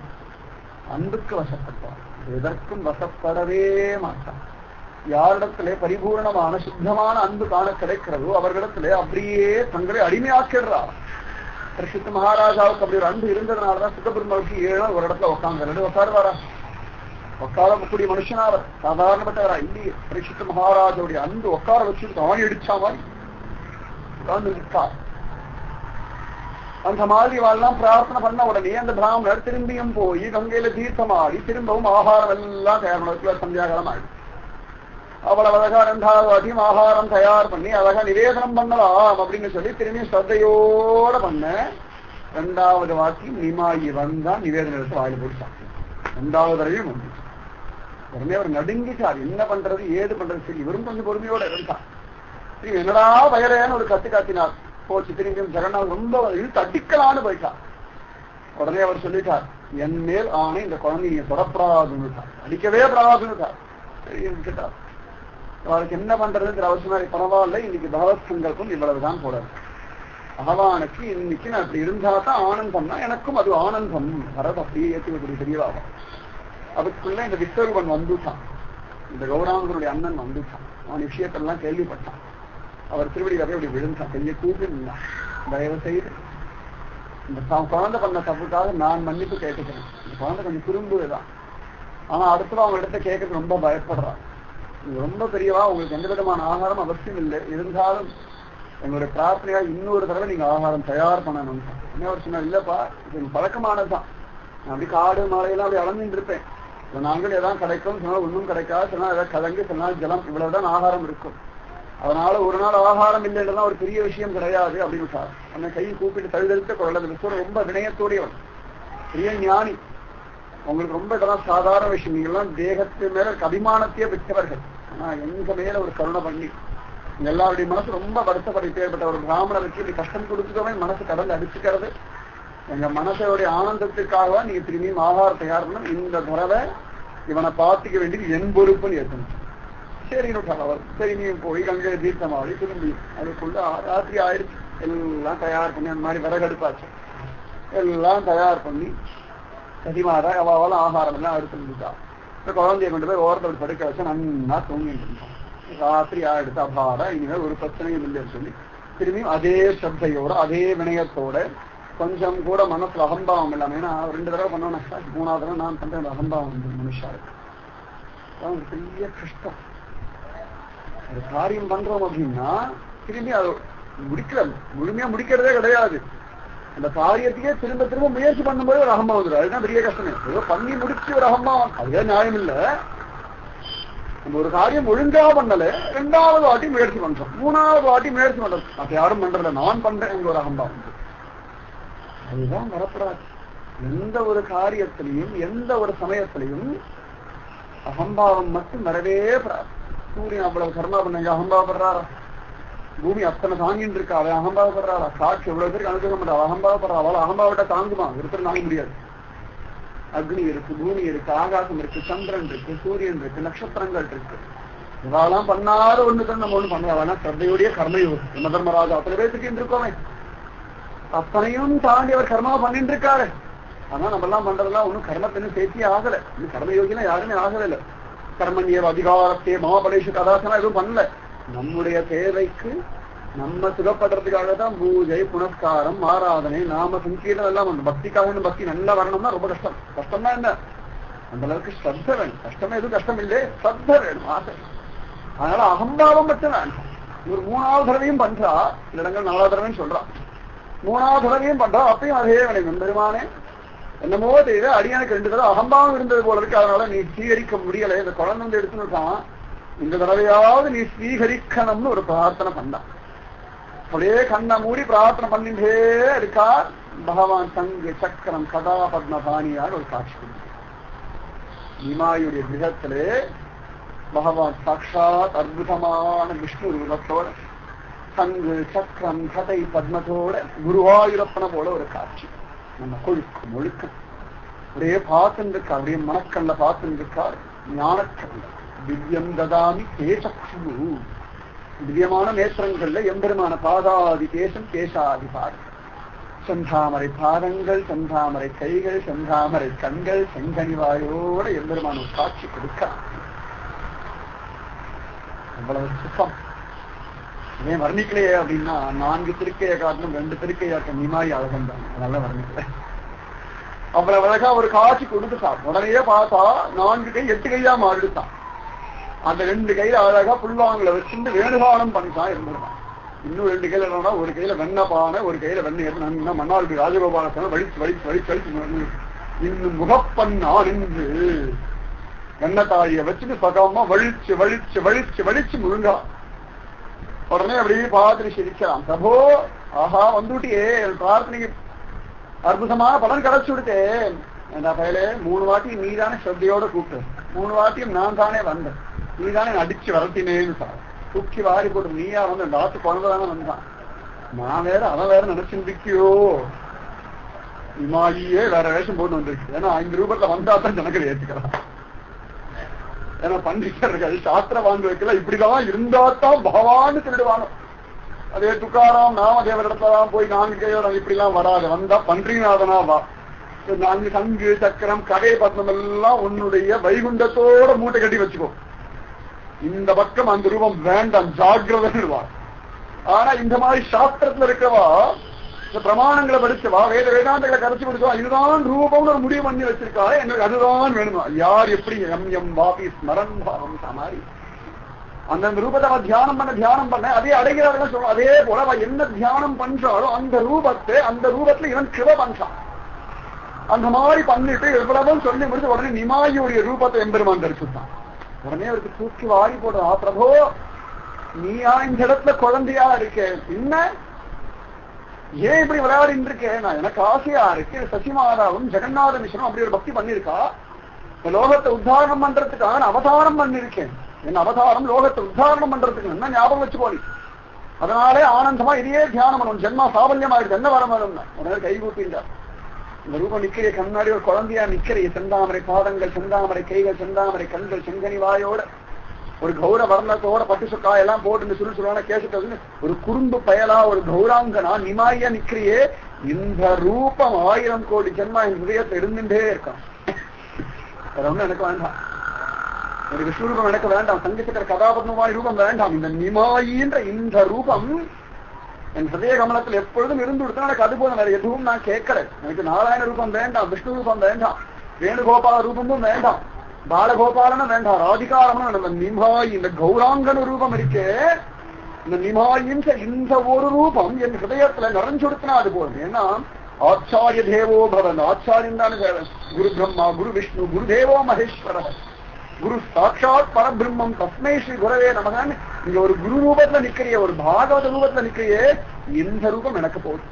அன்புக்கு வசப்பட்டார், எதற்கும் வசப்படவே மாட்டான். யாரிடத்திலே பரிபூர்ணமான சுத்தமான அன்பு காண கிடைக்கிறதோ அவர்களிடத்திலே அப்படியே தங்களை அடிமையாக்கிடுறார். பரிசுத்த மகாராஜாவுக்கு அப்படி ஒரு அன்பு இருந்ததுனாலதான் சுத்தபெருமாவுக்கு 7 நாள் ஒரு இடத்துல உட்காந்து உட்காருவாரா? உட்காரக்கூடிய மனுஷனா அவர் சாதாரணப்பட்டவரா இல்லையே. பரிசுத்த மகாராஜாவுடைய அன்பு உட்கார வச்சுட்டு ஆணி அடிச்சா மாதிரி உட்கார்ந்து இருக்கார். அந்த மாதிரி வாழ்லாம் பிரார்த்தனை பண்ண உடனே அந்த பிராமணர் திரும்பியும் போய் கங்கையில தீர்த்தமாடி திரும்பவும் ஆகாரம் எல்லாம் தயார் சந்தியாகாலம் ஆயிடுச்சு. அவ்வளவு அழகா 2வது வாட்டியும் ஆகாரம் தயார் பண்ணி அழகா நிவேதனம் பண்ணலாம் அப்படின்னு சொல்லி திரும்பி ஸ்ரத்தையோட பண்ண 2வது வாட்டி நிமாயி வந்தா நிவேதனம் எடுத்து வாயில் போட்டு சாப்பிட்டு 2வது தடவையும் வந்து உடனே அவர் நடுங்கிட்டார். என்ன பண்றது ஏது பண்றது சரி இவரும் கொஞ்சம் பொறுமையோட இருந்தார். திரும்பி என்னடா பயரேன்னு ஒரு கத்து காத்தினார். போச்சு திரும்பியும் ஜெகநாத் ரொம்ப இழுத்து அடிக்கலான்னு போயிட்டார். உடனே அவர் சொல்லிட்டார், என் மேல் ஆணை இந்த குழந்தை நீங்க தொடப்படாதுன்னு அடிக்கவே படாதுன்னு கேட்டார். அவருக்கு என்ன பண்றதுங்கிற அவசியம் பரவாயில்ல, இன்னைக்கு பகவத் சங்கல்பம் இவ்வளவுதான் போடாது. பகவானுக்கு இன்னைக்கு நான் இப்படி இருந்தா தான் ஆனந்தம்னா எனக்கும் அது ஆனந்தம் வரது அப்படியே ஏற்றுக்கக்கூடிய தெரியவாகும். அதுக்குள்ள இந்த விஸ்வரூபன் வந்துட்டான், இந்த கௌராங்கனுடைய அண்ணன் வந்துட்டான். அவன் விஷயத்தெல்லாம் கேள்விப்பட்டான். அவர் திருவடியில போய் அப்படி விழுந்தான், கையை கூப்பி நின்றான். தயவு செய்து இந்த குழந்தை பண்ண தப்புக்காக நான் மன்னிப்பு கேட்டுக்கிறேன். இந்த குழந்தை கொஞ்சம் குறும்புதான், ஆனா அடுத்தவங்க அவங்க இடத்த கேட்கறது ரொம்ப பயப்படுறான். ரொம்ப பெரியவா, உங்களுக்கு எந்த விதமான ஆகாரம் அவசியம் இல்லை, இருந்தாலும் எங்களுடைய பிரார்த்தனையா இன்னொரு தடவை நீங்க ஆகாரம் தயார் பண்ணணும். என்ன ஒரு சொன்னா, இல்லப்பா இது பழக்கமானதுதான், நான் அப்படி காடு மாலையெல்லாம் அப்படி அளந்துட்டு இருப்பேன். சில நாங்கள் எதாவது கிடைக்கும், சில நாள் ஒன்றும் கிடைக்காது, சில நாள் ஏதாவது கலங்கு, சில நாள் ஜலம், இவ்வளவுதான் ஆகாரம் இருக்கும். அதனால ஒரு நாள் ஆகாரம் இல்லைன்றதான் ஒரு பெரிய விஷயம் கிடையாது அப்படின்னு சார் அந்த கையை கூப்பிட்டு தழுதழுத்த குரல். விஸ்வரன் ரொம்ப வினயத்தோடையவன், பெரிய ஞானி. உங்களுக்கு ரொம்ப இதெல்லாம் சாதாரண விஷயம். நீங்கெல்லாம் தேகத்து மேல அபிமானத்தையே பெற்றவர்கள், ஆனா எங்க மேல ஒரு கருணை பண்ணி எல்லாருடைய மனசு ரொம்ப வருத்தப்பட்டு ஏற்பட்ட ஒரு பிராமணருக்கு இப்படி கஷ்டம் கொடுத்துக்கவே மனசு கடந்து அடிச்சுக்கிறது. எங்க மனசோடைய ஆனந்தத்துக்காக நீங்க திரும்பியும் ஆகாரம் தயார் பண்ணணும். இந்த தடவை இவனை பார்த்துக்க வேண்டியது என் பொறுப்புன்னு ஏற்றணும். சரின்னு அவர் சரி நீ போய் கங்கை தீர்த்தமாடி திரும்பி அதுக்குள்ள ராத்திரி ஆயிடுச்சு. எல்லாம் தயார் பண்ணி அந்த மாதிரி விறகடுப்பாச்சு எல்லாம் தயார் பண்ணி சதிமாரா அவள் ஆகாரம் எல்லாம் எடுத்து இருந்துட்டா. இந்த குழந்தைய கொண்டு போய் ஓரத்தோடு படுக்க வச்சா நன்னா தூங்கிட்டு இருந்தான். ராத்திரி ஆயிடுத்து அபாரா, இனிமேல் ஒரு பிரச்சனையும் இல்லைன்னு சொல்லி திரும்பியும் அதே ஸ்ரத்தையோட அதே வினயத்தோட கொஞ்சம் கூட மனசுல அகம்பாவம் இல்லாம, ஏன்னா 2 தடவை பண்ணோம், 3வது தடவை நான் பண்றேன் அகம்பாவம் மனுஷாருக்கு ஒரு பெரிய கஷ்டம். ஒரு காரியம் பண்றோம் அப்படின்னா திரும்பி அது முழுமையா முடிக்கிறதே கிடையாது. அந்த காரியத்தையே திரும்ப திரும்ப முயற்சி பண்ணும்போது ஒரு அகம்பாவம் வந்துடும். அதுதான் பெரிய கஷ்டமே. ஏதோ பண்ணி முடிச்சு ஒரு அகம்பாவம், அதுவே நியாயம் இல்லை. நம்ம ஒரு காரியம் ஒழுங்கா பண்ணல, 2வது வாட்டி முயற்சி பண்றோம், 3வது வாட்டி முயற்சி பண்றோம், அப்ப யாரும் பண்றதில்ல, நான் பண்றேன் ஒரு அகம்பாவம். அதுதான் வரப்படாது. எந்த ஒரு காரியத்திலையும் எந்த ஒரு சமயத்திலையும் அகம்பாவம் மட்டும் வரவே படாது. சூரியன் அவ்வளவு கர்மா பண்ண அகம்பாவப்படுறாரா? பூமி அத்தனை தாங்கின்னு இருக்கா, அவன் அகம்பாவப்படுறாளா? காட்சி எவ்வளவு பேருக்கு அனுகிரகம் பண்றா, அகம்பாவப்படுறா. அவளை அகம்பாவட்ட தாங்குமா? ஒருத்தர் தாங்க முடியாது. அக்னி இருக்கு, பூமி இருக்கு, ஆகாசம் இருக்கு, சந்திரன் இருக்கு, சூரியன் இருக்கு, நட்சத்திரங்கள் இருக்கு. இதெல்லாம் பண்ணாத ஒண்ணுதான் நம்ம ஒண்ணு பண்ணலாம். ஸ்ரத்தையோடைய கர்மயோகம் யம தர்மராஜா அத்தனை பேருக்கு இருக்கோமே, அத்தனையும் தாண்டி அவர் கர்மா பண்ணிட்டு இருக்காரு. ஆனா நம்ம எல்லாம் பண்றதெல்லாம் ஒன்னும் கர்மத்தின்னு சேர்த்தியே ஆகல. இன்னும் கர்மயோகினா யாருமே ஆகல இல்ல. கர்மண்யேவ அதிகாரத்தே மகாபலேஷு கதாசனா எதுவும் பண்ணல. நம்முடைய தேவைக்கு நம்ம சுகப்படுறதுக்காக தான் பூஜை, புனஸ்காரம், ஆராதனை, நாம சங்கீதம் எல்லாம் வந்து பக்திக்காக. பக்தி நல்லா வரணும்னா ரொம்ப கஷ்டம். கஷ்டம்னா என்ன? அந்த அளவுக்கு ஸ்ரத்த வேணும். கஷ்டமே எதுவும் கஷ்டம் இல்லையே, ஸ்ரத்த வேணும், ஆசை. அதனால அகம்பாவம் மட்டும் வேண்டாம். ஒரு 3வது தடவையும் பண்றா, சில இடங்கள் 4வது தடவையும் சொல்றான், 3வது தடவையும் பண்றா, அப்பயும் அதே வேணும். பெருமானே என்னமோ தெரியல, அடியானுக்கு 2 தடவை அகம்பாவம் இருந்தது போல இருக்கு, அதனால நீ ஸ்வீகரிக்க முடியல. இந்த குழந்தை வந்து எடுத்துட்டான், இந்த தடவையாவது நீ ஸ்வீகரிக்கணும்னு ஒரு பிரார்த்தனை பண்ணான். அப்படியே கண்ணை மூடி பிரார்த்தனை பண்ணிட்டே இருக்கா. பகவான் சங்கு சக்கரம் கதா பத்மபாணியார் ஒரு காட்சி கொடுத்தார். நிமாயுடைய கிரகத்திலே பகவான் சாட்சாத் அற்புதமான விஷ்ணு ரூபத்தோட சங்கு சக்கரம் கதை பத்மத்தோட குருவாயூரப்பனை போல ஒரு காட்சி. நம்ம கொழுக்கு முழுக்க அப்படியே பார்த்துட்டு இருக்கா, அப்படியே மனக்கல்ல பார்த்துட்டு இருக்கார். ஞானக்கல்ல திவ்யம் ததாமி கேசக்ஷு, திவ்யமான நேத்திரங்கள்ல எம்பெருமான பாதாதி கேசம் கேசாதி பாடு, செந்தாமரை பாதங்கள், செந்தாமரை கைகள், செந்தாமரை கண்கள், செங்கனிவாயோட எம்பெருமான ஒரு காட்சி கொடுக்க. அவ்வளவு சுத்தம். ஏன் வர்ணிக்கலையே அப்படின்னா 4 திருக்கையை காட்டிலும் 2 திருக்கையாக்க நிமாயி அழகம் தான், அதனால வர்ணிக்கல. அவ்வளவு அழகா ஒரு காட்சி கொடுத்துட்டான். உடனே பார்த்தா 4 கை 8 கையா மாறிடுத்தான். அந்த 2 கையில அழகா புல்வாங்களை வச்சுட்டு வேணுகானம் பண்ணிட்டான் இருந்துருந்தான். இன்னும் 2 கையில என்னன்னா, ஒரு கையில வெண்ண பானை, ஒரு கையில வெண்ணெய் எடுத்து மன்னாளுக்கு ராஜகோபால வலிச்சு வலிச்சு வலிச்சு வலிச்சு இன்னும் முகப்பண்ணா நின்று வெண்ணத்தாழிய வச்சுட்டு சகமா வலிச்சு வலிச்சு வலிச்சு வலிச்சு முழுங்கா. உடனே அப்படியே பார்த்துட்டு சிரிக்கலாம். பிரபோ, ஆஹா வந்துட்டியே, பிரார்த்தனைக்கு அற்புதமான பலன் கிடைச்சு விடுத்தேன். என்ற பயிலே 3 வாட்டி நீதானே ஸ்ரத்தையோட கூப்பிட்டு, 3 வாட்டியும் நான் தானே வந்தேன், நீதானே அடிச்சு வரட்டினேன்னு சார். தூக்கி வாரி போட்டு நீயா வந்து டாக்டர் குழந்தைதானே வந்தான். நான் வேற அவன் வேற நினைச்சிருக்கியோ, இமாயியே வேற வேஷம் போட்டு வந்திருக்கு. ஏன்னா 5 ரூபாய்ல வந்தாதான் ஜனங்கள் ஏற்றுக்கிறான். ஏன்னா பண்டிதர்கள் சாஸ்திர வாங்க வைக்கல, இப்படிதான் இருந்தாத்தான் பகவான்னு சொல்லிடுவாங்க. அதே துக்காராம் நாமதேவர் இடத்தான் போய் 4 கையோட இப்படி எல்லாம் வராது, வந்தா பன்றிநாதனா வா. 4 சங்கு சக்கரம் கதை பத்மம் எல்லாம் உன்னுடைய வைகுண்டத்தோட மூட்டை கட்டி வச்சுக்கோ. இந்த பக்கம் அந்த ரூபம் வேண்டாம், ஜாகிரதா. ஆனா இந்த மாதிரி சாஸ்திரத்துல இருக்கவா, இந்த பிரமாணங்களை படிச்சவா, வேதாந்தங்களை கரைச்சு கொடுத்தவா, இதுதான் ரூபம்னு ஒரு முடிவு பண்ணி வச்சிருக்கா. எனக்கு அதுதான் வேணுமா. யார் எப்படி எம் வாபி ஸ்மரன் பாவம் மாதிரி அந்தந்த ரூபத்தை அவன் தியானம் பண்ண அதே அடைகிறார்கள் சொல்லுவோம். அதே போல அவன் என்ன தியானம் பண்றாலும் அந்த ரூபத்துல இவன் கிருப பண்றான். அந்த மாதிரி பண்ணிட்டு எவ்வளவும் சொல்லி முடிச்சு உடனே நிமாயுடைய ரூபத்தை எம்பெருமான் தரிச்சுட்டான். உடனே அவருக்கு தூக்கி வாரி போடுறா. பிரபோ, நீயா இந்த இடத்துல குழந்தையா இருக்க, என்ன ஏன் இப்படி விளையாடின்னு இருக்கேன்? நான் எனக்கு ஆசையா இருக்கு. சசிமாதாவும் ஜெகநாத மிஷனும் அப்படி ஒரு பக்தி பண்ணிருக்கா. இந்த லோகத்தை உத்தாரணம் பண்றதுக்காக அவதாரம் பண்ணிருக்கேன். என் அவதாரம் லோகத்தை உத்தாரணம் பண்றதுக்கு என்ன ஞாபகம் வச்சுக்கோ நீ. அதனாலே ஆனந்தமா இதையே தியானம் பண்ணணும். ஜென்மா சாபல்யம் ஆயிடுச்சு, என்ன வர வேணும்னா உடனே கை கூப்பிட்டார். இந்த ரூபம் நிக்கிற கண்ணாடி ஒரு குழந்தையா நிக்கிற, செந்தாமரை பாதங்கள், செந்தாமரை கைகள், செந்தாமரை கண்கள், செங்கனி வாயோட ஒரு கௌர வர்ணத்தோட பட்டு சொக்காயெல்லாம் போட்டு சுருசுருவான கேசத்தை ஒரு குறும்பு பயலா ஒரு கௌராங்கனா நிமாயா நிக்கிறியே. இந்த ரூபம் 1000 கோடி ஜென்மா என் ஹிருதயத்தை இருந்துட்டே இருக்கான். வேற ஒண்ணு எனக்கு வேண்டாம். ஒரு விஸ்வரூபம் எனக்கு வேண்டாம், சங்கீதக்கிற கதாபத்மமாய் ரூபம் வேண்டாம். இந்த நிமாயின்ற இந்த ரூபம் என் ஹிருதய கமலத்தில் எப்பொழுதும் இருந்து விடுத்தா எனக்கு அது போல வேற எதுவும் நான் கேட்கிறேன். எனக்கு நாராயண ரூபம் வேண்டாம், விஷ்ணு ரூபம் வேண்டாம், வேணுகோபால ரூபமும் வேண்டாம், பாலகோபாலனும் வேண்டாம், ராதிகாரமும் வேண்டாம். நிமாயி இந்த கௌராங்கன ரூபம் இருக்கே, இந்த நிமாயின் இந்த ஒரு ரூபம் என் ஹிருதயத்துல நிறைஞ்சுடுத்தினா அது போதும். ஏன்னா ஆச்சாரிய தேவோ பவன், ஆச்சாரியன் தானே குரு பிரம்மா, குரு விஷ்ணு, குரு தேவோ மகேஸ்வர, குரு சாட்சாத் பரபிரம்மம், தஸ்மை ஸ்ரீ குரவே நமகான்னு இங்க ஒரு குரு ரூபத்துல நிக்கிறிய, ஒரு பாகவத ரூபத்துல நிக்கிறியே, இந்த ரூபம் எனக்கு போதும்.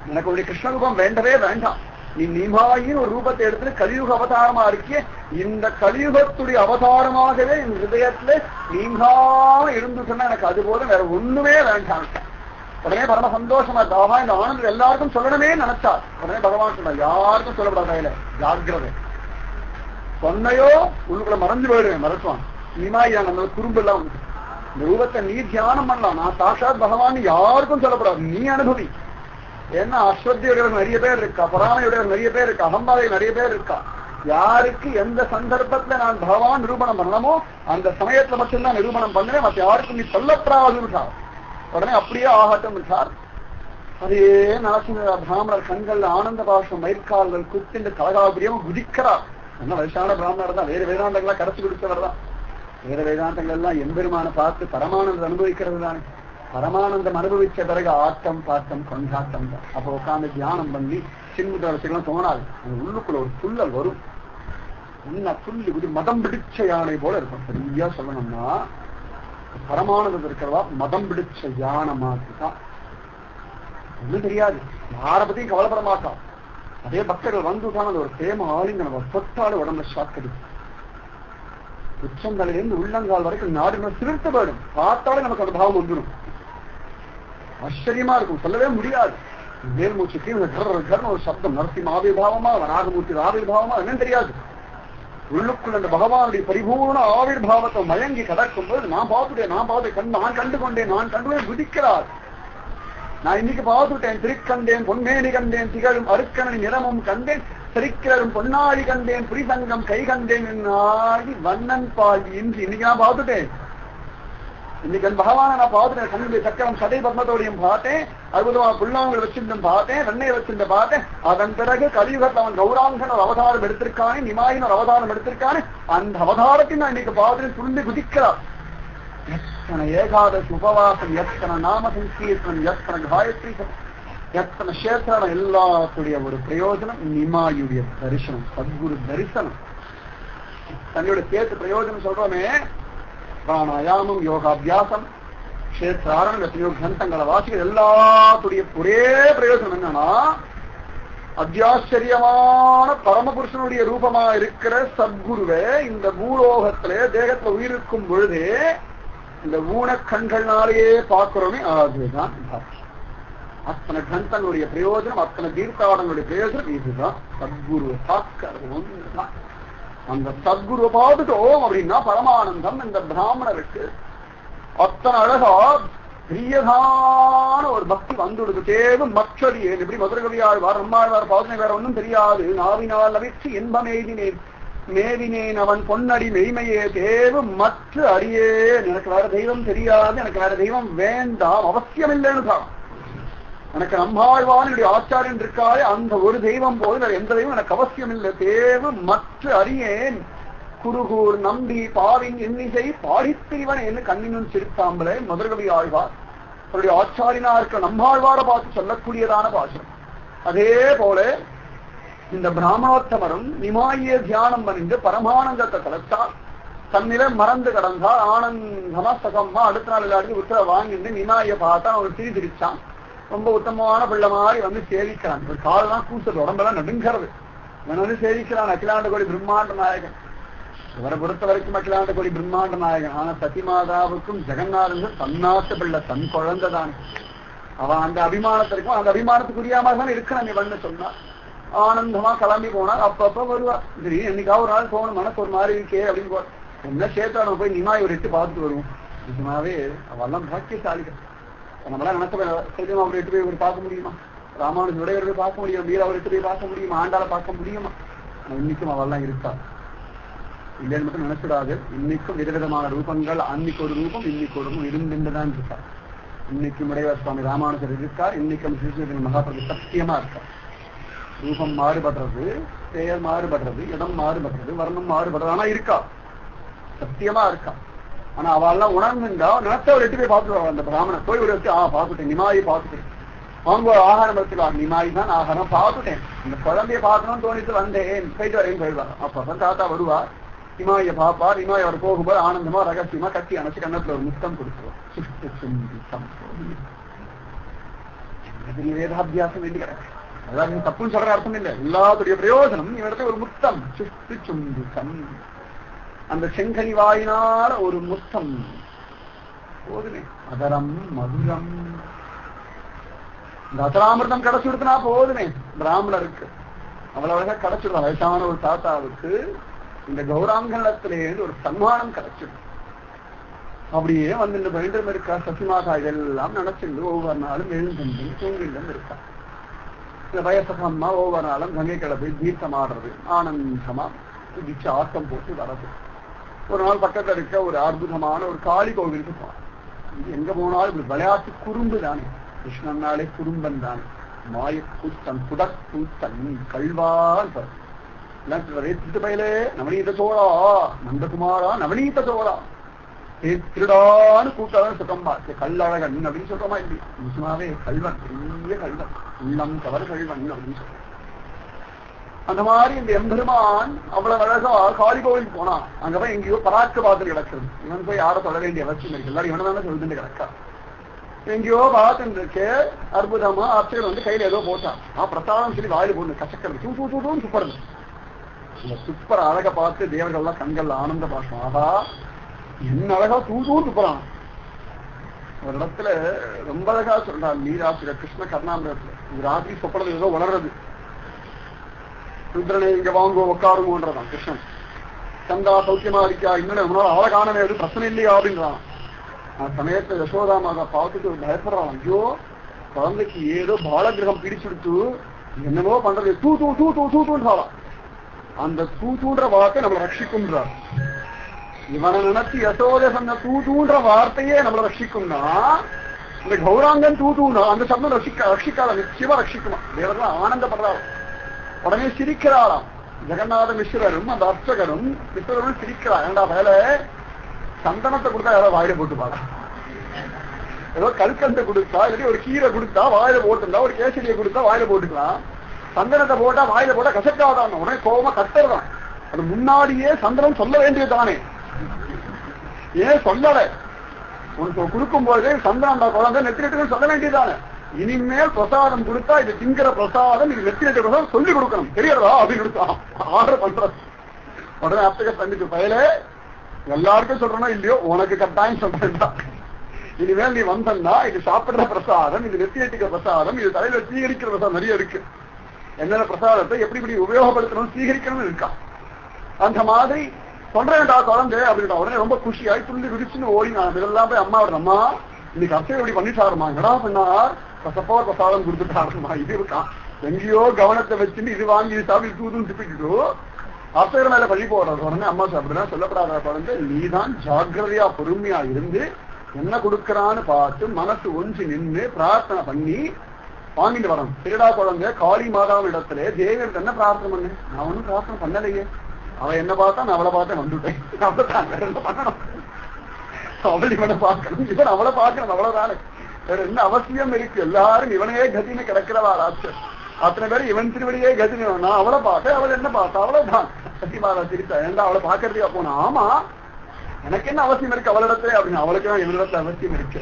எனக்கு ஒரு கிருஷ்ண ரூபம் வேண்டவே வேண்டாம். நீ நிமாயின் ஒரு ரூபத்தை எடுத்து கலியுக அவதாரமா இருக்கிய, இந்த கலியுகத்துடைய அவதாரமாகவே என் ஹிருதயத்துல நீங்காம இருந்து சொன்னா எனக்கு அது போதும், வேற ஒண்ணுமே வேண்டாம். உடனே பரம சந்தோஷமா தாவா இந்த ஆனந்தம் எல்லாருக்கும் சொல்லணுமே நினைச்சார். உடனே பகவான் சொன்னா யாருக்கும் சொல்லப்படாத கையில ஜாக்கிரதை. சொன்னையோ உள்ளுக்குள்ள மறைஞ்சு போயிடுவேன், மறைச்சுவான். நிமாயா நம்ம குறும்பு எல்லாம் இந்த ரூபத்தை நீ தியானம் பண்ணலாம், நான் சாட்சாத் பகவான் யாருக்கும் சொல்லப்படாது, நீ அனுபவி. ஏன்னா அஸ்வத்தியுடையவர் நிறைய பேர் இருக்கா, பராமையுடையவர் நிறைய பேர் இருக்கா, அகம்பாதை நிறைய பேர் இருக்கா. யாருக்கு எந்த சந்தர்ப்பத்துல நான் பகவான் நிரூபணம் பண்ணணுமோ அந்த சமயத்துல மட்டும்தான் நிரூபணம் பண்ணுவேன், மற்ற யாருக்கும் நீ சொல்லப்படாது விட்டார். உடனே அப்படியே ஆகட்டும் விட்டார். அதே நரசிம்ம பிராமணர் கண்கள் ஆனந்த பாஷம் மயிர்கால்கள் குத்திண்டு கலகாபுரியம் குதிக்கிறார். என்ன வயசான பிராமணர் தான், வேற வேதாந்தங்களா கரைச்சு கொடுத்தவர் தான். வேற வேதாந்தங்கள் எல்லாம் எம்பெருமான பார்த்து பரமானந்தம் அனுபவிக்கிறது தானே. பரமானந்தம் அனுபவிச்ச பிறகு ஆட்டம் பாட்டம் கொண்டாட்டம் தான். அப்போ உட்காந்து தியானம் பண்ணி சின்முதலாம் தோணாது. அந்த உள்ளுக்குள்ள ஒரு துள்ளல் வரும். என்ன துள்ளி குதி மதம் பிடிச்ச யானை போல இருக்கும். சரியா சொல்லணும்னா பரமானந்தம் இருக்கிறவா மதம் பிடிச்ச யானை மாதிரி தான். ஒண்ணும் தெரியாது, யாரை பத்தியும் கவலைப்பட மாட்டான். அதே பக்தர்கள் வந்துட்டான அந்த ஒரு தேம ஆளுங்க நம்ம தொட்டாலும் உடம்புல ஷாக் அடிக்கும். உச்சந்தலையிலிருந்து உள்ளங்கால் வரைக்கும் நாடு சிறுத்து போயிடும். பார்த்தாலும் நமக்கு அந்த பாவம் வந்துடும். ஆச்சரியமா இருக்கும், சொல்லவே முடியாது. மேல்மூச்சுக்கு ஒரு சப்தம், நரசிம்ம ஆவிர்பாவமா வராகமூர்த்தி ஆவிர்பாவமா என்னன்னு தெரியாது. உள்ளுக்குள் அந்த பகவானுடைய பரிபூர்ண ஆவிர்பாவத்தை மயங்கி கடக்கும் போது நான் பார்த்துட்டேன் நான் கண்டுகொண்டேன் குதிக்கிறார். நான் இன்னைக்கு பார்த்துட்டேன், திருக்கண்டேன் பொன்மேனி கண்டேன், திகழும் அருக்கணி நிறமும் கண்டேன், சரிக்கிழரும் பொன்னாடி கண்டேன், புரிசங்கம் கை கண்டேன், ஆடி வண்ணன் பாடி இன்று இன்னைக்கு நான் பார்த்துட்டேன். இன்னைக்கு என் பகவான நான் பார்த்துட்டேன், கண்ணுடைய சக்கரம் சதை பத்மத்தோடையும் பார்த்தேன், அற்புதமான புல்லாங்குழல் வச்சிருந்தும் பார்த்தேன், வெண்ணையை வச்சிருந்த பார்த்தேன். அதன் பிறகு கலியுகத்தில் அவன் கௌராங்கன் ஒரு அவதாரம் எடுத்திருக்கானே, நிமாயின் ஒரு அவதாரம் எடுத்திருக்கானே, அந்த அவதாரத்தை நான் இன்னைக்கு பார்த்துட்டு துள்ளி குதிக்கிறார். எத்தனை ஏகாதசி உபவாசம், எத்தனை நாம சங்கீர்த்தனம், எத்தனை காயத்ரி, எத்தனை கஷேத்திரம், எல்லாத்துடைய ஒரு பிரயோஜனம் நிமாயுடைய தரிசனம், சத்குரு தரிசனம். தன்னுடைய சேர்த்து பிரயோஜனம் சொல்றோமே, பிராணாயாமம், யோகாபியாசம், கஷேத்திராரணம், எத்தனையோ கிரந்தங்களை வாசிக்கிறது, எல்லாத்துடைய ஒரே பிரயோஜனம் என்னன்னா, அத்தியாச்சரியமான பரமபுருஷனுடைய ரூபமா இருக்கிற சத்குருவை இந்த பூலோகத்திலே தேகத்துல உயிருக்கும் பொழுதே இந்த ஊனக்கண்கள்னாலேயே பார்க்கிறோமே, அதுதான் பாக்கியம். அத்தனை கிரந்தங்களுடைய பிரயோஜனம், அத்தனை தீர்த்தாடங்களுடைய பிரயோஜனம் இதுதான். சத்குருவை பார்க்கிறது ஒன்றுதான். அந்த சத்குருவை பார்த்துட்டோம் அப்படின்னா பரமானந்தம் இந்த பிராமணருக்கு அத்தனை அழகா பிரியதான ஒரு பக்தி வந்துடுது. தேவு மற்றடியே எப்படி மதுரகவியாழ்வார் நம்மாழ்வார் பாசனை வேற ஒன்றும் தெரியாது, நாவினால் அவிச்சு இன்பமேதினேன் மேவினேன் அவன் பொன்னடி மெய்மையே தேவு மற்ற அடியே, எனக்கு வேற தெய்வம் தெரியாது, எனக்கு வேற தெய்வம் வேண்டாம், அவசியம் இல்லைன்னு தான். எனக்கு நம்மாழ்வானுடைய ஆச்சாரியன் இருக்காளே அந்த ஒரு தெய்வம் போது வேற எந்த தெய்வம் எனக்கு அவசியம் இல்லை. தேவு மற்ற அறியேன் குருகூர் நம்பி பாவின் இன்னிசை பாடித்திரிவன் என்று கண்ணினும் சிரித்தாம்பலே மதுரகவி ஆழ்வார் அவருடைய ஆச்சாரியனா இருக்கிற நம்மாழ்வாரை பார்த்து சொல்லக்கூடியதான பாஷம். அதே போல இந்த பிராமணோத்தமரும் நிமாய தியானம் பண்ணிட்டு பரமானந்தத்தை தலைத்தார், தன்னில மறந்து கடந்தா ஆனந்தமா சகமா அடுத்த நாள் எல்லாருக்கும் உத்தரவை வாங்கிட்டு நிமாய பார்த்தா அவன் சிரிச்சான். ரொம்ப உத்தமமான பிள்ளை மாதிரி வந்து சேவிக்கிறான். ஒரு காலெல்லாம் கூசுறது, உடம்பெல்லாம் நடுங்கிறது. இவன் வந்து சேவிக்கிறான் அகிலாண்ட கோடி பிரம்மாண்ட நாயகன். இவரை பொறுத்த வரைக்கும் அகிலாண்ட கோடி பிரம்மாண்ட நாயகன். ஆனா சதிமாதாவுக்கும் ஜெகநாதன் தன்னாத்த பிள்ளை, தன் குழந்தை தான். அவன் அந்த அபிமானத்திற்கும் அந்த அபிமானத்துக்குரியாம தான் இருக்கணும் இவன்னு சொன்னா. ஆனந்தமா கிளம்பி போனா அப்பப்ப வருவா. சரி என்னைக்காவது ஒரு நாள் போகணும், மனசு ஒரு மாதிரி இருக்கே அப்படின்னு போ. என்ன சேர்த்தா நம்ம போய் நிமாய் ஒரு எட்டு பார்த்துட்டு வருவோம். நிஜமாவே அவெல்லாம் பாக்கியசாலிகள். நம்மளாம் நினைச்ச அவர் எட்டு போய் பார்க்க முடியுமா? ராமானுஜனுடைய போய் பார்க்க முடியும், வீர அவர் எட்டு போய் பார்க்க முடியுமா? ஆண்டால பார்க்க முடியுமா? இன்னைக்கும் அவெல்லாம் இருக்கா இல்லைன்னு மட்டும் நினைச்சிடாது. இன்னைக்கும் விதவிதமான ரூபங்கள், அன்னைக்கு ஒரு ரூபம் இன்னைக்கு ஒரு ரூபம் இருந்துதான் இருக்கா. இன்னைக்கும் உடையவர் சுவாமி ராமானுஜர் இருக்கார், இன்னைக்கும் ஸ்ரீ மகாபிரபு சத்தியமா இருக்கார். ரூபம் மாறுபடுறது, பெயர் மாறுபடுறது, இடம் மாறுபடுறது, வர்ணம் மாறுபடுறது, ஆனா இருக்கா, சத்தியமா இருக்கா. ஆனா அவெல்லாம் உணர்ந்துண்டா நினைச்சவர் எட்டு போய் பார்த்துருவாங்க. அந்த பிராமணன் போய் ஒரு வச்சு பார்த்துட்டேன், நிமாயை பார்த்துட்டேன், அவங்க ஆகாரம் எடுத்துருவாங்க, நிமாய் தான் ஆகாரம் பார்த்துட்டேன், இந்த குழந்தைய பார்க்கணும்னு தோணிட்டு வந்தேன், போயிட்டு வரேன்னு போயிடுவாங்க. அப்பதான் தாத்தா வருவார், நிமாயை பார்ப்பார். நிமாய் அவர் போகும்போது ஆனந்தமா ரகசியமா கட்டி அணைச்சு கண்ணத்துல ஒரு முத்தம் கொடுத்துருவோம். வேதாபியாசம் வேண்டி கிடக்கு. அதாவது தப்புன்னு சொல்ற அர்த்தம் இல்லை, எல்லாத்துடைய பிரயோஜனம் இவரத்தை ஒரு முத்தம், சுஷ்டி சும்பிக்கம், அந்த செங்கனி வாயினால ஒரு முத்தம் போதுமே. அதரம் மதுரம், இந்த அதராமிர்தம் கிடைச்சு கொடுத்தனா போதுமே. பிராமணருக்கு அவ்வளவு கிடைச்சிடும். வயசான ஒரு தாத்தாவுக்கு இந்த கௌராங்கலத்திலேருந்து ஒரு சன்மானம் கிடைச்சிடும். அப்படியே வந்து இந்த பயின்றம் இருக்கா சசிமாதா இதெல்லாம் நினைச்சிருந்து ஒவ்வொரு நாளும் எழுந்து தூங்கிலும் இருக்கா. இந்த வயசகம்மா ஒவ்வொரு நாளும் கங்கை கிளப்பி தீர்த்தம் ஆடுறது, ஆனந்தமா குதிச்சு ஆட்டம் போட்டு வர்றது. ஒரு நாள் பக்கத்துல இருக்க ஒரு அற்புதமான ஒரு காளி கோவிலுக்கு போனோம். எங்க போனாலும் இப்படி விளையாட்டு குறும்பு தானே, கிருஷ்ணன்னாலே குறும்பன் தானே, மாய கூத்தன் புடக்கூத்தன் கல்வான் பயிலே நவநீத சோழா நந்தகுமாரா நவநீத சோழா திருடான்னு கூட்டாதான் சுகம்பா கல்லழகன் அப்படின்னு சொல்றோமா இல்லையா? நிஜமாவே கல்வன், பெரிய கல்வன், உள்ளம் கவர் கல்வன் அப்படின்னு சொல்றோம். அந்த மாதிரி இந்த எம்பெருமான் அவ்வளவு அழகா காளி கோவில் போனான். அங்க போய் எங்கேயோ பராக்க பாத்திரம் கிடக்குறது. இவன் போய் யாரை சொல்ல வேண்டிய அவசியம் இருக்கு, எல்லாரும் இவனை தானே சொல்லிட்டு கிடக்கா. எங்கேயோ பார்த்துட்டு இருக்கு, அற்புதமா அர்ச்சகர் வந்து கையில ஏதோ போட்டான். பிரசாதம் சொல்லி வாயில போட்டு கசக்கிறது, தூன்னு துப்புறது. இந்த துப்புற அழகை பார்த்து தேவர்கள்லாம் கண்கள்ல ஆனந்த பாஷம், ஆஹா என்ன அழகா தூன்னு துப்புறான். ஒரு இடத்துல ரொம்ப அழகா சொல்றான் நீராசிரியர் கிருஷ்ண கர்ணாமிரத்துல, இது ராத்திரி சொப்பனது ஏதோ வளர்றது. ருத்ரனை இங்க வாங்கோ உட்காருங்கன்றதான் கிருஷ்ணன். சந்தா சௌக்கியமா இருக்கா, இன்னும் உன்னால ஆள காணவே அது பிரச்சனை இல்லையா அப்படின்றான். சமயத்தை யசோதா மாதா பார்த்துட்டு பயப்படுறான், ஐயோ குழந்தைக்கு ஏதோ பாலகிரகம் பிடிச்சுடுத்து என்னவோ பண்றது, தூ தூன்றாளாம். அந்த தூன்ற வார்த்தை நம்மளை ரட்சிக்கும்ன்றார். இவனை நினைச்சு யசோதை சொன்ன தூதுன்ற வார்த்தையே நம்மளை ரட்சிக்கும்னா இந்த கௌராங்கன் தூதுனா அந்த சப்தம் ரட்சிக்காத நிச்சயமா ரட்சிக்குமா. தேவர்கள் ஆனந்தப்படுறாரு. உடனே சிரிக்கிறாராம். ஜெகநாத மிஸ்ரரும் அந்த அர்ச்சகரும் மிஸ்ரரும் சிரிக்கிறார். ஏண்டா வேலை சந்தனத்தை கொடுத்தா யாராவது வாயில போட்டு பாடா, ஏதோ கல்கண்டை கொடுத்தா இல்லாட்டி ஒரு கீரை கொடுத்தா வாயில போட்டுருந்தா, ஒரு கேசரியை கொடுத்தா வாயில போட்டுக்கலாம். சந்தனத்தை போட்டா வாயில போட்டா கசக்காதான். உடனே கோபமா கத்துறதான். அது முன்னாடியே சந்தனம் சொல்ல வேண்டியதுதானே, ஏன் சொல்லல? உனக்கு கொடுக்கும் போது சந்தனம் குழந்தை நெத்திரிட்டு சொல்ல வேண்டியதானே. இனிமேல் பிரசாதம் கொடுத்தா இது திங்கிற பிரசாதம், இது நெத்திரிட்டு பிரசாதம் சொல்லி கொடுக்கணும், தெரியறதா அப்படின்னு கொடுத்தான். ஆர்டர் பண்றது. உடனே அப்டக தண்டிக்கு பயல எல்லாருக்கும் சொல்றனோ இல்லையோ, உனக்கு கட்டாயம் சொல்றேன்டா. இனிமேல் நீ வந்தா இது சாப்பிடுற பிரசாதம், இது நெத்தியட்டிக்கிற பிரசாதம், இது தலையில சீகரிக்கிற பிரசாதம் நிறைய இருக்கு. என்னென்ன பிரசாதத்தை எப்படி உபயோகப்படுத்தணும் சீகரிக்கணும்னு இருக்கா. அந்த மாதிரி சொல்றேன்டா குழந்தை அப்படின்னா உடனே ரொம்ப குஷியாய் துள்ளி விரிச்சுன்னு ஓடி நான் இதெல்லாம் போய் அம்மாவோட அம்மா இன்னைக்கு அர்ச்சனை இப்படி பண்ணிட்டாருமா, என்னடா பண்ணார் கசப்பா பிரசாதம் கொடுத்துட்டாருமா. இது இருக்கான் எங்கேயோ கவனத்தை வச்சுன்னு இது வாங்கி சாப்பிட்டு தூதுன்னு திப்பிட்டு அர்ச்சகர் மேல பள்ளி போடுறது. உடனே அம்மா சாப்பிடுறேன் சொல்லப்படாத குழந்தை, நீதான் ஜாக்கிரதையா பொறுமையா இருந்து என்ன கொடுக்கறான்னு பார்த்து மனசு ஒன்று நின்று பிரார்த்தனை பண்ணி வாங்கிட்டு வரணும். திருடா குழந்தை காளி மாதாவின் இடத்துல தேவியருக்கு என்ன பிரார்த்தனை பண்ணு? நான் ஒன்னும் பிரார்த்தனை பண்ணலையே, அவ என்ன பார்த்தா நான் அவளை பார்த்தேன் வந்துட்டேன். அவதான் வேற என்ன பண்ணணும்? அவள் இவனை பார்க்கணும், இவன் அவளை பார்க்கணும், அவ்வளவுதானே. வேற என்ன அவசியம் இருக்கு? எல்லாரும் இவனையே கதின்னு கிடக்கிறவா ராட்சர். அத்தனை பேரும் இவன் திருவடியே கதினு. நான் அவளை பார்த்தேன், அவள் என்ன பார்த்தா அவ்வளவுதான். சத்தியமாதா சிரித்தா, ஏண்டா அவளை பார்க்கறதுக்கா போனா? ஆமா, எனக்கு என்ன அவசியம் இருக்கு அவளிடத்துல அப்படின்னு. அவளுக்கு இவனிடத்துல அவசியம் இருக்கு.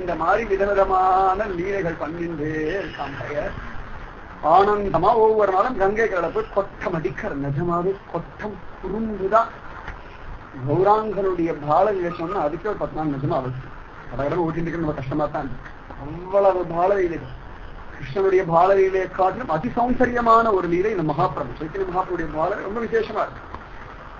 இந்த மாதிரி விதவிதமான லீலைகள் பண்ணிட்டே இருக்கான் பெயர். ஆனந்தமா ஒவ்வொரு நாளும் கங்கை கடலை போய் கொட்டம் அடிக்கிற. நிஜமாவே கொட்டம் குறும்புதான். கௌராங்கனுடைய பாலலீலை சொன்னா அதுக்கு ஒரு 10 நாள் நிஜமா அவசியம். கடற்கரை ஓட்டிட்டு ரொம்ப கஷ்டமா தான். அவ்வளவு பாலலீலைகள். கிருஷ்ணனுடைய பாலலீலையை காட்டிலும் அதிசௌந்தரியமான ஒரு லீலை இந்த மகாபிரபு சைத்தன்ய மகாபிரபுடைய பாலலை ரொம்ப விசேஷமா இருக்கு.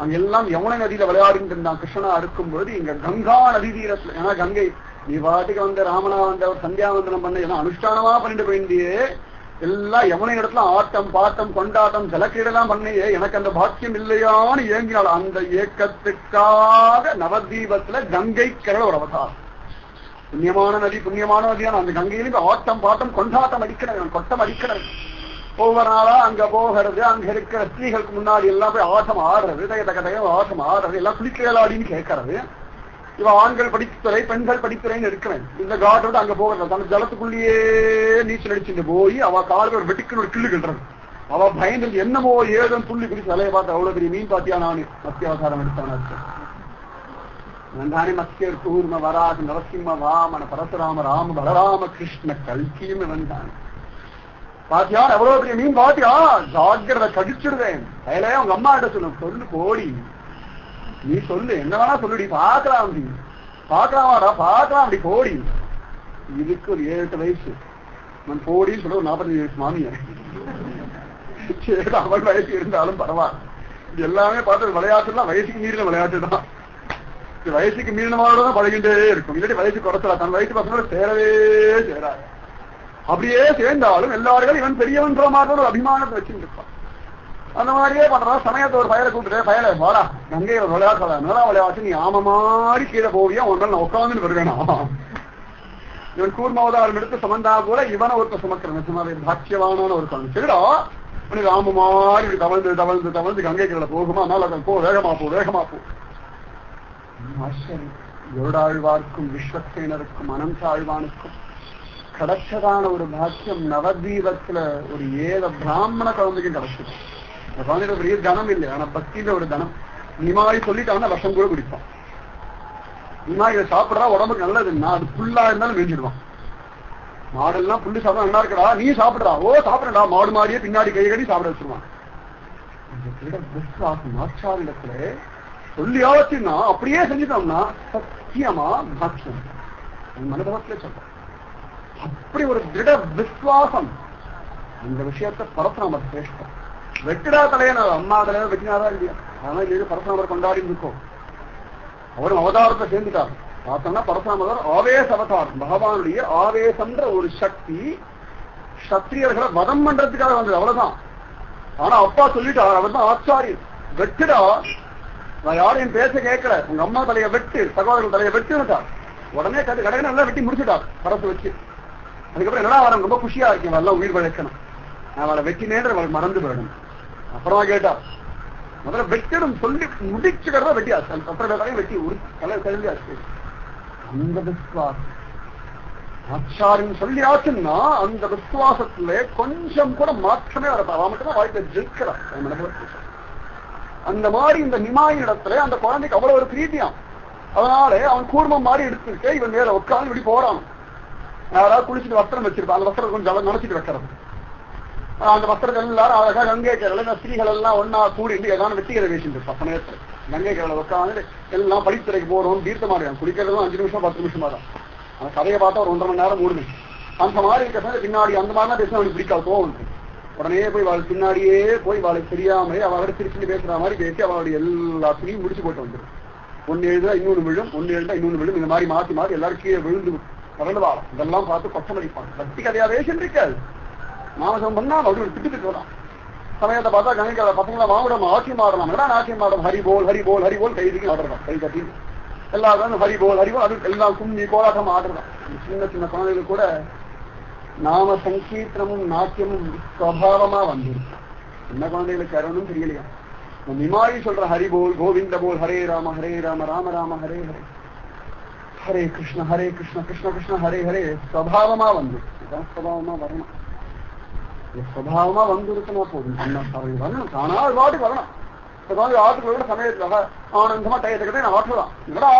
அங்க எல்லாம் யமுனை நதியில விளையாடிட்டு இருந்தான் கிருஷ்ணனா இருக்கும்போது இங்க கங்கா நதி தீரத்துல. ஏன்னா கங்கை நீ வாட்டுக்கு வந்து ராமனா வந்த ஒரு சந்தியாவந்தனம் பண்ண எல்லாம் அனுஷ்டானமா பண்ணிட்டு போயிண்டியே, எல்லாம் யமுனை இடத்துல ஆட்டம் பாட்டம் கொண்டாட்டம் ஜலக்கீடெல்லாம் பண்ணியே, எனக்கு அந்த பாக்கியம் இல்லையான்னு ஏங்கினாள். அந்த ஏக்கத்துக்காக நவதீபத்துல கங்கை கரல் ஒரு அவதாரம். புண்ணியமான நதியான அந்த கங்கையிலும் ஆட்டம் பாட்டம் கொண்டாட்டம் அடிக்கிறேன், கொட்டம் அடிக்கிறேன். ஒவ்வொரு நாளா அங்க போகிறது, அங்க இருக்கிற ஸ்திரீகளுக்கு முன்னாடி எல்லாம் போய் ஆட்டம் ஆடுறது, தக ஆட்டம் ஆடுறது, எல்லாம் குளிக்கலாடின்னு கேட்கறது. இவ ஆண்கள் படித்துறை பெண்கள் படித்துறைன்னு இருக்கிறேன். இந்த காட்டோட அங்க போகிறது தன் ஜலத்துக்குள்ளேயே நீச்சல் அடிச்சுட்டு போய் அவ காலுக்கு ஒரு வெட்டிக்கு ஒரு கிள்ளு கிள்றது. அவ பயந்து என்னமோ ஏதும் புள்ளி பிடிச்சு தலையை பார்த்து அவ்வளவு பெரிய மீன் பாத்தியா நானு மத்தியாவதாரம் எடுத்தான். தானே மத்தியர் கூர்ம வராக நரசிம்ம வாமன பரசுராம ராம பலராம கிருஷ்ண கல்கியும் வந்தான். பாத்தியா எவ்வளவு பெரிய மீன் பாத்தியா, ஜாக்கிரதை கடிச்சிடுவேன். அதுல அவங்க அம்மா கிட்ட சொல்லு போடி, நீ சொல்லு என்ன வேணா சொல்லுடி, பாக்கலாம் அப்படி பாக்கலாமாடா பாக்கலாம் அப்படி போடி. இதுக்கு ஒரு 7-8 வயசு நான் போடின்னு சொல்ல ஒரு 45 வயசு மாமிய. சரி அவள் வயசு இருந்தாலும் பரவாயில்ல. இது எல்லாமே பார்த்து விளையாட்டுலாம் வயசுக்கு மீறின விளையாட்டு தான். வயசுக்கு மீறினவாரோட தான் பழகிட்டே இருக்கும். இல்லாட்டி வயசு குறைச்சலா தன் வயசு பசங்களோட சேரவே சேராது. அப்படியே சேர்ந்தாலும் எல்லாரும் இவன் பெரியவன்ற மாதிரி ஒரு அபிமானத்தை வச்சுட்டு இருப்பான். அந்த மாதிரியே பண்றான். சமயத்தை ஒரு பயலை கூப்பிட்டு பயலை வாடா கங்கையில விளையாட நல்லா விளையாட்டு, நீ ஆம மாதிரி கீழே போவியா ஒன்றால் நான் உட்காந்துன்னு வருவேனா. இவன் கூர்மாவதாரம் எடுத்து சுமந்தா கூட இவனை ஒருத்த சுமக்கிறேன். பாக்கியவான ஒரு குழந்தை. சரிடா உனக்கு ஆம மாதிரி இப்படி தவழ்ந்து தவழ்ந்து தவழ்ந்து கங்கை கீழே போகுமா, அதனால போ வேகமா போ வேகமா போ. கருடாழ்வார்க்கும் விஸ்வசேனருக்கும் அனந்தாழ்வானுக்கும் கிடைச்சதான ஒரு பாக்கியம் நவதீபத்துல ஒரு ஏத பிராமண குழந்தைக்கும் கிடைச்சது. அந்த குழந்தைக்கு பெரிய தனம் இல்லை, ஆனா பக்தியில ஒரு தனம். நிமாரி சொல்லிட்டாங்கன்னா விஷம் கூட குடிப்பான். நிமாரி இதை சாப்பிடறா உடம்புக்கு நல்லதுன்னா அது புல்லா இருந்தாலும் மேய்ஞ்சிடுவான். மாடெல்லாம் புல்லு சாப்பிட நல்லா இருக்கடா, நீ சாப்பிடுறா, ஓ சாப்பிடடா, மாடு மாடியே பின்னாடி கை கட்டி சாப்பிட வச்சிருவான். ஆச்சாரியத்துல சொல்லியாச்சுன்னா அப்படியே செஞ்சுட்டோம்னா சத்தியமா பாக்கியம் மனதவத்திலே சொல்றோம். அப்படி ஒரு திட விசுவாசம் இந்த விஷயத்தை பரசுராமர் சிரேஷ்டம். வெட்டிடா தலையன அம்மா தலைவர் வெட்டினாரா இல்லையா, அதனால இது பரசுராமர் கொண்டாடி இருக்கோம். அவரும் அவதாரத்தை சேர்ந்துட்டார். பார்த்தோம்னா பரசுராமர் ஆவேச அவதாரம். பகவானுடைய ஆவேசம்ன்ற ஒரு சக்தி சத்திரியர்களை வதம் பண்றதுக்காக வந்தது, அவ்வளவுதான். ஆனா அப்பா சொல்லிட்டார், அவர் தான் ஆச்சாரியர். வெட்டிடா நான் யாரும் என் பேச கேட்கல, உங்க அம்மா தலையை வெட்டு, சகோதரர்கள் தலையை வெட்டுட்டா. உடனே கடை நல்லா வெட்டி முடிச்சுட்டார் பரப்பு வச்சு. அதுக்கப்புறம் என்னடா அவன் ரொம்ப குஷியா இருக்கேன், எல்லாம் உயிர் வளர்க்கணும், நான் அவளை வெட்டினேன்ற அவள் மறந்து போயிடும். அப்புறமா கேட்டா முதல்ல வெட்டிடும் சொல்லி முடிச்சுக்கிறதா வெட்டியாச்சு. அந்த பத்திர தலையும் வெட்டி ஒரு தலை தெரிஞ்சாச்சு. அந்த விசுவாசம் ஆச்சாரியம் சொல்லியாச்சுன்னா அந்த விசுவாசத்துல கொஞ்சம் கூட மாற்றமே வரப்பா. அவன் மட்டும்தான் வாழ்க்கை ஜெயிக்கிறான். அந்த மாதிரி இந்த நிமாயின் இடத்துல அந்த குழந்தைக்கு அவ்வளவு ஒரு பிரீத்தியாம். அதனால அவன் கூர்மம் மாதிரி எடுத்துட்டு இவன் மேல உட்காந்து இப்படி போறான். யாராவது குளிச்சுட்டு வஸ்திரம் வச்சிருப்பான், அந்த வஸ்திரம் கொஞ்சம் நினைச்சிட்டு வைக்கிறது. அந்த வஸ்திரங்கள் எல்லாரும் அழகா கங்கை கரையில ஸ்திரீகள் எல்லாம் ஒன்னா கூடிட்டு ஏதாவது வெட்டிகளை பேசிட்டு இருப்பான். சமயத்துல கங்கை கரையில உட்காந்து எல்லாம் படித்துறைக்கு போறோம், தீர்த்தமாடுறான். குளிக்கிறதும் 5 நிமிஷம் 10 நிமிஷமா தான். அந்த கதையை பார்த்தா ஒரு 1.5 மணி நேரம் 3 நிமிஷம். அந்த மாதிரி இருக்கிற பின்னாடி அந்த மாதிரிலாம் பேசினா அவனுக்கு பிடிக்காது, கோவம். உடனே போய் அவள் பின்னாடியே போய் அவளுக்கு தெரியாமலே அவள் திருச்சி பேசுற மாதிரி பேசி அவளுடைய எல்லா துணியும் முடிச்சு போட்டு வந்துடும். ஒன்னு எழுதா இன்னொன்னு விழும், ஒன்னு எழுதா இன்னொன்னு விழும். இந்த மாதிரி மாற்றி மாற்றி எல்லாரும் கீழே விழுந்து கரண்டுவாள். இதெல்லாம் பார்த்து கொச்சம் அடிப்பாங்க. பக்தி கதையா வேஷம் இருக்காது. மாமசம் பண்ணா அப்படி ஒரு திட்டு வரலாம். சமயத்தை பார்த்தா கணக்கு பசங்களை வாங்கிடும், ஆட்சி மாறலாம். ஆட்சி மாறணும், ஹரிபோல் ஹரிபோல் ஹரிபோல் கைதுக்கு ஆடுறதான். கை கட்டி எல்லாரும் ஹரிபோல் ஹரிபோல் அது எல்லாம் கும்மி கோலாட்டம் ஆடுறதான். சின்ன சின்ன குழந்தைகள் கூட நாம சங்கீர்த்தனமும் நாட்டியமும் சுவாவமா வந்துருக்கு. சின்ன குழந்தைகளுக்கு யாரும் தெரியலையா? நிமாயி சொல்ற ஹரிபோல் கோவிந்த போல் ஹரே ராம ராம ராம ஹரே ஹரே ஹரே கிருஷ்ண கிருஷ்ண கிருஷ்ண ஹரே ஹரே சுவாவமா வந்து சுவாவமா வரணும். சுவாவமா வந்துருக்குன்னா போதும். வரணும், தானா பாட்டுக்கு வரணும். ஆட்டுகளோட சமயத்துல ஆனந்தமா டயத்துக்கிட்டே நான் ஆட்டுதான் என்னடா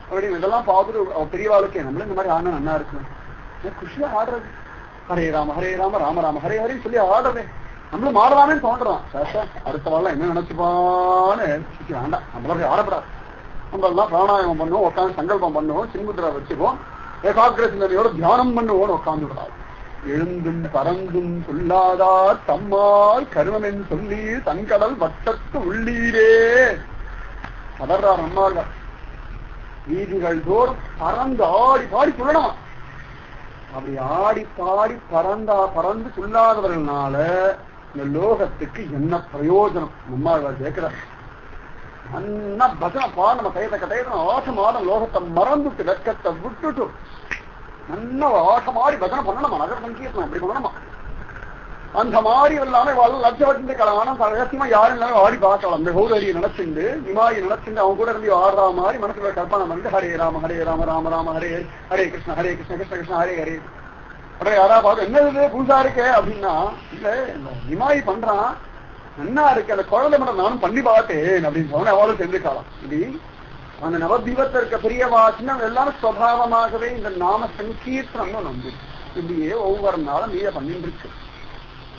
அப்படின்னு இதெல்லாம் பார்த்துட்டு பெரியவாளுக்கே நம்மளும் இந்த மாதிரி ஆனா நல்லா இருக்கு, குஷியா ஆடுறது. ஹரே ராம ராம ராம ஹரே ஹரே சொல்லி ஆடுறதே நம்மளும் மாறலாமே தோன்றலாம். அடுத்த வாரம் என்ன நினைச்சுப்பான்னு வேண்டாம், நம்மள ஆடப்படாது. நம்ம எல்லாம் பிராணாயாமம் பண்ணுவோம், உட்காந்து சங்கல்பம் பண்ணுவோம், சின்முத்திரா வச்சுக்குவோம், ஏகாகிர சிந்தனையோட தியானம் பண்ணுவோம்னு உட்காந்து விடாது. எழுந்தும் பறந்தும் சொல்லாதார் தம்மால் கருமமென் சொல்லி தங்கடல் வட்டத்து உள்ளீரே பதர்றார் நம்மால். வீதிகள் தோறும் பறந்து ஆடி பாடி சொல்லணும். அப்படி ஆடி பாடி பறந்து சொல்லாதவர்களால இந்த லோகத்துக்கு என்ன பிரயோஜனம்? நம்மாழ்வார் கேட்கிறார். நல்லா பஜனை பாட நம்ம கையத்தை ஆட்டம் ஆடம் லோகத்தை மறந்துட்டு வெக்கத்தை விட்டுட்டு நல்லா ஆட்டம் ஆடி பஜனை பண்ணணுமா? நகர சங்கீர்த்தனம் அப்படி பண்ணணுமா? அந்த மாதிரி எல்லாமே லட்சவட்டி கலவான ரகசியமா யாரும் இல்லாம ஆடி பார்க்கலாம். அந்த ஹோதரியை நினைச்சுண்டு நிமாயி நினைச்சுண்டு அவங்க கூட இருந்து ஆடுற மாதிரி மனசுல கற்பனை பண்ணிட்டு ஹரே ராம ராம ராம ஹரே ஹரே கிருஷ்ண கிருஷ்ண கிருஷ்ண ஹரே ஹரே. அப்புறம் யாராவது பார்த்து என்ன புதுசா இருக்கே அப்படின்னா, இல்ல நிமாயி பண்றான் என்ன இருக்கு, அந்த குழந்தை மட்டும் நானும் பண்ணி பார்த்தேன் அப்படின்னு சொன்ன அவளும் தெரிஞ்சுக்கலாம். இப்படி அந்த நவதீபத்தில் இருக்க பெரிய வாசனம் எல்லாரும் சுவாவமாகவே இந்த நாம சங்கீர்த்தனம் நம்பு இப்படியே ஒவ்வொரு நாளும் நீங்க பண்ணிட்டு இருக்கு.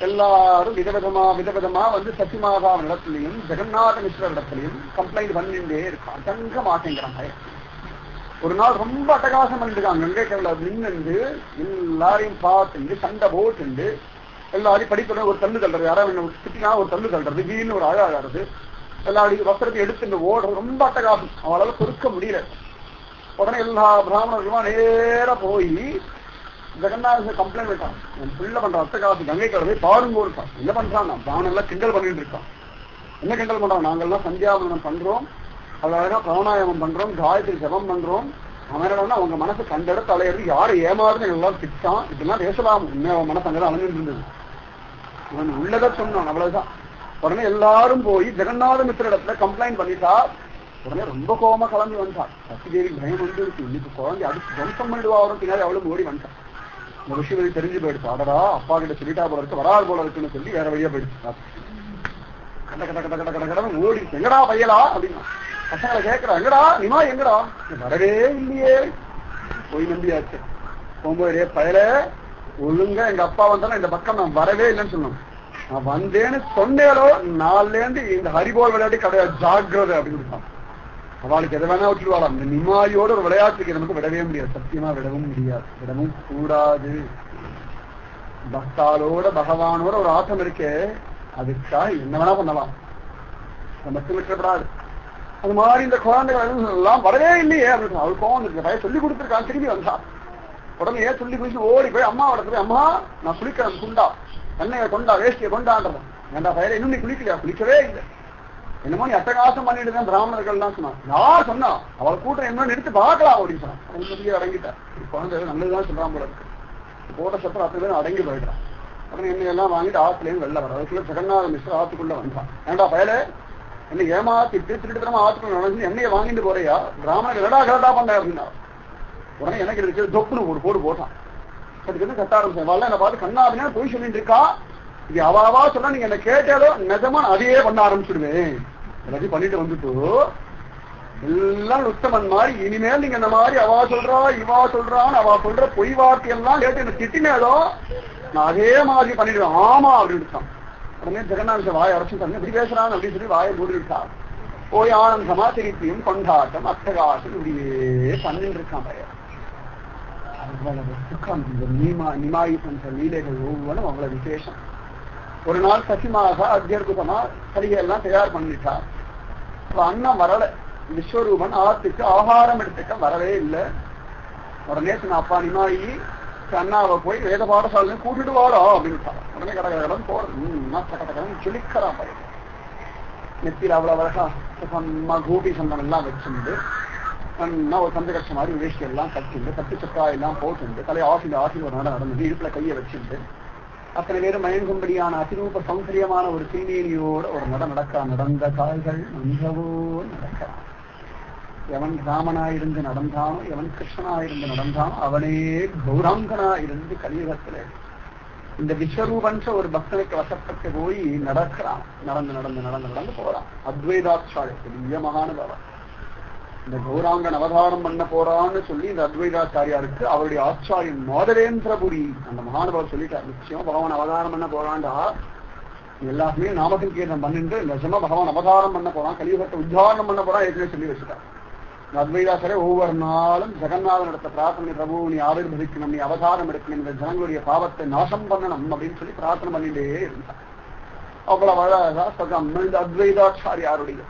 எல்லாரும் விதவிதமா வந்து சசிமாதா இடத்துலையும் ஜெகநாத மிஸ்ரர் இடத்துலையும் கம்ப்ளைண்ட் பண்ணிட்டே இருக்கான். தங்க மாட்டேங்கிறாங்க. ஒரு நாள் ரொம்ப அட்டகாசம் பண்ணிருக்காங்க. கங்கை கரையில நின்று எல்லாரையும் பார்த்துட்டு சண்டை போட்டு எல்லாரையும் படிக்கிற ஒரு தள்ளு தள்ளுறது, யாராவது திட்டினா ஒரு தள்ளு தள்ளுறது, வீணு ஒரு அழகாடுறது, எல்லாரையும் வஸ்திரத்தை எடுத்து ஓடுறது, ரொம்ப அட்டகாசம். அவளால பொறுக்க முடியல. உடனே எல்லா பிராமணர்களும் நேர போய் ஜெகநாத கம்ப்ளைண்ட் பண்ணிட்டான். என் பிள்ளை பண்ற அட்டகாசம் கங்கை கரை பாருங்கோ இருக்கான். என்ன பண்றான்? பிராமணன் எல்லாம் கிண்டல் பண்ணிட்டு இருக்கான். என்ன கிண்டல் பண்றான்? நாங்கெல்லாம் சந்தியாவந்தனம் பண்றோம், அழகா பிராணாயாமம் பண்றோம், காயத்ரி ஜபம் பண்றோம். அவன் அவங்க மனசு கண்ட இடத்து அலையிறது, யாரு ஏமாறுன்னு எல்லாம் திட்டான். இதெல்லாம் பேசலாம். அவன் மனசு அங்கதான் அலைஞ்சிட்டு இருந்தது. அவன் உள்ளதை சொன்னான், அவ்வளவுதான். உடனே எல்லாரும் போய் ஜெகநாத மிஸ்ர இடத்துல கம்ப்ளைண்ட் பண்ணிட்டா. உடனே ரொம்ப கோபமா கிளம்பி வந்துட்டான். சசிதேவி பயம் வந்து இருக்கு, இன்னைக்கு குழந்தை அடுத்து துவம்சம் பண்ணிடுவா. அவரும் பின்னாடி அவளும் ஓடி வந்துட்டான். இந்த விஷயம் தெரிஞ்சு போயிடுச்சு. அடடா அப்பா கிட்ட சொல்லிட்டா போல இருக்கு, வராது போல இருக்குன்னு சொல்லி வேற வழியா போயிடுச்சு. கட கட கட கட கட கடன்னு ஓடி எங்கடா பையலா அப்படின்னா பசங்களை கேட்கிறா, எங்கடா நிமா எங்கடா? வரவே இல்லையே. போய் நம்பியாச்சு. போகும்போது பயல ஒழுங்கா எங்க அப்பா வந்தாலும் இந்த பக்கம் நான் வரவே இல்லைன்னு சொன்னோம். நான் வந்தேன்னு சொன்னேலோ நாள்ல இருந்து இந்த ஹரிபோல் விளையாட்டு கிடையாது, ஜாகிரதை அப்படின்னு இருக்கான். அவளுக்கு எதை வேணா விட்டுருவாளாம். இந்த நிமாயோட ஒரு விளையாட்டுக்கு நமக்கு விடவே முடியாது, சத்தியமா விடவும் முடியாது, விடவும் கூடாது. பக்தாலோட பகவானோட ஒரு ஆட்டம் இருக்கே, அதுக்கா என்ன வேணா பண்ணலாம், நமக்கு விட்டுறப்படாது. அது மாதிரி இந்த குழந்தைகள் எல்லாம் வரவே இல்லையே அப்படின்னு அவள் கோவம் இருக்கு. பையன் சொல்லி கொடுத்துருக்கான், திரும்பி வந்தா. உடனே ஏன் சொல்லி குடிச்சு ஓடி போய் அம்மா வளர்த்து போய், அம்மா நான் குளிக்கிறேன், குண்டா எண்ணெயை கொண்டா வேஷ்டியை கொண்டான்றேன். ஏண்டா பையன் இன்னும் நீ குளிக்கலையா? குளிக்கவே இல்லை. என்னமோ நீ அட்டகாசம் பண்ணிட்டு தான் பிராமணர்கள் எல்லாம் சொன்னான். யார் சொன்னா? அவள் கூட்டம் என்ன நிறுத்தி பார்க்கலாம் அப்படின்னு சொன்னான். அவன் அடங்கிட்டான். குழந்தை நல்லதுதான் சொல்றான் போல இருக்கு. போட்ட சத்தம் அத்தனை பேரும் அடங்கி போயிட்டான். அப்புறம் எண்ணெயெல்லாம் வாங்கிட்டு ஆத்துலேயும் வெளில வர. அதுக்குள்ள ஜெகநாத மிஸ்ரா ஆத்துக்குள்ள வந்தான். ஏண்டா பயலே, என்ன ஏமாத்திட்டு திருட்டுத்தனமா ஆத்துக்குள்ள நடந்து எண்ணெயை வாங்கிட்டு போறியா? பிராமணர் என்னடா கரெக்டா பண்ண அப்படின்னா உடனே எனக்கு இருக்கு தொப்புன்னு ஒரு போடு போட்டான். அதுக்கு வந்து கட்ட ஆரம்பிச்சேன். என்ன பார்த்து கண்ணா அப்படின்னா போய் சொல்லிட்டு இருக்கா. இது அவாவா சொன்னா நீங்க என்ன கேட்டாலோ நிஜமா அதையே பண்ண ஆரம்பிச்சுடுவேன். எல்லாத்தையும் பண்ணிட்டு வந்துட்டு எல்லாம் உத்தமன் மாதிரி இனிமேல் நீங்க இந்த மாதிரி அவா சொல்றா இவா சொல்றான்னு அவா சொல்ற பொய் வார்த்தையெல்லாம் கேட்டு என்ன திட்டினேதோ நான் அதே மாதிரி பண்ணிடுவேன். ஆமா அப்படின்னு உடனே ஜெகநாத வாயை அரைச்சு தண்ணி இப்படி பேசுறான்னு அப்படின்னு சொல்லி வாயை மூடிவிட்டான். போய் ஆனந்தமா திருப்பியும் கொண்டாட்டம் அட்டகாசம் இப்படியே பண்ணிட்டு இருக்கான் பையன். அவ்வளவு சுக்கம். இந்த நிமாயி பண்ற லீலைகள் ஒவ்வொன்றும் அவ்வளவு விசேஷம். ஒரு நாள் சசிமாக அத்தியர்புதமா கலிகையெல்லாம் தயார் பண்ணிட்டா. அண்ணா வரல. விஸ்வரூபன் ஆத்துக்கு ஆகாரம் எடுத்துக்க வரவே இல்லை. உடனே சொன்ன அப்பா நிமாயி அண்ணாவை போய் வேத பாடசாலை கூட்டிட்டு வாரா அப்படின்ட்டா. உடனே கடகடம் போறேன் சுளிக்கிறான் பையன். நெத்தியில் அவ்வளவு அழகா கூபி சந்தனம் எல்லாம் வச்சுண்டு ஒரு சந்த கட்ச மாதிரி வேஷ்டி எல்லாம் கட்டிண்டு கட்டு சக்காய் எல்லாம் போட்டுண்டு தலையை ஆசில ஒரு நடந்து இடுப்புல கையை வச்சுண்டு அத்தனை பேரும் மயங்கும்படியான அதிரூப சௌந்தரியமான ஒரு சீனியோட ஒரு நடந்த கால்கள் நன்றவோ நடக்கிறான். எவன் ராமனாயிருந்து நடந்தானோ எவன் கிருஷ்ணனாயிருந்து நடந்தானோ அவனே கௌராங்கனாயிருந்து கலியுகத்திலே இந்த விஸ்வரூபன்ற ஒரு பக்தனுக்கு வசப்பட்டு போய் நடக்கிறான். நடந்து போறான். அத்வைதாச்சாரிய பெரிய மகானுபாவன் இந்த கௌராங்கன் அவதாரம் பண்ண போறான்னு சொல்லி இந்த அத்வைதாச்சாரியாருக்கு அவருடைய ஆச்சாரியன் மாதவேந்திரபுரி அந்த மகானுபாவர் சொல்லிட்டார். நிச்சயம் பகவான் அவதாரம் பண்ண போறான்டா, எல்லாருமே நாமசங்கீர்த்தம் பண்ணிட்டு நிஜமா பகவான் அவதாரம் பண்ண போறான், கலியுகத்தை உத்தாரணம் பண்ண போறான் ஏற்கனவே சொல்லி வச்சுட்டார். அத்வைதாச்சாரிய ஒவ்வொரு நாளும் ஜெகநாதன் இடத்த பிரார்த்தனை, பிரபு நீ ஆவிர்வதிக்கணும், நீ அவதாரம் எடுக்கணும், இந்த ஜனங்களுடைய பாவத்தை நாசம் பண்ணணும் அப்படின்னு சொல்லி பிரார்த்தனை பண்ணிட்டே இருந்தார். அவ்வளவு அழகா சகம் இந்த அத்வைதாச்சாரியாருடைய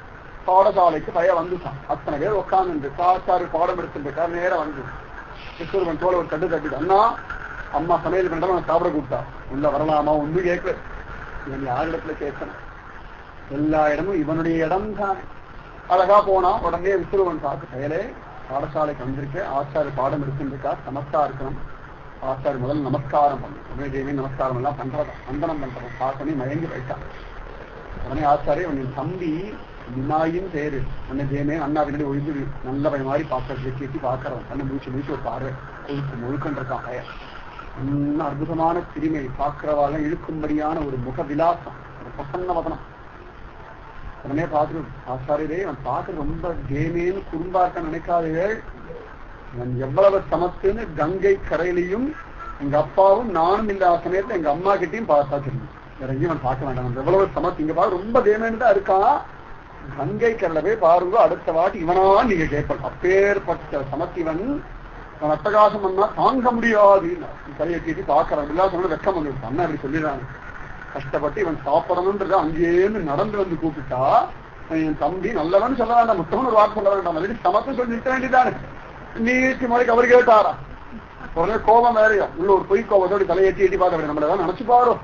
பாடசாலைக்கு பையன் வந்துட்டான். அத்தனை பேர் உட்கார்ந்து ஆச்சாரி பாடம் எடுத்துருக்காரு. நேரம் வந்து கிருஷ்ணன் தோலை ஒரு கட்டு தட்டிட்டு அண்ணா அம்மா சமையல் பண்றா நான் சாப்பிட கூப்பிட்டா. உள்ள வரலாமா ஒன்றும் கேட்கல. இவன் யாரிடத்துல கேட்கணும்? எல்லா இடமும் இவனுடைய இடம் தானே. அழகா போனா. உடனே விஸ்வரூபன் பார்த்து பயலே பாடசாலைக்கு வந்திருக்கேன், ஆச்சாரி பாடம் எடுத்துருக்கா, சமஸ்தா இருக்கணும், ஆச்சாரி முதல்ல நமஸ்காரம் பண்ணு. உடனே தேவி நமஸ்காரம் எல்லாம் பண்றதா வந்தனம் பண்றோம். பார்க்கணி மயங்கி வைத்தான். உடனே ஆச்சாரி உன் தம்பி நிமாயின் பேரு உன்னை தேமே அண்ணா பின்னாடி ஒழுங்கு நல்ல பய மாதிரி பார்க்கறது கேட்டி பார்க்கறவன் கண்ணு முடிச்சு ஒரு பார்வை முழுக்கன்றிருக்கான் பையன். இன்னும் அற்புதமான திரிமை பார்க்கிறவாக இழுக்கும்படியான ஒரு முக விலாசம், ஒரு பிரசன்ன வதனம். உடனே பார்த்துட்டு ஆச்சாரியரே அவன் பார்க்க ரொம்ப தேமேன்னு குறும்பாக்க நினைக்காதீர்கள், நான் எவ்வளவு சமத்துன்னு கங்கை கரையிலையும் எங்க அப்பாவும் நானும் இல்லாத சமயத்துல எங்க அம்மா கிட்டையும் பார்த்தா தெரியும். வேற எங்கேயும் அவன் பார்க்க வேண்டாம். எவ்வளவு சமத்து இங்க பாரு ரொம்ப தேமேன்னு தான் இருக்கான். கங்கை கரையில போய் பாருங்க, அடுத்த வாட்டி இவனா நீங்க கேட்ப அப்பேற்பட்ட சமத்திவன் அவன் அட்டகாசம் பண்ணா தாங்க முடியாது. கரையை கேட்டி பார்க்கறான். எல்லா சொன்ன வெக்கம் வந்து அண்ணா இப்படி சொல்லிடுறாங்க. கஷ்டப்பட்டு இவன் சாப்பிடணும்ன்றத அங்கேயிருந்து நடந்து வந்து கூப்பிட்டா என் தம்பி நல்லவன் சொல்ல வேண்டாம், முத்தவன் ஒரு வாக்கு சொல்ல வேண்டாம், அப்படி சமத்து சொல்லி நிற்க வேண்டியதானே. நீட்டி முறைக்கு அவர் கேட்டாரா. உடனே கோபம் வேறையா உள்ள ஒரு பொய் கோபத்தோட தலையேற்றி எட்டி பார்க்க நம்மள ஏதாவது நினைச்சு பாரோ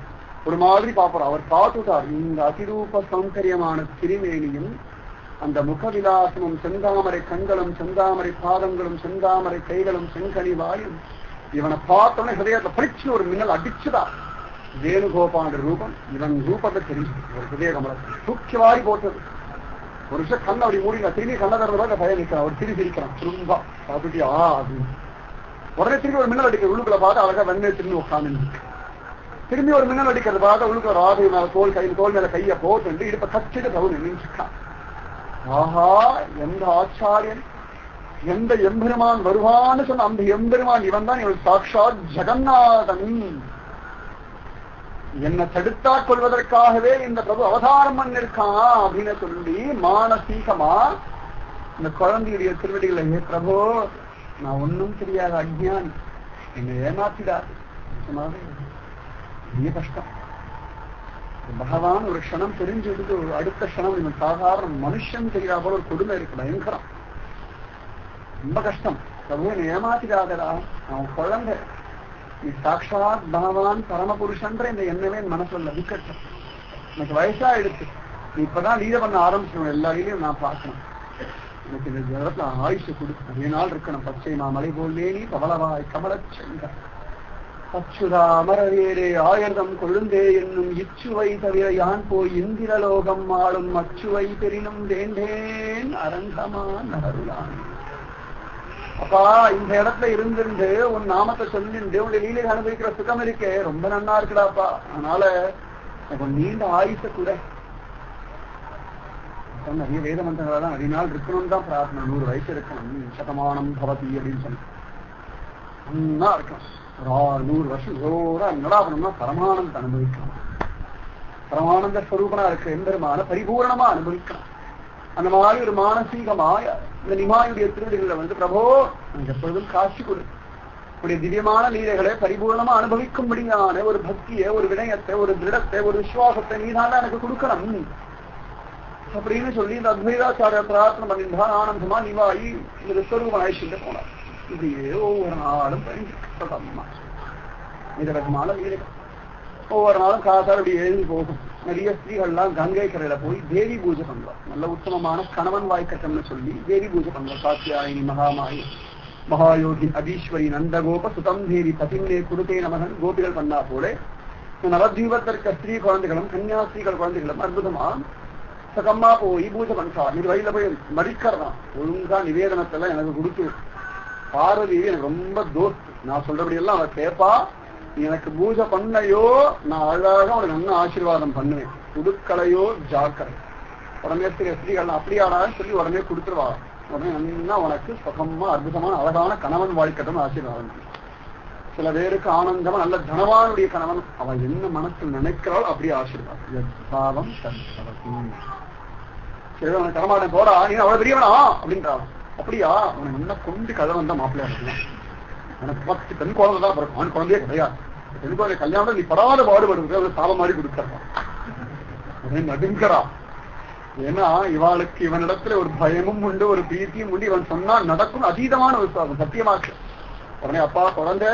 ஒரு மாதிரி பார்ப்போம். அவர் பார்த்துட்டார். இந்த அதிரூப சௌந்தரியமான திருமேனியும் அந்த முகவிலாசமும் செந்தாமரை கண்களும் செந்தாமரை பாதங்களும் செந்தாமரை கைகளும் செங்கனி வாயும் இவனை பார்த்தோன்னே ஹிருதயத்தை பறிச்சு ஒரு மின்னல் அடிச்சுதான். வேணுகோபால ரூபம் இவன் ரூபத்தை தெரிஞ்சு ஒரு ஹிருதய கமலத்தை தூக்கி வாரி போட்டது. ஒரு விஷயம் கண்ணை அப்படி மூடினா திரும்பி கண்ணை தரதாக பயம் நிற்கிறான். அவர் திரும்பி இருக்கிறான். திரும்பா பார்த்துட்டியா அப்படின்னு உடனே திரும்பி ஒரு மின்னல் அடிக்கிற உள்ளுக்குள்ள பார்த்து அழகா வெண்ணை திரும்பி உட்காந்து திரும்பி ஒரு மின்னல் அடிக்கிறது பார்த்து உள்ளுக்கு ஒரு ஆதை மேல தோல் மேல கையை போட்டு இடுப்ப கச்சிட்டு தவறு நின்றுட்டான். ஆஹா, எந்த ஆச்சாரியன் எந்த எம்பெருமான் வருவான்னு சொன்ன அந்த எம்பெருமான் இவன் தான் இவன் சாட்சாத் ஜெகநாதன். என்னை தடுத்தாற் கொள்வதற்காகவே இந்த பிரபு அவதாரம் பண்ணிருக்கான் அப்படின்னு சொல்லி மானசீகமா இந்த குழந்தையுடைய திருவடிகளை, ஏ பிரபு நான் ஒன்னும் தெரியாத அஜ்ஞானி, என்னை ஏமாத்திடாது. பெரிய கஷ்டம். பகவான் ஒரு க்ஷணம் தெரிஞ்செடுத்து அடுத்த க்ஷணம் இவன் சாதாரண மனுஷன் தெரியா போல ஒரு கொடுமை இருக்கு, பயங்கரம், ரொம்ப கஷ்டம். பிரபு என்னை ஏமாத்திடாதடா, அவன் குழந்தை, நீ சாட்சாத் பகவான் பரமபுருஷன்ற இந்த எண்ணமே மனசுல விக்கட்டும். எனக்கு வயசா எடுத்து இப்பதான் லீல பண்ண ஆரம்பிச்சோம். எல்லா லீலையும் நான் பார்க்கணும். எனக்கு இந்த ஜலத்துல ஆயுஷ கொடுத்து நிறைய நாள் இருக்கணும். பச்சை மாமலை போல் மேனி பவளவாய் கமலச் செங்க அச்சுதா அமரவேரே ஆயர்தம் கொழுந்தே என்னும் இச்சுவை தவிர யான் போய் இந்திரலோகம் ஆளும் அச்சுவை பெரினும் வேண்டேன் அரங்கமான் அருளான். அப்பா இந்த இடத்துல இருந்திருந்து உன் நாமத்தை சொல்லிட்டு உன்னுடைய லீலையை அனுபவிக்கிற சுகம் இருக்கே ரொம்ப நன்னா இருக்குடாப்பா. அதனால எனக்கு நீண்ட ஆயுச கூட நிறைய வேத மந்திரங்களா தான் நிறைய நாள் இருக்கணும்னு தான் பிரார்த்தனை. 100 வயசு இருக்கணும். சதமானம் பவதி அப்படின்னு சொல்லி நல்லா இருக்கணும். ஒரு 100 வருஷம் ஜோரா என்னடா பண்ணணும்னா பரமானந்த அனுபவிக்கணும். பரமானந்த ஸ்வரூபனா இருக்க எம்பெருமான பரிபூர்ணமா அனுபவிக்கணும். அந்த மாதிரி ஒரு மானசீகமா இந்த நிமாயுடைய திருவடிகளை பிரபோ எனக்கு எப்பொழுதும் காட்சி கொடு. உடைய திவ்யமான லீலைகளை பரிபூர்ணமா அனுபவிக்கும்படியான ஒரு பக்தியை, ஒரு வினயத்தை, ஒரு திருடத்தை, ஒரு விசுவாசத்தை நீதான் எனக்கு கொடுக்கணும் அப்படின்னு சொல்லி இந்த அத்வைதாச்சாரிய பிரார்த்தனை பண்ணிருந்தான். ஆனந்தமா நிவாயி இந்த விஸ்வரூபம் அழைச்சிட்டு போனார். இப்படியே ஒவ்வொரு நாளும் பயன்படுத்தமா விதவிதமான லீலைகள். ஒவ்வொரு நாளும் காத்தால் அப்படி எழுதி போகும். நிறைய ஸ்திரீகள்லாம் கங்கை கரையில போய் தேவி பூஜை பண்ணுவார். நல்ல உத்தமமான கணவன் வாய்க்கட்டம்னு சொல்லி தேவி பூஜை பண்ணுவார். காத்தியாயினி மகாமாயி மகாயோகி அதீஸ்வரி நந்தகோப சுதம் தேவி பதினே குருதே நமகன் கோபிகள் பண்ணா போல நவதீபத்திற்க ஸ்திரீ குழந்தைகளும் கன்னியாஸ்திரீகள் குழந்தைகளும் அற்புதமா சகம்மா போய் பூஜை பண்றா. இது வயல போய் மடிக்கிறதான் ஒழுங்கா நிவேதனத்தெல்லாம் எனக்கு கொடுத்து பார்வதி எனக்கு ரொம்ப தோஸ்து. நான் சொல்றபடி எல்லாம் அவ கேட்பா. எனக்கு பூஜை பண்ணையோ நான் அழகாக உனக்கு நல்ல ஆசீர்வாதம் பண்ணுவேன். கொடுக்கலையோ ஜாக்கிரை. உடனே ஸ்திரீகள் அப்படியாடான்னு சொல்லி உடனே கொடுத்துருவா. உடனே நல்லா உனக்கு சுகமா அற்புதமான அழகான கணவன் வாழ்க்கட்டும் ஆசீர்வாதம். சில பேருக்கு ஆனந்தமா நல்ல தனவானுடைய கணவன் அவன் என்ன மனசில் நினைக்கிறாள் அப்படியே ஆசீர்வாதம். பாவம் சரி உனக்கு தரமாட்டேன் போடா நீ அவ்வளவு பெரியவனா அப்படின்றான். அப்படியா உனக்கு என்ன கொண்டு கதை வந்தா மாப்பிள்ளையா இருக்கலாம். எனக்கு 10 பெண் குழந்தை தான் பிறக்கும். ஆண் குழந்தையே கிடையாது. பெண் குழந்தை கல்யாணம் நீ படாத பாடுபடுறது சாபம் மாதிரி கொடுக்கறா அப்படின்னு நடுங்கிறா. ஏன்னா இவாளுக்கு இவனிடத்துல ஒரு பயமும் உண்டு, ஒரு பிரீத்தியும் உண்டு. இவன் சொன்னா நடக்கும் அதீதமான விசுவாசம் சத்தியமாச்சு. உடனே அப்பா குழந்தை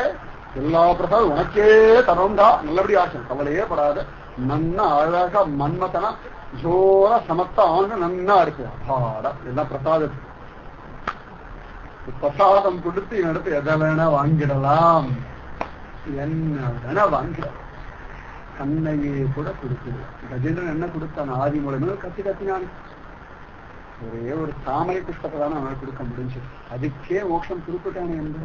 எல்லா பிரசாதம் உனக்கே தரோண்டா நல்லபடி ஆச்சு கவலையே படாத. நன்னா அழகா மன்மத்தனா ஜோரா சமத்த ஆண்டு நன்னா இருக்கு. அப்பாடா எல்லாம் பிரசாதம். பிரசாதம் கொடுத்து இவனிடத்து எதை வேணா வாங்கிடலாம், என்ன வேணா வாங்கிடலாம். கண்ணையே கூட கொடுக்குது. கஜேந்திரன் என்ன கொடுத்தான்? ஆதி மூலமே கத்தினான். ஒரே ஒரு தாமரை புஷ்பத்தை தானே அவனை கொடுக்க முடிஞ்சு. அதுக்கே மோட்சம் குறிப்பிட்டானே என்று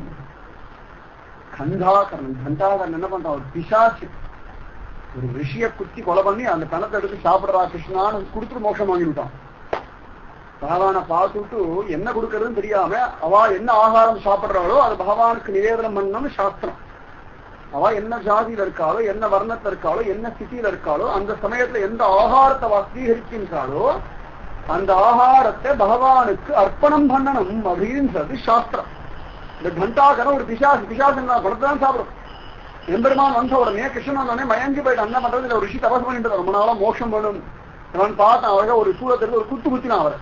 கந்தாகரன். கந்தாகரன் என்ன பண்றான்? ஒரு பிசாசு ஒரு ரிஷிய குத்தி கொலை பண்ணி அந்த கணத்தை எடுத்து சாப்பிடுறா கிருஷ்ணான்னு கொடுத்துட்டு மோட்சம் வாங்கிவிட்டான். பகவானை பார்த்துட்டு என்ன கொடுக்கறதுன்னு தெரியாம அவ என்ன ஆகாரம் சாப்பிடுறாளோ அது பகவானுக்கு நிவேதனம் பண்ணணும்னு சாஸ்திரம். அவ என்ன ஜாதியில இருக்காளோ, என்ன வர்ணத்துல இருக்காளோ, என்ன ஸ்திதியில இருக்காளோ, அந்த சமயத்துல எந்த ஆகாரத்தை வசீகரிக்கின்றாளோ அந்த ஆகாரத்தை பகவானுக்கு அர்ப்பணம் பண்ணணும் அப்படின்றது சாஸ்திரம். இந்த கண்டாகரம் ஒரு பிசாசன் குளத்தான் சாப்பிடும். எம்பெருமான் வந்த உடனே கிருஷ்ணன் உடனே மயங்கி போயிட்டு என்ன பண்றது? இல்ல ஒரு ரிஷி தபஸ் பண்ணிட்டு ரொம்ப நாளா மோட்சம் பண்ணணும். அவன் பார்த்தான் அழகா ஒரு சூழத்திற்கு ஒரு குத்து குத்தினான். அவரை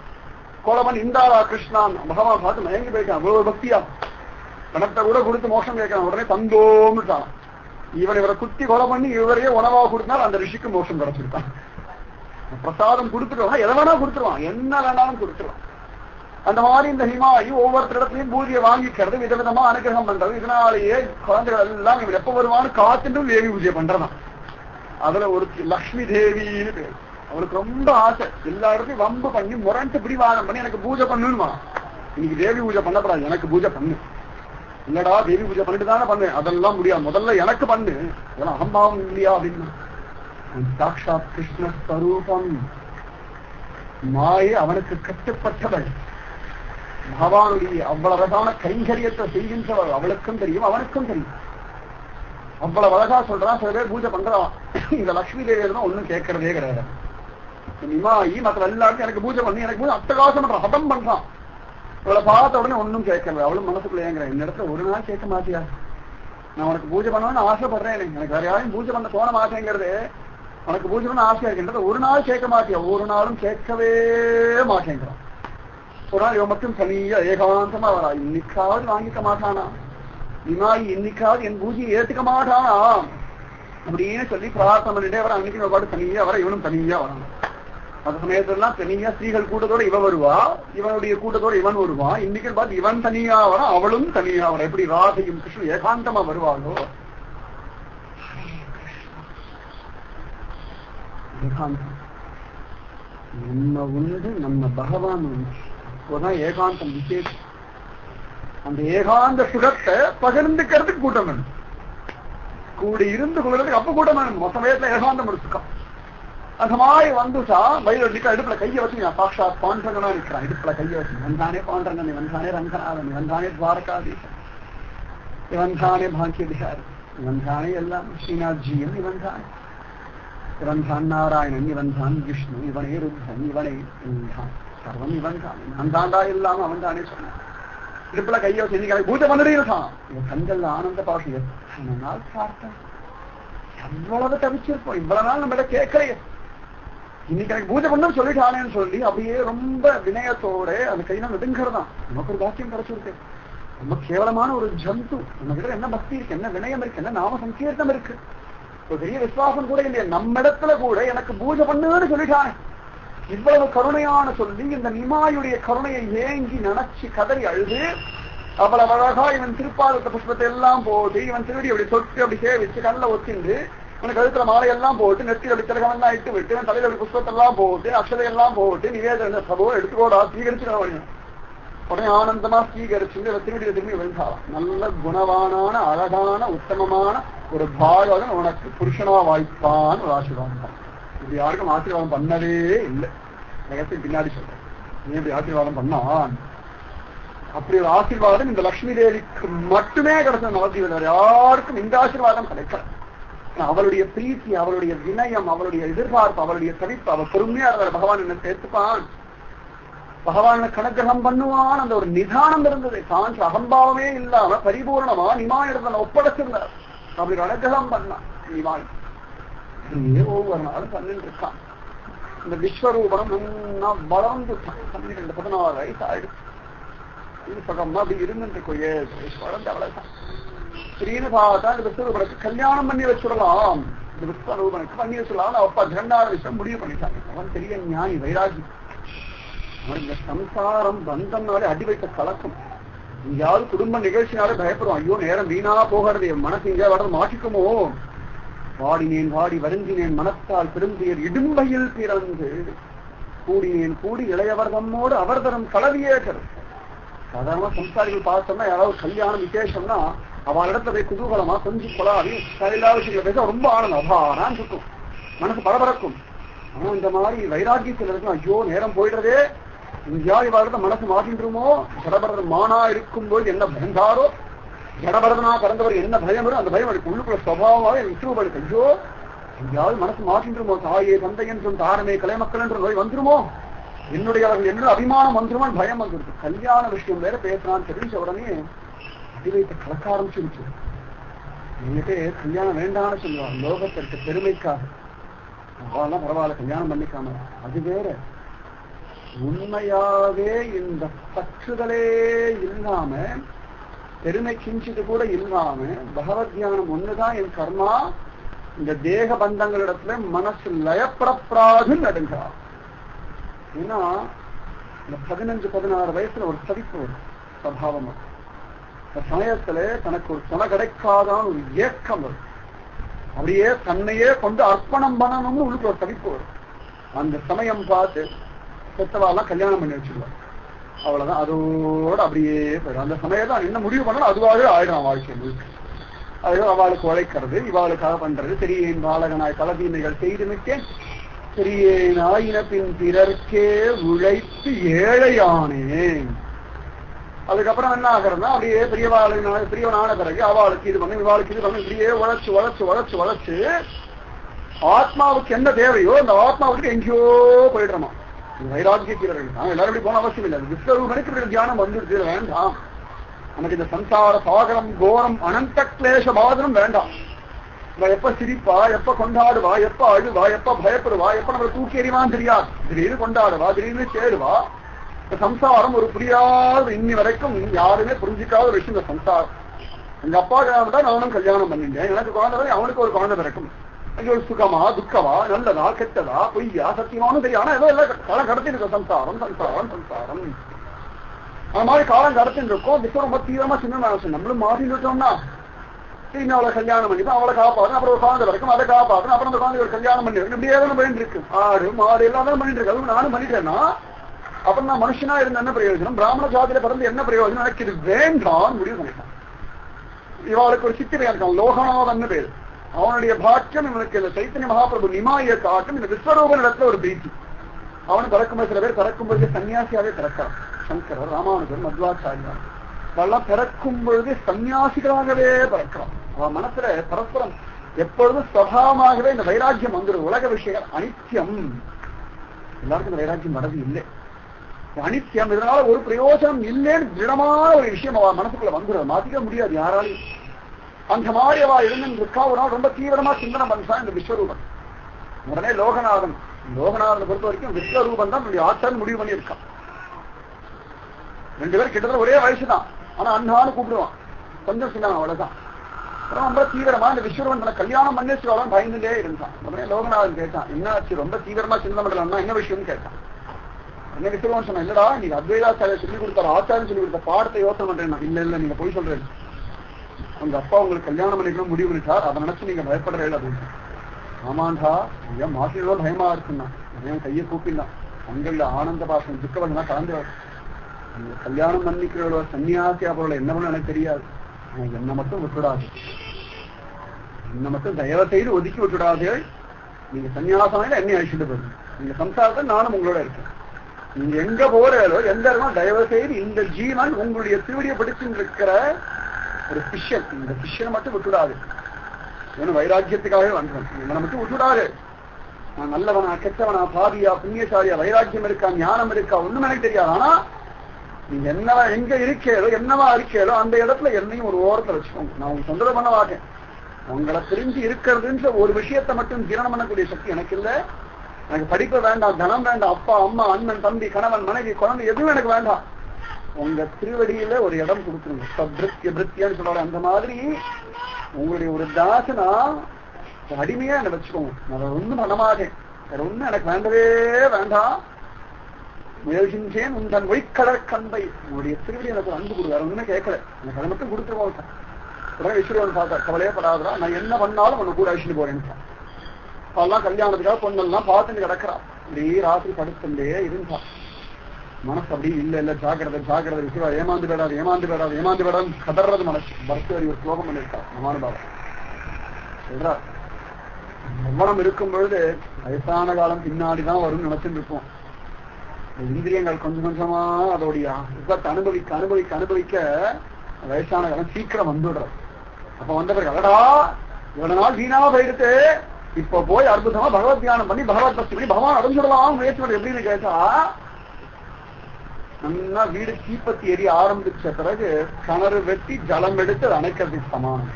கோலமன் இந்தாரா கிருஷ்ணான் பகவான் பார்த்து மயங்கி போயிட்டான். அவ்வளவு ஒரு பக்தியா பணத்தை கூட கொடுத்து மோட்சம் கேட்கறான். உடனே தந்தோம்னுட்டான். இவரை குத்தி கொலை பண்ணி இவரையே உணவா கொடுத்தால் அந்த ரிஷிக்கு மோட்சம் கிடைச்சிருக்கான். பிரசாதம் கொடுத்துருவான். எதை வேணா கொடுத்துருவான், என்ன வேணாலும் கொடுத்துருவான். அந்த மாதிரி இந்த ஹிமாயி ஒவ்வொருத்தரிடத்துலையும் பூஜையை வாங்கிக்கிறது, விதவிதமா அனுகிரகம் பண்றது. இதனாலேயே குழந்தைகள் எல்லாம் இவர் எப்ப வருவான்னு காத்துட்டு தேவி பூஜை பண்றதான். அதுல ஒரு லக்ஷ்மி தேவின்னு பேரு. அவளுக்கு ரொம்ப ஆசை. எல்லா இடத்தையும் வம்பு பண்ணி முரண்டு பிடிவாதம் பண்ணி எனக்கு பூஜை பண்ணுமா. இன்னைக்கு தேவி பூஜை பண்ணப்படாது, எனக்கு பூஜை பண்ணு. இல்லடா தேவி பூஜை பண்ணிட்டு தானே பண்ணு. அதெல்லாம் முடியாது, முதல்ல எனக்கு பண்ணு. அதெல்லாம் அகம்பாவம் இல்லையா அப்படின்னு. சாட்சாத் கிருஷ்ண ஸ்வரூபம். மாயை அவனுக்கு கட்டுப்பட்டவள். பகவானுடைய அவ்வளவு அழகான கைங்கரியத்தை செய்கின்றவள். அவளுக்கும் தெரியும், அவனுக்கும் தெரியும். அவ்வளவு அழகா சொல்றான். சில பேர் பூஜை பண்றான். இந்த லட்சுமி தேவியெல்லாம் ஒண்ணும் கேட்கறதே கிடையாது. நிமாயி மற்ற எல்லாருக்கும் எனக்கு பூஜை பண்ணி எனக்கு பூஜை அட்டகாசம் பண்றான், ஹதம் பண்றான். அவளை பார்த்த உடனே ஒன்னும் கேட்கல. அவளும் மனசுக்குள்ள ஏங்குறேன், இந்த இடத்துல ஒரு நாள் கேட்க மாட்டியா? நான் உனக்கு பூஜை பண்ணணும்னு ஆசைப்படுறேன். எனக்கு வேற யாரையும் பூஜை பண்ண தோண மாட்டேங்கிறது. உனக்கு பூஜை பண்ண ஆசையா இருக்கின்றது. ஒரு நாள் கேட்க மாட்டியா? ஒரு நாளும் கேட்கவே மாட்டேங்கிறான். ஒரு நாள் இவன் மட்டும் தனியா ஏகாந்தமா வரா. இன்னைக்காவது வாங்கிக்க மாட்டானா? நிமாயி இன்னைக்காவது என் பூஜையை ஏத்துக்க மாட்டானா அப்படின்னு சொல்லி பிரார்த்தனை பண்ணிட்டே வர. அன்னைக்கு பாட்டு தனியா வர, இவனும் தனியா வரான். அந்த சமயத்திலாம் தனியா ஸ்திரீகள் கூட்டத்தோட இவன் வருவா, இவனுடைய கூட்டத்தோட இவன் வருவான். இன்னைக்கு பார்த்து இவன் தனியா வர, அவளும் தனியா வர. எப்படி ராதையும் கிருஷ்ணன் ஏகாந்தமா வருவாளோ ஏகாந்தம். நம்ம உண்டு, நம்ம பகவான் உண்டு. இப்போதான் ஏகாந்தம் விசேஷம். அந்த ஏகாந்த சுகத்தை பகிர்ந்துக்கிறதுக்கு கூட்டம் வேணும். கூடி இருந்து கொள்றதுக்கு அப்ப கூட்டம் வேணும். மொத்த வயசுல ஏகாந்தம் எடுத்துக்கான். அந்த மாதிரி வந்துட்டா வயது நிக்க இடுப்புல கையை வச்சு நான் சாட்சா பாண்டங்கனா நிற்கிறான். இடுப்புல கையை வச்சு இவன் தானே பாண்டங்கன், இவன் தானே ரங்கநாதன், இவன் தானே துவாரகாதீசன், இவன் தானே பாக்கிய பிஹாரி, இவன் தானே எல்லாம் ஸ்ரீநாத்ஜியும், இவன் தான் இவன் தான் நாராயணன், இவன் தான் விஷ்ணு, இவனே ருத்தன், இவனே தான் சர்வம், இவன் தான் நான் தாண்டா இல்லாம அவன் தானே சொன்னான். இடுப்புல கையை வச்சு இன்னைக்கு பூஜை பண்ணிருக்கான். இவன் கண்கள் ஆனந்த பாஷை எத்தனை நாள் பார்த்தேன், எவ்வளவு தவிச்சிருப்போம், இவ்வளவு நாள் நம்மள கேட்கலையே, இன்னைக்கு எனக்கு பூஜை பண்ணு சொல்லிட்டானேன்னு சொல்லி அப்படியே ரொம்ப வினயத்தோட அந்த கையில நெடுங்கிறதான். நமக்கு ஒரு பாக்கியம் கிடைச்சிருக்கு. ரொம்ப கேவலமான ஒரு ஜந்து. நம்ம கிட்ட என்ன பக்தி இருக்கு, என்ன வினயம் இருக்கு, என்ன நாம சங்கீர்த்தம் இருக்கு, ஒரு பெரிய விசுவாசம் கூட இல்லையா. நம்ம இடத்துல கூட எனக்கு பூஜை பண்ணுன்னு சொல்லிட்டானே, இவ்வளவு கருணையான சொல்லி இந்த நிமாயுடைய கருணையை ஏங்கி நினைச்சு கதறி அழுது அவ்வளவு அழகா இவன் திருப்பாதத்த புஷ்பத்தை எல்லாம் போட்டு இவன் திருடி அப்படி தொட்டு அப்படி சேவிச்சு கல்ல ஒத்திண்டு உனக்கு கழுத்துல மாலையெல்லாம் போட்டு நெத்தியில் அப்படி திலகமெல்லாம் இட்டு விட்டு தலையில அப்படி புஷ்பத்தெல்லாம் போட்டு அக்ஷதையெல்லாம் போட்டு நிவேதன சபோ எடுத்துக்கோடா ஸ்வீகரிச்சு உடனே ஆனந்தமா ஸ்வீகரிச்சு திருடி திரும்பி விழுந்தாலாம். நல்ல குணவானான அழகான உத்தமமான ஒரு பாகவன் உனக்கு புருஷனா வாய்ப்பான்னு ஒரு ஆசீர்வாதம். இப்படி யாருக்கும் ஆசீர்வாதம் பண்ணவே இல்லை. நகரத்துக்கு பின்னாடி சொல்றேன், நீ இப்படி ஆசீர்வாதம் பண்ணான். அப்படி ஒரு ஆசீர்வாதம் இந்த லட்சுமி தேவிக்கு மட்டுமே கிடைச்ச நவதீவன், யாருக்கும் இந்த ஆசீர்வாதம் கிடைக்கல. அவளுடைய பிரீத்தி, அவளுடைய வினயம், அவளுடைய எதிர்பார்ப்பு, அவளுடைய தவிப்பு, அவள் பொறுமையா இருக்கிற பகவான் என்ன சேர்த்துப்பான், பகவான கணக்கிரகம் பண்ணுவான். அந்த ஒரு நிதானம் இருந்தது. தான் அகம்பாவமே இல்லாம பரிபூர்ணமா நிமாயிடத்துல ஒப்படைச்சிருந்தார். அப்படி கணக்கிரகம் பண்ணான் நிமாய். ஒவ்வொரு நாளும் பண்ணிட்டு இருக்கான். இந்த விஸ்வரூபம் நல்லா வளர்ந்து 12-16 வயசு ஆயிடுச்சு. இது பக்கமா அப்படி இருந்துட்டு வளர்ந்து அவ்வளவுதான். ஸ்ரீனு பார்த்தா இந்த விஸ்வரூபனுக்கு கல்யாணம் பண்ணி வச்சுடலாம், இந்த விஸ்வரூபனுக்கு பண்ணி வச்சுடலாம். அப்பா 2வது விஷயம் முடிவு பண்ணிட்டாங்க. அவன் பெரிய ஞானி, வைராகி. அவன் இந்த சம்சாரம் பந்தம்னாலே அடி வைத்த கலக்கம். எங்கேயாவது குடும்ப நிகழ்ச்சினாலே பயப்படுவான். ஐயோ நேரம் வீணா போகிறது, என் மனசு எங்கேயா வர மாட்டிக்குமோ. வாடினேன் வாடி வருந்தினேன் மனத்தால் பெருந்தியர் இடும்பையில் பிறந்து கூடினேன் கூடி இளையவர் தம்மோடு அவர் தரும் கலவியேற்றது. சாதாரண சம்சாரிகள் பார்த்தோம்னா யாராவது கல்யாணம் விசேஷம்னா அவளிடத்துல போய் குதூகலமா கொஞ்சம் கொலாவி கையிலாவசியங்களை பேச ரொம்ப ஆனந்தம் அபாரான்னு இருக்கும், மனசு பரபரக்கும். ஆனா இந்த மாதிரி வைராக்கியத்தில் இருக்கும், ஐயோ நேரம் போயிடுறதே, எங்கேயாவது இவாழ்த்த மனசு மாட்டின்றுமோ, ஜடபரதன் மானா இருக்கும்போது என்ன பயந்தாரோ, ஜடபரதனா பிறந்தவர் என்ன பயம் வரும், அந்த பயம் எனக்கு உள்ளுக்குள்ள சுபாவமாக விசுவப்படுது. ஐயோ எங்கேயாவது மனசு மாட்டின்றுமோ, தாயே தந்தையன் சொன்ன தாரமே கலைமக்கள் என்ற நோய் வந்துருமோ, என்னுடையவர்கள் என்ன அபிமானம் வந்துருமோ பயம் வந்துருக்கு. கல்யாண விஷயம் வேற பேசுறான்னு தெரிஞ்ச உடனே அதிவைத்த கலக்க ஆரம்பிச்சிருச்சு. என்கிட்ட கல்யாணம் வேண்டாம்னு சொல்லுவாங்க, லோகத்திற்கு பெருமைக்காக. அவெல்லாம் பரவாயில்ல கல்யாணம் பண்ணிக்காம, அது வேற. உண்மையாவே இந்த பற்றுதலே இல்லாம, பெருமை கிஞ்சிட்டு கூட இல்லாம, பகவத் தியானம் ஒண்ணுதான் என் கர்மா, இந்த தேக பந்தங்களிடத்துல மனசு லயப்படப்படாதுன்னு நடுங்கிறார். ஏன்னா இந்த 15-16 வயசுல ஒரு தவிப்பு வரும் சபாவம். இந்த சமயத்துல தனக்கு ஒரு துணை கிடைக்காதான் ஒரு ஏக்கம் வரும். அப்படியே தன்னையே கொண்டு அர்ப்பணம் பண்ணணும்னு உள்ளுக்கு ஒரு தவிப்பு வரும். அந்த சமயம் பார்த்து பெத்தவாலாம் கல்யாணம் பண்ணி வச்சுருவார். அவ்வளவுதான், அதோட அப்படியே போயிடும். அந்த சமயத்தான் என்ன முடிவு பண்ணணும் அதுவாகவே ஆயிடும் வாழ்க்கை முழுக்க. அதுவும் அவளுக்கு உழைக்கிறது, இவாளுக்காக பண்றது. தெரியேன் பாலகனாய் பலதீமைகள் செய்துமிட்டேன், தெரியேன் ஆயின பின் பிறர்க்கே உழைத்து ஏழையானேன். அதுக்கப்புறம் என்ன ஆகிறதுனா அப்படியே பெரியவனான பிறகு அவளுக்கு இது பண்ணு இவாளுக்கு இது பண்ணு, இப்படியே உழைச்சு உழைச்சு உழைச்சு உழைச்சு ஆத்மாவுக்கு என்ன தேவையோ அந்த ஆத்மாவுக்கு எங்கேயோ போயிடுறோமா. வைராக்கியர்கள் எல்லாரும் இப்படி போன அவசியம் இல்லை. விஸ்வரூபனுக்கு தியானம் வந்துடுது, வேண்டாம். நமக்கு இந்த சம்சார சாகரம் கோரம் அனந்த கிளேச பாதனம் வேண்டாம். எப்ப சிரிப்பா, எப்ப கொண்டாடுவா, எப்ப அழுவா, எப்ப பயப்படுவா, எப்ப நம்மளை தூக்கி எறிவான்னு தெரியாது. திடீர்னு கொண்டாடுவா, திடீர்னு சேருவா. இந்த சம்சாரம் ஒரு புரியாத இன்னி வரைக்கும் யாருமே புரிஞ்சிக்காத ஒரு விஷயம் இந்த சம்சாரம். எங்க அப்பா தான் நானும் கல்யாணம் பண்ணிட்டேன், எனக்கு குழந்தை அவனுக்கு ஒரு குழந்தை பிறக்கும். ஐயோ சுகமா துக்கமா நல்லதா கெட்டதா பொய்யா சத்தியமானு தெரியும். ஆனா ஏதோ எல்லாம் காலம் கடத்திட்டு சம்சாரம் சம்சாரம் சம்சாரம் அந்த மாதிரி காலம் கடத்தின்னு இருக்கோம். விஸ்வம் ரொம்ப தீவிரமா சின்ன நம்மளும் மாறிட்டு இருக்கோம்னா திரும்பி அவளை கல்யாணம் பண்ணிப்போம், அவளை காப்பாற்றணும், அப்புறம் ஒரு குழந்தை வரைக்கும் அதை காப்பாற்றணும், அப்புறம் அந்த குழந்தை ஒரு கல்யாணம் பண்ணி வைக்கணும், இப்படியே தான் பண்ணிட்டு இருக்கு. ஆடு மாடு எல்லாம் தான் பண்ணிட்டு இருக்கு. அதுவும் நானும் பண்ணிட்டேன்னா அப்புறம் நான் மனுஷனா இருந்த என்ன பிரயோஜனம், பிராமண ஜாதியில பிறந்து என்ன பிரயோஜனம், எனக்கு இது வேண்டாம் முடிவு பண்ணிட்டான். இவளுக்கு ஒரு சித்திரை இருக்கான் லோகநாதன் பேரு. அவனுடைய பாக்கியம் இவனுக்கு இந்த சைத்தன்ய மகாபிரபு நிமாய காட்டும் இந்த விஸ்வரூபன் இடத்துல ஒரு பிரீத்தி. அவனு பிறக்கும்போது சில பேர் பிறக்கும்போது சன்னியாசியாவே பிறக்கிறான். சங்கரர், ராமானுஜர், மத்வாச்சாரியார் இதெல்லாம் பிறக்கும் பொழுது சன்னியாசிகளாகவே பிறக்கிறான். அவன் மனசுல பரஸ்பரம் எப்பொழுதும் சுபாவமாகவே இந்த வைராக்கியம் வந்துடும். உலக விஷயம் அனித்தியம், எல்லாருக்கும் இந்த வைராக்கியம் வரது இல்லை. அனித்தியம், இதனால ஒரு பிரயோஜனம் இல்லைன்னு திடமான ஒரு விஷயம் அவன் மனசுக்குள்ள வந்துடும். மாத்திக்க முடியாது யாராலையும். அந்த மாதிரி அவ இருந்து இருக்கா. ஒரு நாள் ரொம்ப தீவிரமா சிந்தனை பண்ணா இந்த விஸ்வரூபன். உடனே லோகநாதனை பொறுத்த வரைக்கும் விஸ்வரூபன் தான் என்னுடைய ஆற்றல் முடிவு பண்ணியிருக்கான். 2 பேரும் கிட்டத்தட்ட ஒரே வயசுதான், ஆனா அண்ணான்னு கூப்பிடுவான். கொஞ்சம் சின்ன அவ்வளவுதான். ரொம்ப தீவிரமா இந்த விஸ்வரூபன் தன்னை கல்யாணம் பண்ணி வச்சுக்கலாம் பயந்துட்டே இருந்தான். உடனே லோகநாதன் கேட்டான், என்ன ஆச்சு ரொம்ப தீவிரமா சிந்தனை பண்ணலாம்னா என்ன விஷயம்னு கேட்டான். என்ன விஸ்வரூபன் சொன்னா, இல்லடா நீங்க அத்வைதாச்சாரிய சொல்லிக் கொடுத்தாரு, ஆச்சாரம் சொல்லிக் கொடுத்த பாடத்தை யோசனை பண்றேன். இல்ல நீங்க போய் சொல்றேன், உங்க அப்பா உங்களுக்கு கல்யாணம் பண்ணிக்கணும் முடிவு பண்ணிட்டார், அதை நினைச்சு நீங்க பயப்படுறேன் அப்படின்னு. ஆமாண்டா ஐயா மாசிலோ பயமா இருக்குன்னா என் கையை கூப்பிடலாம். அங்கல்ல ஆனந்த பாசம் துக்கவனா கலந்து கல்யாணம் பண்ணிக்கிறவளோ சன்னியாசியா போல என்ன பண்ண எனக்கு தெரியாது. என்ன மட்டும் விட்டுடாது, என்ன மட்டும் தயவு செய்து ஒதுக்கி விட்டுடாது. நீங்க சன்னியாசம் என்னை அழிச்சுட்டு போகுது. நீங்க சம்சாரத்தை நானும் உங்களோட இருக்கேன். நீங்க எங்க போறீங்களோ எந்த இடமும் தயவு செய்து இந்த ஜீவன் உங்களுடைய திருவடியை பிடிச்சுட்டு இருக்கிற ஒரு சிஷ்யன், இந்த சிஷ்யனை மட்டும் விட்டுடாது. இவனு வைராக்கியத்துக்காகவே வந்தான், இவனை மட்டும் விட்டுடாது. நான் நல்லவனா கெட்டவனா பாதியா புண்ணியசாலியா வைராக்கியம் இருக்கா ஞானம் இருக்கா ஒண்ணும் எனக்கு தெரியாது. ஆனா நீங்க என்னவா எங்க இருக்கேளோ என்னவா இருக்கேளோ அந்த இடத்துல என்னையும் ஒரு ஓரத்துல வச்சுக்கோங்க. நான் உங்களுக்கு தொந்தரவு பண்ண மாட்டேன். உங்களை பிரிஞ்சு இருக்கிறதுன்ற ஒரு விஷயத்தை மட்டும் ஜீரணம் பண்ணக்கூடிய சக்தி எனக்கு இல்லை. எனக்கு படிப்பு வேண்டாம், தனம் வேண்டாம், அப்பா அம்மா அண்ணன் தம்பி கணவன் மனைவி குழந்தை எதுவும் எனக்கு வேண்டாம். உங்க திருவடியில ஒரு இடம் கொடுத்துருங்க. சப்ருத்திய பிருத்தியான்னு சொல்றாரு. அந்த மாதிரி உங்களுடைய ஒரு தாசனா அடிமையா என்ன வச்சுக்கோங்க. நான் ஒண்ணும் பண்ண மாட்டேன், வேற ஒண்ணும் எனக்கு வேண்டவே வேண்டாம். முயல்கின்றேன் உந்தன் ஒய்க்கடற்கன்பை, உங்களுடைய திருவடி எனக்கு அன்பு கொடு, வேற ஒண்ணுமே கேட்கல, எனக்கு அதை மட்டும் கொடுத்துருவோம். உடனே விஸ்வரூபன் பார்த்தா, கவலையே படாதா, நான் என்ன பண்ணாலும் உன்னை கூட அழிச்சுட்டு போறேன். அதெல்லாம் கல்யாணத்துக்காக பொண்ணெல்லாம் பார்த்துட்டு கிடக்குறான். இப்படியே ராத்திரி படுத்துட்டே இருந்தா. மனசு அப்படி இல்ல ஜாக்கிரதை ஜாக்கிரதை விசுவா ஏமாந்து விடாது ஏமாந்து விடாது ஏமாந்து விடாது கதறது மனசு. பர்த்தவரி ஒரு ஸ்லோகம் பண்ணிருக்கார் மகானுபாவம் சொல்றார். மரணம் இருக்கும் பொழுது வயசான காலம் பின்னாடிதான் வரும்னு நினைச்சுட்டு இருப்போம். இந்திரியங்கள் கொஞ்சம் கொஞ்சமா அதோடைய சுகத்தை அனுபவிக்க அனுபவிக்க அனுபவிக்க வயசான காலம் சீக்கிரம் வந்துடுறது. அப்ப வந்த பிறகு அடடா இவ்வளவு நாள் வீணா போயிடுத்து, இப்ப போய் அற்புதமா பகவத் தியானம் பண்ணி பகவத் பக்தி பண்ணி பகவான் அடைஞ்சுடலாம் முயற்சி பண்ணி எப்படின்னு கேட்டா, நல்லா வீடு தீப்பத்தி எரிய ஆரம்பிச்ச பிறகு கிணறு வெட்டி ஜலம் எடுத்து அணைக்கிறதுக்கு சமானம்.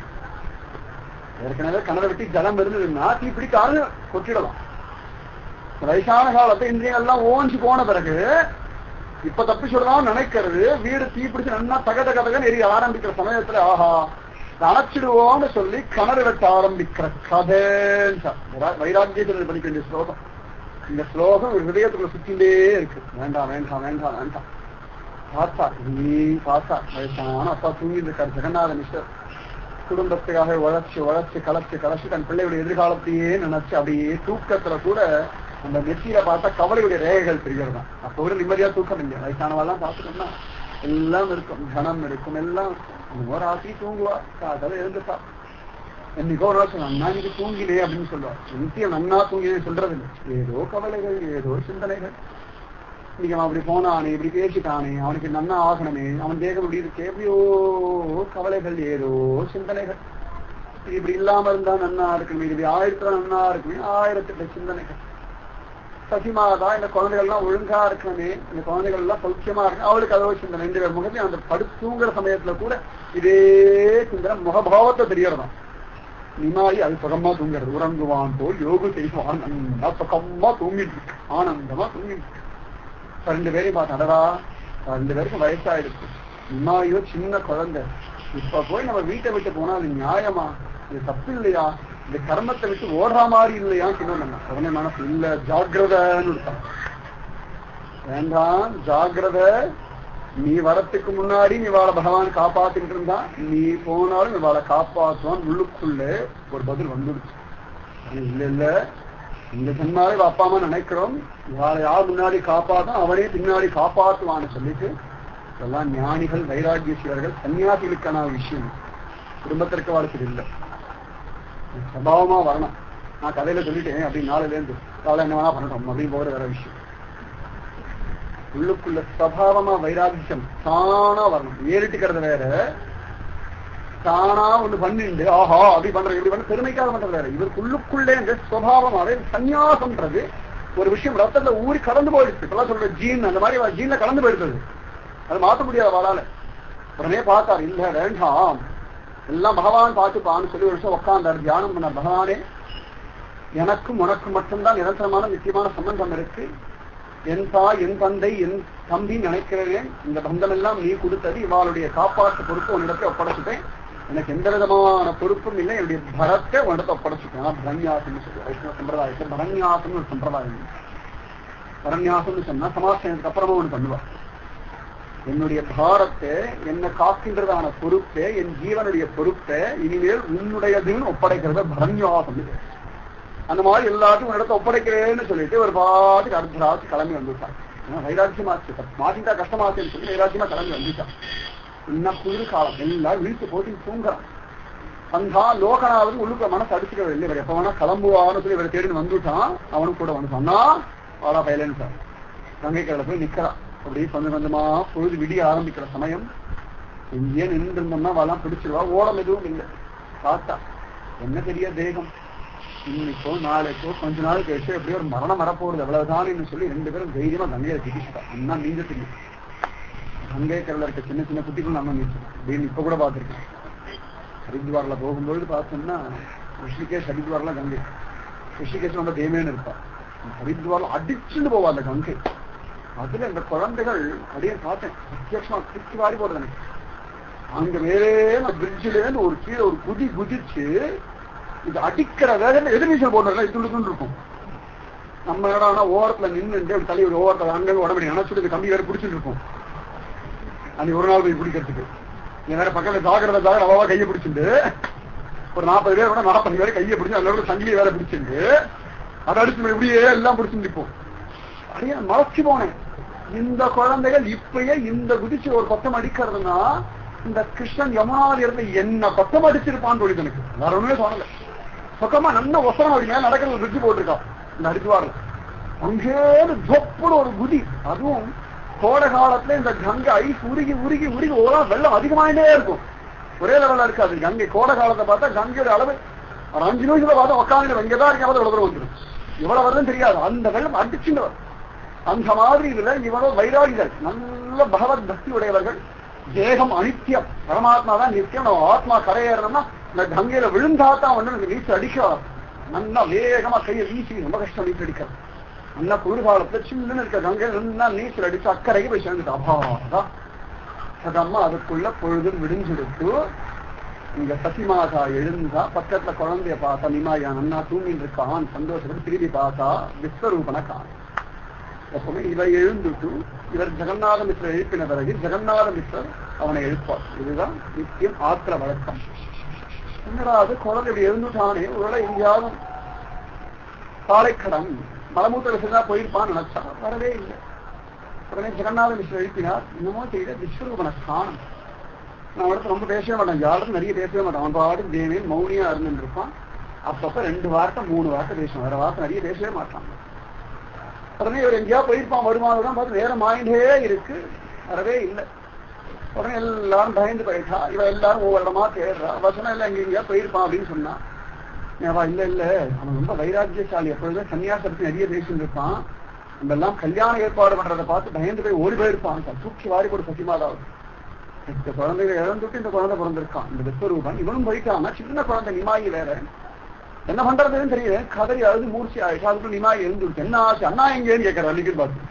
ஏற்கனவே கிணறு வெட்டி ஜலம் இருந்ததுன்னா தீப்பிடிக்காது கொட்டிடலாம். வயசான காலத்தை இந்திரியெல்லாம் ஓஞ்சி போன பிறகு இப்ப தப்பிச்சுடலாம் நினைக்கிறது, வீடு தீப்பிடிச்சு நல்லா தக தகன்னு எரிய ஆரம்பிக்கிற சமயத்துல ஆஹா அணைச்சிடுவோம்னு சொல்லி கிணறு வெட்ட ஆரம்பிக்கிற கதை வைராக்கியத்தில் படிக்க வேண்டிய ஸ்லோகம். இந்த ஸ்லோகம் ஹிருதயத்துக்குள்ள சுத்திலே இருக்கு. வேண்டாம் வேண்டாம் வேண்டாம் வேண்டாம். பார்த்தா நீ பார்த்தா வயசான அப்பா தூங்கிட்டு இருக்காரு ஜெகநாத மிஸ்டர். குடும்பத்துக்காக உழைச்சு உழைச்சு களைச்சு களைச்சு தன் பிள்ளையுடைய எதிர்காலத்தையே நினைச்சு அப்படியே தூக்கத்துல கூட அந்த நெத்தியில பார்த்தா கவலையுடைய ரேகைகள் தெரிகிறதான். அப்ப ஒரு நிம்மதியா தூக்கம் இல்லை. வயசானவெல்லாம் பார்த்துட்டோம்னா எல்லாம் இருக்கும், தனம் இருக்கும், எல்லாம் ஒரு ராத்திரி தூங்குவா, காதல எழுந்துப்பா. என்னைக்கோ ஒரு நாள் சொன்னா இன்னைக்கு தூங்கிலே அப்படின்னு சொல்லுவா. நித்தியம் நன்னா தூங்கிலே சொல்றது இல்லை. ஏதோ கவலைகள் ஏதோ சிந்தனைகள். இன்னைக்கு அவன் அப்படி போனானே இப்படி பேசிட்டானே அவனுக்கு நன்னா ஆகணுமே அவன் தேகம் இப்படி இருக்கு எப்படியோ கவலைகள் ஏதோ சிந்தனைகள். இப்படி இல்லாம இருந்தா நன்னா இருக்கணுமே, இப்படி ஆயிரத்துல நன்னா இருக்குமே, 1008 சிந்தனைகள். சசிமாதா இந்த குழந்தைகள் எல்லாம் ஒழுங்கா இருக்கணுமே, இந்த குழந்தைகள் எல்லாம் சௌக்கியமா இருக்கு, அவளுக்கு அதோ சிந்தனை. 2 பேர் முகத்தையும் அந்த படுத்துங்கிற சமயத்துல கூட இதே சிந்தனை முகபாவத்தை தெரியறதான். நிமாயி அது சுகமா தூங்குறது, உறங்குவான் போல் யோகு செய்வான், நல்லா சுகமா தூங்கிட்டு இருக்கு, ஆனந்தமா தூங்கிட்டு இருக்கு. 2 பேரையும் பார்த்து அடரா 2 பேருக்கும் வயசாயிடுச்சு. நிமாயோ சின்ன குழந்தை, இப்ப போய் நம்ம வீட்டை விட்டு போனா அது நியாயமா, இது தப்பு இல்லையா, இந்த கர்மத்தை விட்டு ஓடுற மாதிரி இல்லையான்னு சொன்ன உடனே மனசு இல்ல ஜாகிரதன்னு இருக்கான். வேண்டாம் ஜாகிரத, நீ வரத்துக்கு முன்னாடி நீ வாழ பகவான் காப்பாத்திட்டு இருந்தா, நீ போனாலும் நீ வாழ காப்பாற்றுவான். உள்ளுக்குள்ளே ஒரு பதில் வந்துடுச்சு. இல்ல இல்ல, இந்த ஜென்மாவே அப்பா அம்மா நினைக்கிறோம், இவாளை யார் முன்னாடி காப்பாற்றும் அவனே பின்னாடி காப்பாற்றுவான்னு சொல்லிட்டு இதெல்லாம் ஞானிகள் வைராகியர்கள் சன்னியாசிகளுக்கான விஷயம். குடும்பத்திற்கு வாழ்க்கை இல்லை, சபாவமா வரணும். நான் கதையில சொல்லிட்டேன் அப்படின்னு நாளையில இருந்து அவளை என்ன வேணா பண்ணட்டும் அப்படின்னு போகிற வேற விஷயம். உள்ளுக்குள்ள சபாவமா வைராகியம் தானா வரணும். ஏறிட்டுக்கிறது வேற, தானா ஒண்ணு பண்ணிண்டு ஆஹா அப்படி பண்றது எப்படி பண்ண பெருமைக்காக பண்றது வேற. இவருக்கு உள்ளுக்குள்ளே இந்த சுபாவமாவே சன்னியாசம்ன்றது ஒரு விஷயம் ரத்தத்துல ஊறி கடந்து போயிடுச்சு. இப்பெல்லாம் சொல்ற ஜீன் அந்த மாதிரி ஜீன்ல கடந்து போயிடுறது, அது மாற்ற முடியாத வாழால. உடனே பார்த்தார், இல்ல வேண்டாம் எல்லாம் பகவான் பார்த்துப்பான்னு சொல்லி ஒரு வருஷம் உட்கார்ந்தார் தியானம் பண்ண. பகவானே, எனக்கும் உனக்கு மட்டும்தான் நிரந்தரமான நிச்சயமான சம்பந்தம் இருக்கு. என் தாய் என் தந்தை என் தம்பி நினைக்கிறேன். இந்த பந்தம் எல்லாம் நீ கொடுத்தது, இவாளுடைய காப்பாற்று பொறுப்பு உன்னிடத்தை ஒப்படைச்சுட்டேன். எனக்கு எந்த விதமான பொறுப்பும் இல்லை. என்னுடைய பரத்தை உன்னிடத்தை ஒப்படைச்சுட்டேன். பரநியாசம்னு சொல்லி வைஷ்ணவ சம்பிரதாயத்தில் பரநியாசம்னு ஒரு சம்பிரதாயம். பரநியாசம்னு சொன்னா சமாசனத்துக்கு அப்புறமா ஒண்ணு பண்ணுவார். என்னுடைய பாரத்தை என்னை காக்கின்றதான பொறுப்பை, என் ஜீவனுடைய பொறுப்பை இனிமேல் உன்னுடையதுன்னு ஒப்படைக்கிறத பரநியாசம். அந்த மாதிரி எல்லாத்தையும் ஒரு இடத்த ஒப்படைக்கிறேன்னு சொல்லிட்டு ஒரு பாட்டுக்கு அடுத்த ராசி கிளம்பி வந்துட்டான். வைராட்சியமாச்சு, மாட்டிட்டா கஷ்டமாச்சுன்னு சொல்லி வைராட்சியமா கிளம்பி வந்துட்டான். இன்னும் குளிர் காலம், எல்லாம் வீட்டு போட்டு தூங்குறான். வந்தா லோகனாவது உள்ளுக்கு மனசு அடிச்சுக்கிறது இல்லை. இவர் எப்ப வேணா கிளம்புவான்னு சொல்லி இவரை தேடின்னு வந்துட்டான். அவனும் கூட வந்து சொன்னா வாடா பயிலன்னு சார் கங்கை கரையில போய் நிக்கிறான். அப்படி கொஞ்சம் கொஞ்சமா பொழுது விடிய ஆரம்பிக்கிற சமயம். இங்கே நின்று இருந்தோம்னா வாழலாம் பிடிச்சிருவா. ஓடம் எதுவும் இல்லை. பார்த்தா என்ன பெரிய தேகம். இன்னைக்கோ நாளைக்கோ கொஞ்ச நாள் கழிச்சு எப்படியோ ஒரு மரணம் வரப்போறது எவ்வளவுதான் சொல்லி 2 பேரும் தைரியமா கங்கையில திட்டிச்சுட்டா. இன்னும் நீங்க தெரியும் கங்கை கரையில இருக்க சின்ன சின்ன குட்டிகள் நம்ம நீச்சோம் அப்படின்னு இப்ப கூட பார்த்திருக்கேன். ஹரித்வார்ல போகும்பொழுது பார்த்தோம்னா ரிஷிகேஷ் ஹரித்வார்லாம் கங்கை. ரிஷிகேஷ் ரொம்ப தேமேன்னு இருப்பா. ஹரித்வார்ல அடிச்சுட்டு போவா அந்த கங்கை. அதுல இந்த குழந்தைகள் அப்படியே பார்த்தேன் பிரத்யட்சமா திருச்சி வாரி போடுறது. எனக்கு அங்க மேலே பிரிட்ஜில இருந்து ஒரு கீழே ஒரு குதி குதிச்சு இது அடிக்கிற வேகத்துல எதிர்நீச்சல் போடுறதுல இது இருக்கும். நம்ம இடம்னா ஓரத்துல நின்று தள்ளி ஒரு ஓரத்துல அங்க உடம்பு நினைச்சுட்டு கம்பி வேற பிடிச்சிட்டு இருக்கும். அன்னைக்கு ஒரு நாள் போய் பிடிக்கிறதுக்கு வேற பக்கத்துல ஜாகிரதை அவ்வளவா கையை பிடிச்சிட்டு ஒரு 40 பேர் கூட 40 பேர் கையை பிடிச்சு அதோட சங்கிலி வேற பிடிச்சிட்டு அதை அடிச்சு இப்படியே எல்லாம் பிடிச்சிட்டு இருப்போம். அப்படியே மறைச்சு போனேன். இந்த குழந்தைகள் இப்பயே இந்த குதிச்சு ஒரு பக்கம் அடிக்கிறதுனா இந்த கிருஷ்ணன் யமுனாவில் இருந்து என்ன பக்கம் அடிச்சிருப்பான்னு சொல்லிட்டு எனக்கு வேற ஒண்ணுமே தோணல. பக்கமா நல்ல ஒசரம் அப்படி மேல நடக்கிற ஒரு பிரிட்ஜ் போட்டிருக்கான் இந்த ஹரித்வார்ல. அங்கேருந்து தொப்புடு ஒரு குதி. அதுவும் கோடை காலத்துல இந்த கங்கை ஐஸ் உருகி உருகி உருகி ஓரம் வெள்ளம் அதிகமாயிட்டே இருக்கும். ஒரே லெவல்ல இருக்காது கங்கை. கோடை காலத்தை பார்த்தா கங்கையோட அளவு ஒரு 5 நிமிஷத்துல பார்த்தா உட்காந்து எங்கதான் இருக்காவது இவ்வளவு தூரம் வந்துடும். இவ்வளவு வருதுன்னு தெரியாது. அந்த வெள்ளம் அடிச்சுட்டு வரும். அந்த மாதிரி இதுல இவ்வளவு வைராகிகள் நல்ல பகவத் பக்தி உடையவர்கள். தேகம் அனித்தியம், பரமாத்மா தான் நித்தியம். நம்ம ஆத்மா கரையேறணும்னா இந்த கங்கையில விழுந்தாத்தான் வந்து நீச்சல் அடிக்க நல்லா வேகமா கையை வீசி ரொம்ப கஷ்டம் நீச்சல் அடிக்கிறது. நல்லா குளிர்காலத்துல சில்லுன்னு இருக்க கங்கையில நல்லா நீச்சல் அடிச்சு அக்கறைக்கு போய் சேர்ந்துட்டு அபாதான் சதம்மா அதுக்குள்ள பொழுதும் விடிஞ்செடுத்து இங்க சசிமாதா எழுந்தா பக்கத்துல குழந்தைய பார்த்தா நிமாயா நன்னா தூங்கிட்டு இருக்கான். சந்தோஷப்பட்டு திரும்பி பார்த்தா விஸ்வரூபனை காண. எப்பவுமே இவர் எழுந்துட்டு இவர் ஜெகநாத மிஸ்ரர் எழுப்பின பிறகு ஜெகநாத மிஸ்ரர் அவனை எழுப்பார். இதுதான் நித்தியம் ஆத்திர வழக்கம். என்னடா அது குழந்தை இப்படி எழுந்துட்டானே ஒருவேளை எங்கேயாவது காலைக்கடன் மலமூத்திர விசைதான் போயிருப்பான்னு நினைச்சா வரவே இல்லை. உடனே ஜெகநாத மிஸ்ரர் எழுப்பினார். இன்னமும் செய்த விஸ்வரூபனை காணும். நான் அவனுக்கு ரொம்ப பேசவே மாட்டேன், யாரும் நிறைய பேசவே மாட்டான். அவன் பாட்டு தேவன் மௌனியா இருந்துட்டு இருப்பான். அப்பப்ப 2 வார்த்தை 3 வார்த்தை பேசுவான், வேற வார்த்தை நிறைய பேசவே மாட்டான். உடனே இவர் எங்கேயா போயிருப்பான் வருமானதான் பார்த்து வேற மாயிண்டே இருக்கு, வரவே இல்லை. உடனே எல்லாரும் பயந்து போயிட்டா. இவ எல்லாரும் ஒவ்வொரு இடமா தேடுறா. வசனம் எல்லாம் எங்கேயா போயிருப்பான் அப்படின்னு சொன்னா இல்ல இல்ல அவன் ரொம்ப வைராக்கியசாலி, எப்பொழுதும் சன்னியாசத்தை நிறைய பேசிட்டு இருப்பான். நம்ம எல்லாம் கல்யாண ஏற்பாடு பண்றதை பார்த்து பயந்து போய் ஓடி போயிருப்பான். தூக்கி வாரி போடு சசிமாதாவது. இந்த குழந்தைகளை இழந்துட்டு இந்த குழந்தை பிறந்திருக்கான் இந்த விஸ்வரூபன். இவனும் போயிட்டான்னா சின்ன குழந்தை நிமாயி வேற என்ன பண்றதுன்னு தெரியல. கதறி அழுது மூர்ச்சி ஆயிடுச்சு. அதுக்குள்ள நிமாயி எழுந்துருச்சு. என்ன ஆச்சு அண்ணா எங்கேன்னு கேட்கற அன்னைக்கு பார்த்து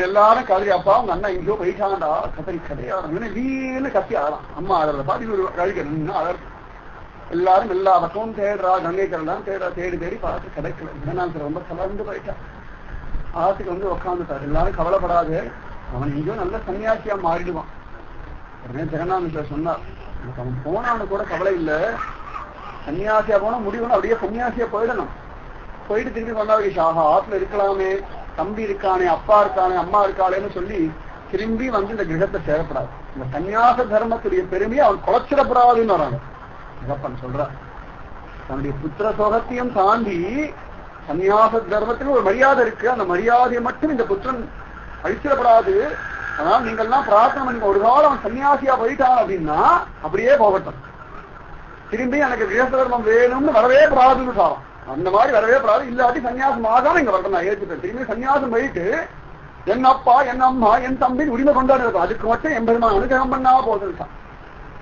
எல்லாரும் கதறி அப்பா உங்க அண்ணா எங்கேயோ போயிட்டாண்டா கதறி கதையாடும் வீன்னு கத்தி ஆகலாம். அம்மா ஆடுறத பார்த்து ஒரு கழிக்க அழகு எல்லாரும் எல்லா பக்கமும் தேடுறா, கங்கை கரெல்லாம் தேடுறா, தேடி தேடி பார்த்து கிடைக்கல. ஜெகநாதர் ரொம்ப கலந்து போயிட்டான். ஆத்துக்கு வந்து உட்காந்துட்டார். எல்லாரும் கவலைப்படாது, அவன் எங்கேயோ நல்ல சன்னியாசியா மாறிடுவான். உடனே ஜெகநாதர் சொன்னார், அவன் போனான்னு கூட கவலை இல்லை, சன்னியாசியா போனா முடிவுன்னு அப்படியே சன்னியாசியா போயிடணும். போயிட்டு திரும்பி கொண்டாடி ஆஹா ஆத்துல இருக்கலாமே, தம்பி இருக்கானே, அப்பா இருக்கானே, அம்மா இருக்காளேன்னு சொல்லி திரும்பி வந்து இந்த கிரகத்தை சேரப்படாது. இந்த சன்னியாச தர்மத்துடைய பெருமையை அவன் குலைச்சிடப்படாதுன்னு வராங்க. ஜகப்பன் சொல்ற தன்னுடைய புத்திர சோகத்தையும் தாண்டி சன்னியாச தர்மத்துக்கு ஒரு மரியாதை இருக்கு. அந்த மரியாதையை மட்டும் இந்த புத்திரன் அழிச்சிடப்படாது. அதனால நீங்கள்லாம் பிரார்த்தனை பண்ணி ஒரு காலம் அவன் சன்னியாசியா போயிட்டான் அப்படின்னா அப்படியே போகட்டும், திரும்பி எனக்கு கிரகஸ்த தர்மம் வேணும்னு வரவே பிராதுன்னு சாரம். அந்த மாதிரி வரவே பிராது, இல்லாட்டி சன்னியாசம் ஆகாம இங்க வரட்டும். நான் ஏற்றுட்டேன். திரும்பி சன்னியாசம் போயிட்டு என் அப்பா, என் அம்மா, என் தம்பி உரிமை கொண்டாடு இருக்கும். அதுக்கு மட்டும் எம்பெருமான் அனுகிரகம் பண்ணா போதுட்டான்.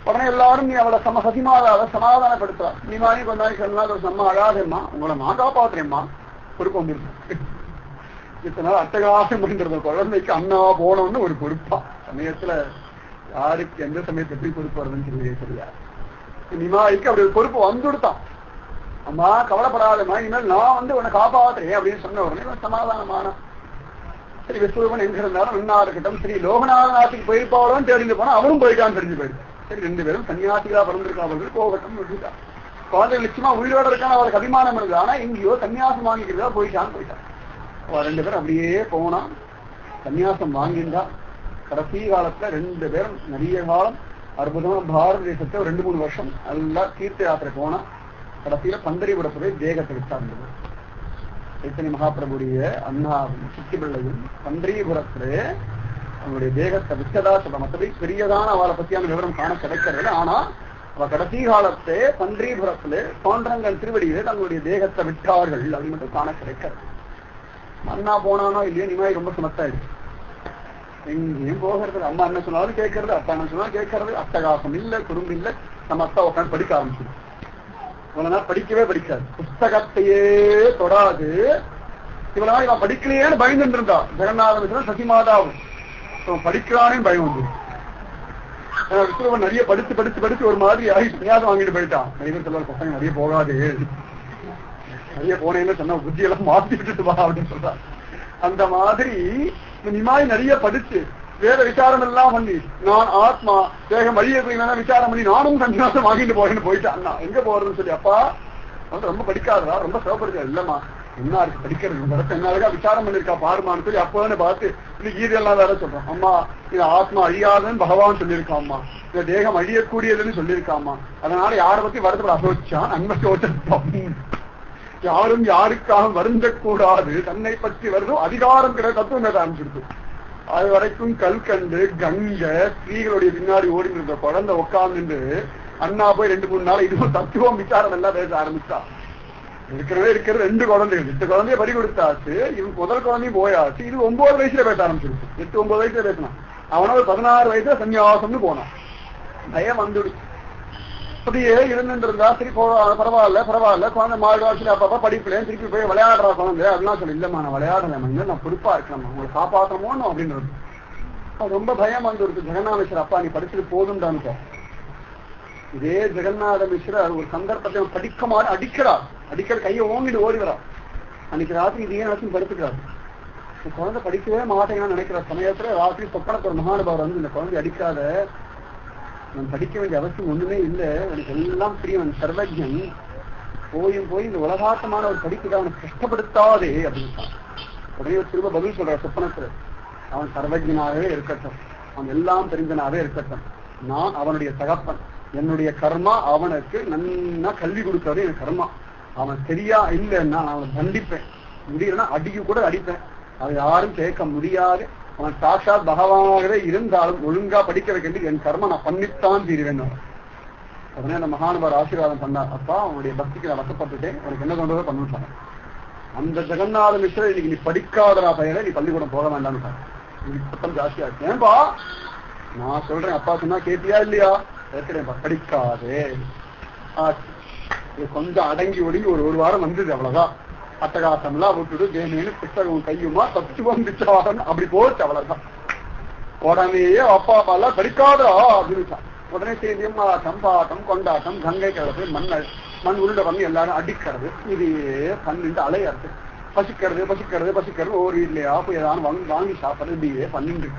உடனே எல்லாரும் நீ அவளை சமாதானப்படுத்துறா. நீ மாதிரி கொண்டாடி சொன்னா ஒரு செம்ம அழாதேம்மா, உங்களை நான் காப்பாத்துறேம்மா, பொறுப்பு வந்துருக்கு. இத்தனை நாள் அட்டகாசம் பண்றது குழந்தைக்கு அண்ணா போனோம்னு ஒரு பொறுப்பா. சமயத்துல யாருக்கு எந்த சமயத்தை எப்படி பொறுப்பு வருதுன்னு தெரியவே தெரியாது. நிமாய்க்கு அப்படி ஒரு பொறுப்பு வந்துடுத்தான். அம்மா கவலைப்படாதம்மா, இனிமேல் நான் வந்து உன்னை காப்பாத்துறேன் அப்படின்னு சொன்ன உடனே சமாதானமான. சரி விஸ்வரூபன் எங்க இருந்தாலும் இன்னா இருக்கட்டும், சரி லோகநாதநாத்துக்கு போயிருப்பாளோன்னு தெரிஞ்சு போனா அவரும் போயிட்டான்னு தெரிஞ்சு போயிடுச்சு. சரி ரெண்டு பேரும் சன்னியாசிகளா பிறந்திருக்காங்க, போகட்டும் விட்டுட்டா. குழந்தை நிச்சயமா உயிரோட இருக்கான்னு அவருக்கு அபிமானம் இருக்குது. ஆனா எங்கேயோ சன்னியாசம் வாங்கிக்கிறதா போயிட்டான். ரெண்டு பேரும் அப்படியே போனா சன்னியாசம் வாங்கிண்டா. கடைசி காலத்துல ரெண்டு பேரும் நிறைய காலம் அற்புதமா பாரத தேசத்தை 2-3 வருஷம் நல்லா தீர்த்த யாத்திரை போனா. கடைசியில பந்தரிபுரத்துல தேகத்தை விட்டாங்க. சைத்தன்ய மகாபிரபுடைய அண்ணா சித்தி பிள்ளையும் பந்தரிபுரத்துல அவனுடைய தேகத்தை விட்டதா சொல்ற. மற்றபடி பெரியதான அவளை பத்தியான விவரம் காண கிடைக்கிறது. ஆனா அவ கடைசி காலத்தை பந்தரிபுரத்துல தோன்றங்கள் திருவடியிலே தங்களுடைய தேகத்தை விட்டார்கள் அப்படின்னு மட்டும் காண கிடைக்கிறது. அண்ணா போனானோ இல்லையோ நிமாய் ரொம்ப சமத்தாயிடுச்சு. எங்கேயும் போகிறது. அம்மா என்ன சொன்னாலும் கேட்கறது, அப்பா என்ன சொன்னாலும் கேட்கறது. அட்டகாசம் இல்ல, குறும்பு இல்ல. நம்ம அத்தா உட்காந்து படிக்க ஆரம்பிச்சிடும். இவ்வளவு நாள் படிக்கவே படிக்காது, புஸ்தகத்தையே தொடாது. இவ்வளவு நாள் இவன் படிக்கலையேன்னு பயந்துட்டு இருந்தா. ஜெகநாதன் சசிமாதாவும் படிக்கிறானே பயம் வந்து விஸ்வரூபன் நிறைய படிச்சு படிச்சு படிச்சு ஒரு மாதிரி ஆகி சன்னியாசம் வாங்கிட்டு போயிட்டான். நிறைய பேர் சொல்லுவாங்க பசங்க நிறைய போகாது, நிறைய போனேன்னு சொன்னா புத்தியெல்லாம் மாத்தி விட்டுட்டு வா அப்படின்னு சொல்றாங்க. அந்த மாதிரி நிமாய் நிறைய படிச்சு வேற விசாரம் எல்லாம் பண்ணி நான் ஆத்மா தேகம் வழியை விசாரம் பண்ணி நானும் சன்னியாசம் வாங்கிட்டு போறேன்னு போயிட்டான். எங்க போறதுன்னு சொல்லி அப்பா ரொம்ப படிக்காதா, ரொம்ப சிவப்படுத்தா. இல்லம்மா என்ன இருக்கு படிக்கிறது, என்ன விசாரம் பண்ணிருக்கா பாருமான்னு சொல்லி அப்போன்னு பார்த்து இது கீதையெல்லாம் வேற சொல்றான். அம்மா இது ஆத்மா அழியாதுன்னு பகவான் சொல்லியிருக்காம்மா, இந்த தேகம் அழியக்கூடியதுன்னு சொல்லியிருக்காம்மா. அதனால யாரை பத்தி வருத்தப்பட அசோச்சான் நன்மை சோச்சம். யாரும் யாருக்காக வருந்தக்கூடாது, தன்னை பற்றி வருதும் அதிகாரம் கிடையாது தத்துவம் ஆரம்பிச்சிருக்கு. அது வரைக்கும் கல்கண்டு கங்க ஸ்திரீகளுடைய பின்னாடி ஓடிட்டு இருந்த குழந்தை உட்கார்ந்து அண்ணா போய் 2-3 நாள் இதுவும் தத்துவம் விசாரம் எல்லாம் பேச ஆரம்பிச்சா. இருக்கிறது 2 குழந்தைகள், 8 குழந்தைய பறி கொடுத்தாச்சு. இவன் முதல் குழந்தையும் போயாச்சு. இது 9 வயசுல பேச ஆரம்பிச்சிருக்கு. 8-9 வயசுல பேசினான். அவன ஒரு 16 வயசுல சன்னியாசம்னு போனான். பயம் வந்துடுச்சு. அப்படியே இருந்துட்டு இருந்தா சரி பரவாயில்ல குழந்தை 4 வருஷத்துல அப்பப்பா படிப்புல திருப்பி போய் விளையாடுறா குழந்தை அப்படின்னா சொல்லி இல்லம்மா நான் விளையாடுறேன், நான் பொறுப்பா இருக்கலாமா, உங்களை காப்பாற்றமோன்னு அப்படின்றது. அது ரொம்ப பயம் வந்துருக்கு. ஜெகநாத மிஸ்ரர் அப்பா நீ படிச்சுட்டு போதும்டான்னு. இதே ஜெகநாத மிஸ்ரர் ஒரு சந்தர்ப்பத்தை படிக்க மாதிரி அடிக்கிற கையை ஓங்கிட்டு ஓடிக்கிறார். அன்னைக்கு ராத்திரி இது ஏன் வச்சு படுத்துக்கிறார். குழந்தை படிக்கவே மாட்டேங்கன்னு நினைக்கிற சமயத்துல ராத்திரி சொப்பனத்து ஒரு மகானுபாவர் வந்து இந்த குழந்தை அடிக்காத, நான் படிக்க வேண்டிய அவசியம் ஒண்ணுமே இல்லை, எனக்கு எல்லாம் பிரியவன் சர்வஜன், போய் இந்த உலகாட்டமான ஒரு படிப்புக்கு அவனை கஷ்டப்படுத்தாதே அப்படின்னு. உடனே திரும்ப பதில் சொல்ற சொப்பனத்துல, அவன் சர்வஜனாகவே இருக்கட்டும், அவன் எல்லாம் தெரிஞ்சனாவே இருக்கட்டும், நான் அவனுடைய தகப்பன், என்னுடைய கர்மா அவனுக்கு நன்னா கல்வி கொடுக்கறது என் கர்மா. அவன் சரியா இல்லைன்னா நான் அவனை தண்டிப்பேன், முடியலன்னா அடிக்க கூட அடிப்பேன், அதை யாரும் கேட்க முடியாது. அவன் சாட்சாத் பகவானாகவே இருந்தாலும் ஒழுங்கா படிக்க வைக்கின்றது என் கர்மா, நான் பண்ணித்தான் தீருவேன். உடனே அந்த மகானுபார் ஆசீர்வாதம் பண்ணார். அப்பா அவனுடைய பக்திக்கு நான் வசப்பட்டுட்டேன், உனக்கு என்ன தோன்றதோ பண்ணிட்டாங்க. அந்த ஜெகநாத மிஸ்ரர் இன்னைக்கு நீ படிக்காதரா பையனை நீ பள்ளிக்கூடம் போக வேண்டாம்னு சத்தம் ஜாஸ்தியா இருக்கு. ஏன்பா நான் சொல்றேன், அப்பா சொன்னா கேட்டியா இல்லையா? கேட்கிறேன்ப்பா, படிக்காதே. கொஞ்சம் அடங்கி ஒடுங்கி ஒரு வாரம் வந்தது, அவ்வளவுதான். அட்டகாசம் எல்லாம் விட்டுடு தேமேனு புத்தகம் கையுமா தத்துவம் விச்சாரம் அப்படி போச்சு, அவ்வளவுதான். உடனேயே அப்பா எல்லாம் படிக்காதா அப்படின்னு உடனே செய்தியும் சம்பாட்டம் கொண்டாட்டம் கங்கை கிடப்பு மண் உருண்டை பண்ணி எல்லாரும் அடிக்கிறது. இது பண்ணிட்டு அலையாது. பசிக்கிறது ஒரு வீட்லயா போய் ஏதாவது வாங்கி சாப்பிட்றது இப்படியே பண்ணிட்டு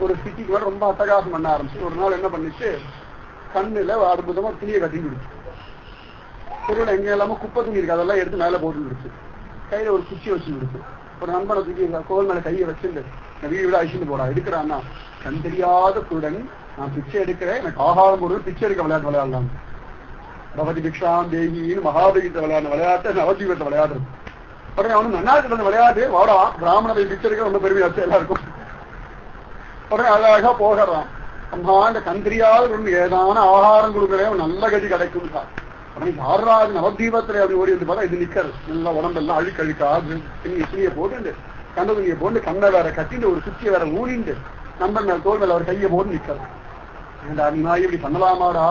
ஒரு சிட்டிக்கு மேல ரொம்ப அட்டகாசம் பண்ண ஆரம்பிச்சு. ஒரு நாள் என்ன பண்ணிச்சு, கண்ணுல அற்புதமா துணியை கட்டி கொடுத்து தெருவில் எங்க எல்லாம குப்பை துணி இருக்கு அதெல்லாம் எடுத்து மேல போட்டு கொடுத்து கையில ஒரு குச்சி வச்சு கொடுத்து ஒரு நண்பனை தூக்கி கோல் மேல கையை வச்சுட்டு வீடு விட அழிச்சுட்டு போறா. எடுக்கிறான்னா கண் தெரியாத குருடன் நான் பிச்சை எடுக்கிறேன், எனக்கு ஆகாரம் பொருள் பிச்சை எடுக்க விளையாட்டு விளையாடலாம். பகவதி பிக்ஷாம் தேகின்னு மகாபலிகத்தை விளையாடுற விளையாட்டு நவஜீவத்தை விளையாடுறது. உடனே அவனு நன்னாட்டு வந்து விளையாடு வாடா பிராமண பிச்சை எடுக்க ரொம்ப பெருமையாச்சு எல்லாருக்கும். உடனே அழகா போகிறான். அம்மா இந்த கண் தெரியாத குருடன் ஏதான ஆகாரம் கொடுக்குறேன் நல்ல கதி கிடைக்கும் சார். உடனே யாராவது நவதீபத்துல அப்படி ஓடி வந்து பார்த்தா இது நிக்கிறது நல்லா உடம்பெல்லாம் அழுக்கழுக்கா துணியை போட்டு கண்ட துணியை போட்டு கண்ணை வேற கட்டிட்டு ஒரு குச்சியை வேற ஊனிண்டு நண்பன் மேல தோல் மேல அவர் கையை போட்டு நிக்கிறது. ஏண்டா நீ நாய் இப்படி பண்ணலாமாடா,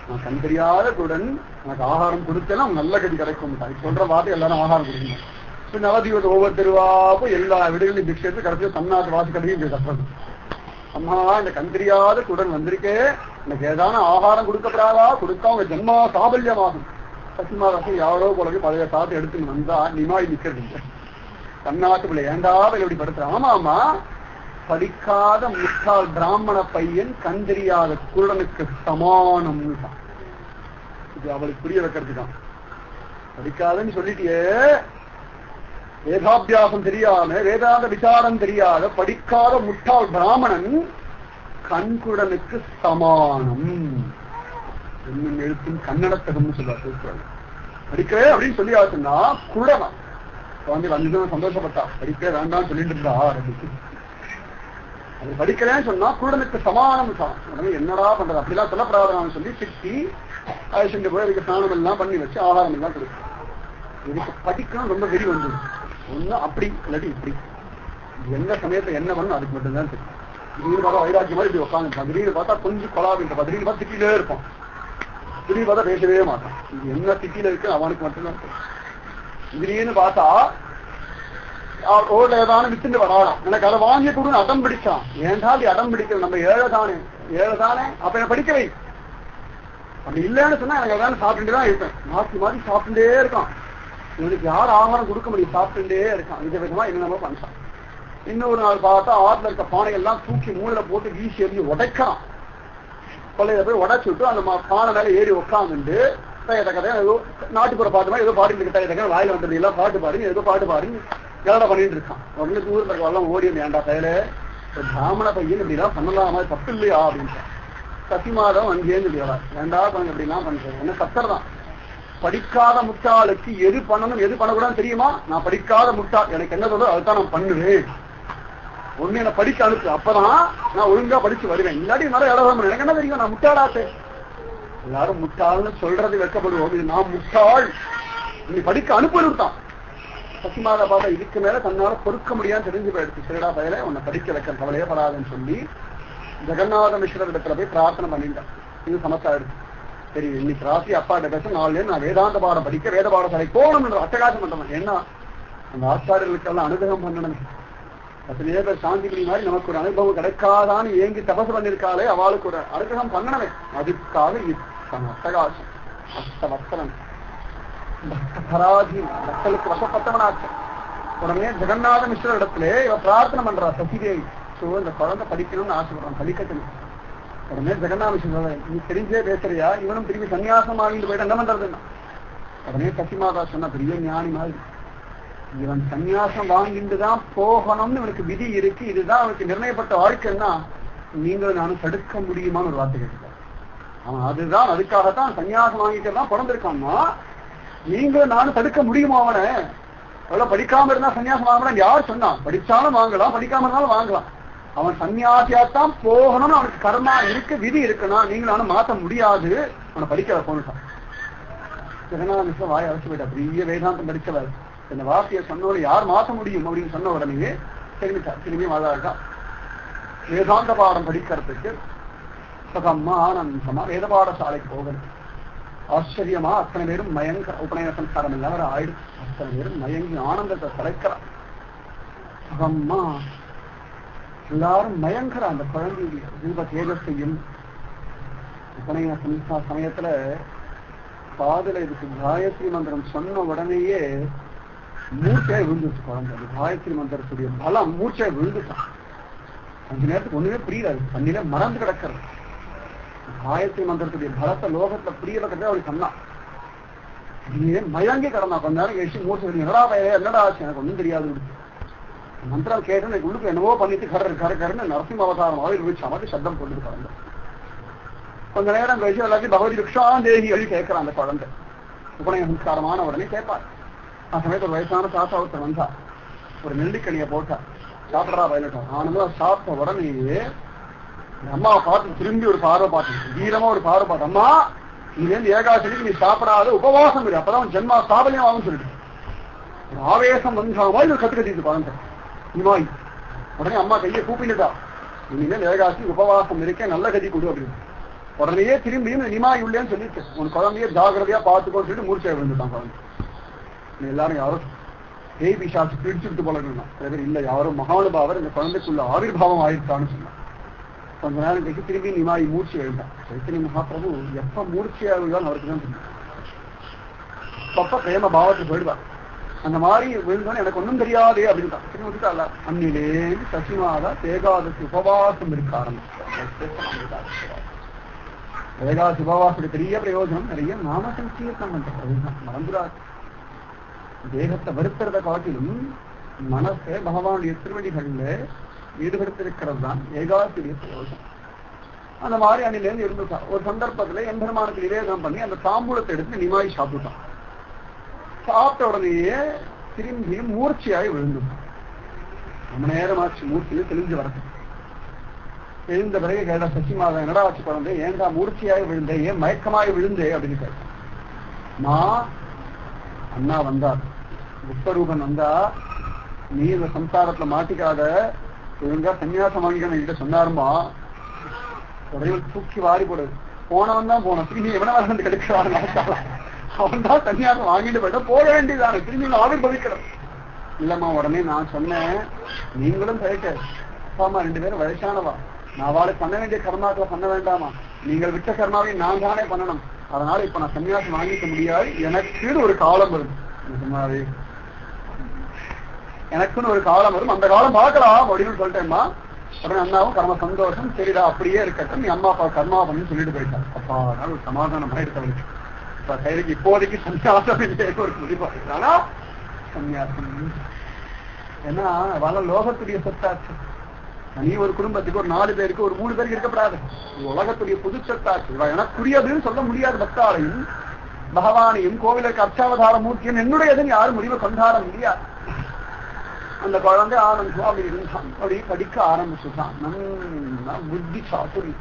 நான் கண் தெரியாத குருடன் எனக்கு ஆகாரம் கொடுத்தேன்னா நல்ல கதி கிடைக்கும். சொல்ற வார்த்தை எல்லாரும் ஆகாரம் கொடுக்கணும். இப்ப நவதீபத்தை ஒவ்வொரு தெருவாப்போ எல்லா வீடுகளையும் பிக்ஷை எடுத்து கடைசியில் தன்னாட்டு வாசி கடையும் கட்டுறது. அம்மா இந்த கண் தெரியாத குருடன் வந்திருக்கே, எனக்கு ஏதான ஆகாரம் கொடுக்கப்படாதா, கொடுத்தா உங்க ஜென்மா சாபல்யமாகும். சத்தியமாதாசம் யாரோ போலவே பழைய சாத்து எடுத்துன்னு வந்தா நிமாய் நிக்கிறது. தன்னாட்டு பிள்ளை ஏண்டாவது இப்படி படுத்துற. ஆமாமா படிக்காத முட்டாள் பிராமண பையன் கண் தெரியாத குருடனுக்கு சமானம்னு தான். இது அவளுக்கு புரிய வைக்கிறதுதான். படிக்காதன்னு சொல்லிட்டியே, வேதாபியாசம் தெரியாம வேதாந்த விசாரம் தெரியாத படிக்காத முட்டாள் பிராமணன் கண்குடனுக்கு சமானம். என்னும் எழுத்தும் கன்னடத்தகம்னு சொல்லுவாங்க. படிக்கிறேன் அப்படின்னு சொல்லி ஆச்சுன்னா குருடனா வந்து சந்தோஷப்பட்டா. படிக்க வேண்டாம் சொல்லிட்டு இருந்தா அது படிக்கிறேன்னு சொன்னா குருடனுக்கு சமானம் தான். உடனே என்னடா பண்றது அப்படிலாம் சொல்லப்படாதான்னு சொல்லி திட்டி சென்று போய் அதுக்கு ஸ்நானம் எல்லாம் பண்ணி வச்சு ஆகாரம் எல்லாம் கொடுக்கும். இதுக்கு படிக்கணும் ரொம்ப வெறி வந்தது. ஒண்ணு அப்படி இல்லாட்டி இப்படி எந்த சமயத்துல என்ன பண்ணணும் அதுக்கு மட்டும்தான் தெரியும். திடீர்னு பார்த்தா வைராக்கிய மாதிரி இப்படி உட்காந்துருப்பான். திடீர்னு பார்த்தா கொஞ்சம் கொலாவிட்டு திடீர்னு பார்த்தா திட்டிலே இருப்பான். திடீர்னு பார்த்தா பேசவே மாட்டான். இது என்ன திட்டில இருக்கு அவனுக்கு மட்டும்தான் தெரியும். திடீர்னு பார்த்தா ரோட்ல ஏதான வித்துட்டு வராளாம். எனக்கு அதை வாங்கி கொடுன்னு அடம் பிடிச்சான். ஏன்டா அது அடம் பிடிக்கல, நம்ம ஏழை தானே அப்ப என்ன படிக்க வை. அப்படி இல்லைன்னு சொன்னா எனக்கு ஏதாவது சாப்பிட்டுட்டு தான் இருப்பேன். மாற்றி மாற்றி சாப்பிட்டுட்டே இருக்கான். இவனுக்கு யார் ஆகாரம் கொடுக்க முடியும், சாப்பிட்டுட்டே இருக்கான். வித விதமா என்னென்னமோ பண்றான். இன்னொரு நாள் பார்த்தா ஆற்றுல இருக்க பானைகள்லாம் தூக்கி மூளையில போட்டு வீசி எறிஞ்சு உடைக்கிறான். கொள்ளையில போய் உடைச்சு விட்டு அந்த பானை மேல ஏறி உட்காந்துட்டு கதையா ஏதோ நாட்டுப்புற பாட்டு மாதிரி ஏதோ பாடிட்டு இருக்க வாயில வந்தது எல்லாம் பாட்டு பாருங்க ஏதோ பாட்டு பாருங்க எல்லாம் பண்ணிட்டு இருக்கான். உடனே தூரத்துல எல்லாம் ஓடி ஏண்டா கையில பிராமண பையன் இப்படிலாம் பண்ணலாமா, தப்பு இல்லையா அப்படின்னு சத்தியமாதான் அங்கேன்னு சொல்லிடா. ஏண்டா கொஞ்சம் இப்படிலாம் பண்றேன் என்ன கத்தர்தான். படிக்காத முட்டாளுக்கு எது பண்ணணும் எது பண்ணக்கூடாதுன்னு தெரியுமா? நான் படிக்காத முட்டாள், எனக்கு என்ன சொல்றதோ அதுதான் நான் பண்ணுவேன். ஒண்ணு என்ன படிக்க அனுப்பு, அப்பதான் நான் ஒழுங்கா படிச்சு வருவேன். இல்லாட்டி நிறைய இடம் எனக்கு என்ன தெரியும், நான் முட்டாளாத்தே. எல்லாரும் முட்டாள்னு சொல்றது வெட்கப்படுவோம். இது நான் முட்டாள், நீ படிக்க அனுப்பிவிட்டான். சத்தியமாத பாபா இதுக்கு மேல தன்னால பொறுக்க முடியான்னு தெரிஞ்சு போயிடுச்சு. சரிடா பயில உன்னை படிக்க வைக்க கவலையே படாதுன்னு சொல்லி ஜெகநாத மிஸ்ரர் இடத்துல போய் பிரார்த்தனை பண்ணிட்டேன். இது சமத்தா இருக்கு. சரி இன்னைக்கு ராசி அப்பாட்ட பேச நாலு நான் வேதாந்த பாடம் படிக்க வேத பாடசாலை போகணும்ன்ற அட்டகாசம் பண்றேன். ஏன்னா அந்த ஆச்சாரியர்களுக்கெல்லாம் அனுகிரகம் பண்ணணும். எத்தனையோ பேர் சாந்திபதி மாதிரி நமக்கு ஒரு அனுபவம் கிடைக்காதான்னு ஏங்கி தபசு பண்ணிருக்காளே அவளுக்கு ஒரு அனுகிரகம் பண்ணணுமே. அதுக்காக இத்தனை அட்டகாசம் அஷ்டவஸ்தரன் பராதீன் மக்களுக்கு வசப்பட்டவனாச்சு. உடனே ஜெகநாத மிஸ்ரர் இடத்துல இவ பிரார்த்தனை பண்றா சசிதேவி. சோ இந்த குழந்தை படிக்கணும்னு ஆசைப்படுறான், படிக்கணும். உடனே ஜெகநாத மிஸ்ரர் நீ தெரிஞ்சே பேசுறியா, இவனும் திரும்பி சன்னியாசம் வாங்கிட்டு போயிட்டு என்ன பண்றதுன்னா உடனே சசிமாதா சொன்ன பெரிய ஞானி மாதிரி இவன் சன்னியாசம் வாங்கிட்டுதான் போகணும்னு இவனுக்கு விதி இருக்கு, இதுதான் அவனுக்கு நிர்ணயப்பட்ட வாழ்க்கைன்னா நீங்களும் நானும் தடுக்க முடியுமான்னு ஒரு வார்த்தை கேட்டுக்கான். அவன் அதுதான் அதுக்காகத்தான் சன்னியாசம் வாங்கிட்டு தான் பிறந்திருக்கான்னா நீங்களும் நானும் தடுக்க முடியுமா? அவனை அவ்வளவு படிக்காம இருந்தா சன்னியாசம் வாங்கலாம் யார் சொன்னா? படிச்சாலும் வாங்கலாம், படிக்காம இருந்தாலும் வாங்கலாம். அவன் சன்னியாசியாத்தான் போகணும்னு அவனுக்கு கர்மா இருக்கு, விதி இருக்குன்னா நீங்களும் நானும் மாற்ற முடியாது. அவனை படிக்க போனுட்டான். ஜெகநாத மிஸ்ரர் வாயை அழைச்சு போயிட்டா. பெரிய வேதாந்தம் படிச்சவர் இந்த வார்த்தையை சொன்னோட யார் மாற்ற முடியும் அப்படின்னு சொன்ன உடனே திரும்பி மாதாக்கா வேதாந்த பாடம் படிக்கிறதுக்கு சதம்மா ஆனந்தமா வேத பாடசாலைக்கு போகிறது. ஆச்சரியமா அத்தனை பேரும் மயங்க உபநயன சம்ஸ்காரம் இல்லாம ஆயிடுச்சு. அத்தனை பேரும் மயங்கி ஆனந்தத்தை தலைக்கிறார். சதம்மா எல்லாரும் மயங்கற அந்த குழந்தையுடைய ரூப தேஜஸையும் உபநயன சமயத்துல காதுல இதுக்கு காயத்ரி மந்திரம் சொன்ன உடனேயே மூர்ச்சையை விழுந்துச்சு குழந்தை. அது காயத்ரி மந்திரத்துடைய பலம் மூர்ச்சையை விழுந்துட்டான். கொஞ்ச நேரத்துக்கு ஒண்ணுமே புரியல, தண்ணியில மறந்து கிடக்கிறது. காயத்ரி மந்திரத்துடைய பலத்தை லோகத்துல புரிய வைக்கிறதே அவளுக்கு சொன்னான். மயங்கி கிடந்தா. கொஞ்ச நேரம் கழிச்சு மூர்ச்சை என்னடா பைய என்னடா ஆச்சு, எனக்கு ஒன்றும் தெரியாது. மந்திரம் கேட்டு எனக்கு உள்ளுக்கு என்னவோ பண்ணிட்டு கரன்னு நரசிம்ம அவதாரம் ஆவில் வச்சு அமைச்சு சப்தம் கொண்டு குழந்தை. கொஞ்ச நேரம் கழிச்சு எல்லாத்தையும் பகவதி ருக்ஷாந்தேகி எழுதி கேட்கிறான் அந்த குழந்தை. உபநய சம்ஸ்காரமான உடனே கேட்பார். அந்த சமயத்து ஒரு வயசான தாத்தா ஒருத்தர் வந்தா, ஒரு நெல்லிக்கனியை போட்டா, சாப்பிடறா பயன்ட்டான். ஆனந்தம் சாப்பிட்ட உடனேயே அம்மாவை பார்த்து திரும்பி ஒரு பார்வை பார்த்து, வீரமா ஒரு பார்வை பார்த்து, அம்மா இங்கிருந்து ஏகாதசிக்கு நீ சாப்பிடாத உபவாசம் இரு, அப்பதான் ஜென்மா சாபல்யம் ஆகும் சொல்லிட்டு ஒரு ஆவேசம் வந்தாமல் இது கத்துக்கட்டிட்டு குழந்தை நிமாய். உடனே அம்மா கையை கூப்பிட்டுட்டா, இனிமேல் ஏகாதசி உபவாசம் இருக்கேன், நல்ல கதி கொடு அப்படின்னு. உடனேயே திரும்பியும் நிமாய் உள்ளேன்னு சொல்லிட்டு உன் குழந்தைய ஜாகிரதையா பார்த்துக்கோன்னு சொல்லிட்டு மூர்ச்சை விழுந்துட்டான் குழந்தை. எல்லாரும் யாரும் பேய் பிசாசு பிடிச்சுட்டு போலன்னா சில பேர் இல்ல, யாரும் மகானுபாவர் இந்த குழந்தைக்குள்ள ஆவிர்வாவம் ஆயிருக்கான்னு சொன்னான். கொஞ்ச நேரம் கழிச்சு திரும்பி நிமாய் மூர்ச்சி எழுந்தான். சைத்தன்ய மகாபிரபு எப்ப மூர்ச்சியா விழுதான் அவருக்கு தான் தெரியும். அப்ப பிரேம பாவத்தை போயிடுவார். அந்த மாதிரி விழுந்தோன்னு எனக்கு ஒன்றும் தெரியாது அப்படின்னு திரும்பி விட்டுட்டால. அன்னிலேருந்து சசிமாதா ஏகாதசி உபவாசம் இருக்க ஆரம்பிச்சார். ஏகாதசி உபவாசத்துடைய பெரிய பிரயோஜனம் நிறைய நாம சங்கீர்த்தம் பண்ற பிரயோஜனம் மறந்துடாது. தேகத்தை வருத்துறத காட்டிலும் மனசை பகவானுடைய திருவடிகள்ல ஈடுபடுத்திருக்கிறது தான் ஏகாதசியுடைய பிரயோஜனம். அந்த மாதிரி அன்னிலேருந்து இருந்துட்டான். ஒரு சந்தர்ப்பத்துல எம்பெருமானுக்கு நிவேதனம் பண்ணி அந்த தாம்பூலத்தை எடுத்து நிமாய் சாப்பிட்டுட்டான். சாப்பிட்ட உடனேயே திரும்பியும் மூர்ச்சியாய் விழுந்துட்டான். ரொம்ப நேரமாச்சு மூர்ச்சியில தெளிஞ்சு வரது. எழுந்த பிறகு கேட்ட சசிமாதா, என்னடா ஆச்சு குழந்தை, ஏன்டா மூர்ச்சியாய் விழுந்தே, ஏன் மயக்கமாய் விழுந்தே அப்படின்னு கேட்டேன். நான் அண்ணா வந்தார், புத்தரூபன் வந்தா, நீ இந்த சம்சாரத்துல மாட்டிக்காத, ஒழுங்கா சன்னியாசம் வாங்கிக்கணும் என்கிட்ட சொன்னாருமா. உடனே தூக்கி வாரி போடுது. போனவன் தான் போன, திரும்பி எவன வந்து கிடைக்கிறான் நினைச்சால, அவன் தான் சன்னியாசம் வாங்கிட்டு போயிட்ட, போக வேண்டியதானே, திரும்பி ஆவிர்பவிக்கிறோம் இல்லம்மா. உடனே நான் சொன்னேன், நீங்களும் போயிட்டு அப்பாமா 2 பேரும் வயசானவா, நான் அவளை பண்ண வேண்டிய கர்மாக்களை பண்ண வேண்டாமா, நீங்கள் விட்ட கர்மாவை நான் தானே பண்ணணும், அதனால இப்ப நான் சன்னியாசம் வாங்கிக்க முடியாது, எனக்குன்னு ஒரு காலம் வரும், எனக்குன்னு ஒரு காலம் வரும், அந்த காலம் பார்க்கலாம் அப்படின்னு சொல்லிட்டேம்மா. உடனே அண்ணாவும் கர்ம சந்தோஷம், சரிடா அப்படியே இருக்கட்டும், நீ அம்மா அப்பா கர்மா பண்ணு சொல்லிட்டு போயிட்டான். அப்பா அதனால ஒரு சமாதானம் ஆயிடுத்தவனுக்கு. இப்ப கைதுக்கு இப்போதைக்கு சன்னியாசம் ஒரு முடிவானா சன்னியாசம். ஏன்னா வள லோகத்துடைய சொத்தாச்சு. நீ ஒரு குடும்பத்துக்கு ஒரு 4 பேருக்கு ஒரு 3 பேருக்கு இருக்கப்படாது, உலகத்துடைய புது சொத்தாச்சு. எனக்குரியதுன்னு சொல்ல முடியாது. பக்தாரையும் பகவானையும் கோவிலுக்கு அர்ச்சாவதார மூர்த்தியும் என்னுடையதுன்னு யாரும் முடிவை கொண்டாட முடியாது. அந்த குழந்தை ஆனந்த் அப்படி இருந்தான், அப்படி படிக்க ஆரம்பிச்சுட்டான். நல்லா புத்தி சாதுரியம்,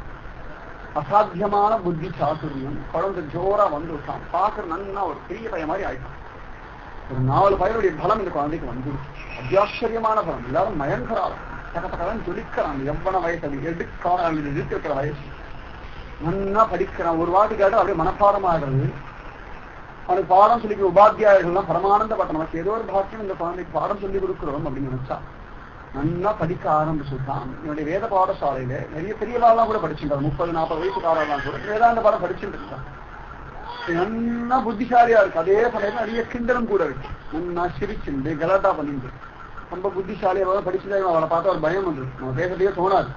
அசாத்தியமான புத்தி சாதுரியம். குழந்தை ஜோரா வந்து விட்டான். பார்க்கற நல்லா ஒரு பெரிய பையன் மாதிரி ஆயிட்டான். ஒரு 4 பையனுடைய பலம் இந்த குழந்தைக்கு வந்துருச்சு. அத்தியாச்சரியமான பலம். எல்லாரும் மயங்கராலும் தகத்தகதான் ஜொலிக்கிறான். எவ்வளவு வயசு அது எடுக்கிற வயசு. நல்லா படிக்கிறான். ஒரு வாட்டி கேட்டு அப்படியே மனப்பாடமாகிறது. அவனுக்கு பாடம் சொல்லிக்கிற உபாத்தியாயர்கள்லாம் பரமானந்த பட்டம். நமக்கு ஏதோ ஒரு பாக்கியம் இந்த குழந்தைக்கு பாடம் சொல்லி கொடுக்குறோம் அப்படின்னு நினைச்சா நல்லா படிக்க ஆரம்பிச்சுட்டான். என்னுடைய வேத பாடசாலையில நிறைய பெரியவாள்லாம் கூட படிச்சுட்டான். 30-40 வயசுக்காரெல்லாம் கூட வேதாந்த பாடம் படிச்சுட்டு இருக்கான். நல்லா புத்திசாலியா இருக்கு. அதே சமயம் நிறைய கிண்டலும் கூட இருக்கு. நல்லா சிரிச்சுண்டு கலாட்டா பண்ணிட்டு ரொம்ப புத்திசாலியா படிச்சுட்டா அவளை பார்த்தா ஒரு பயம் வந்து நம்ம பேசத்தையே தோணாது.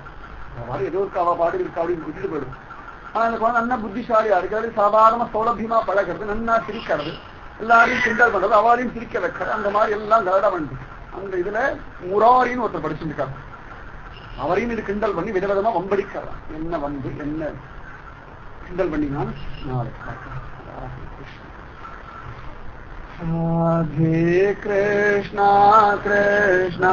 அவள் ஏதோ இருக்கா, அவள் பாட்டு இருக்கா அப்படின்னு விட்டுட்டு போயிடும். ஆனா அந்த குழந்தை நல்லா புத்திசாலியா இருக்காது. சாதாரண சௌலபியமா பழகிறது, நல்லா சிரிக்கிறது, எல்லாரையும் கிண்டல் பண்றது, அவளையும் சிரிக்க வைக்கிறது. அந்த மாதிரி எல்லாம் கலாட்டா பண்ணிட்டு அந்த இதுல முராரின்னு ஒருத்தர் படிச்சுருக்காரு. அவரையும் இது கிண்டல் பண்ணி விதவிதமா வம்படிக்கிறான். என்ன வந்து என்ன கிண்டல் பண்ணினான் நாளைக்கு. ராதே கிருஷ்ணா கிருஷ்ணா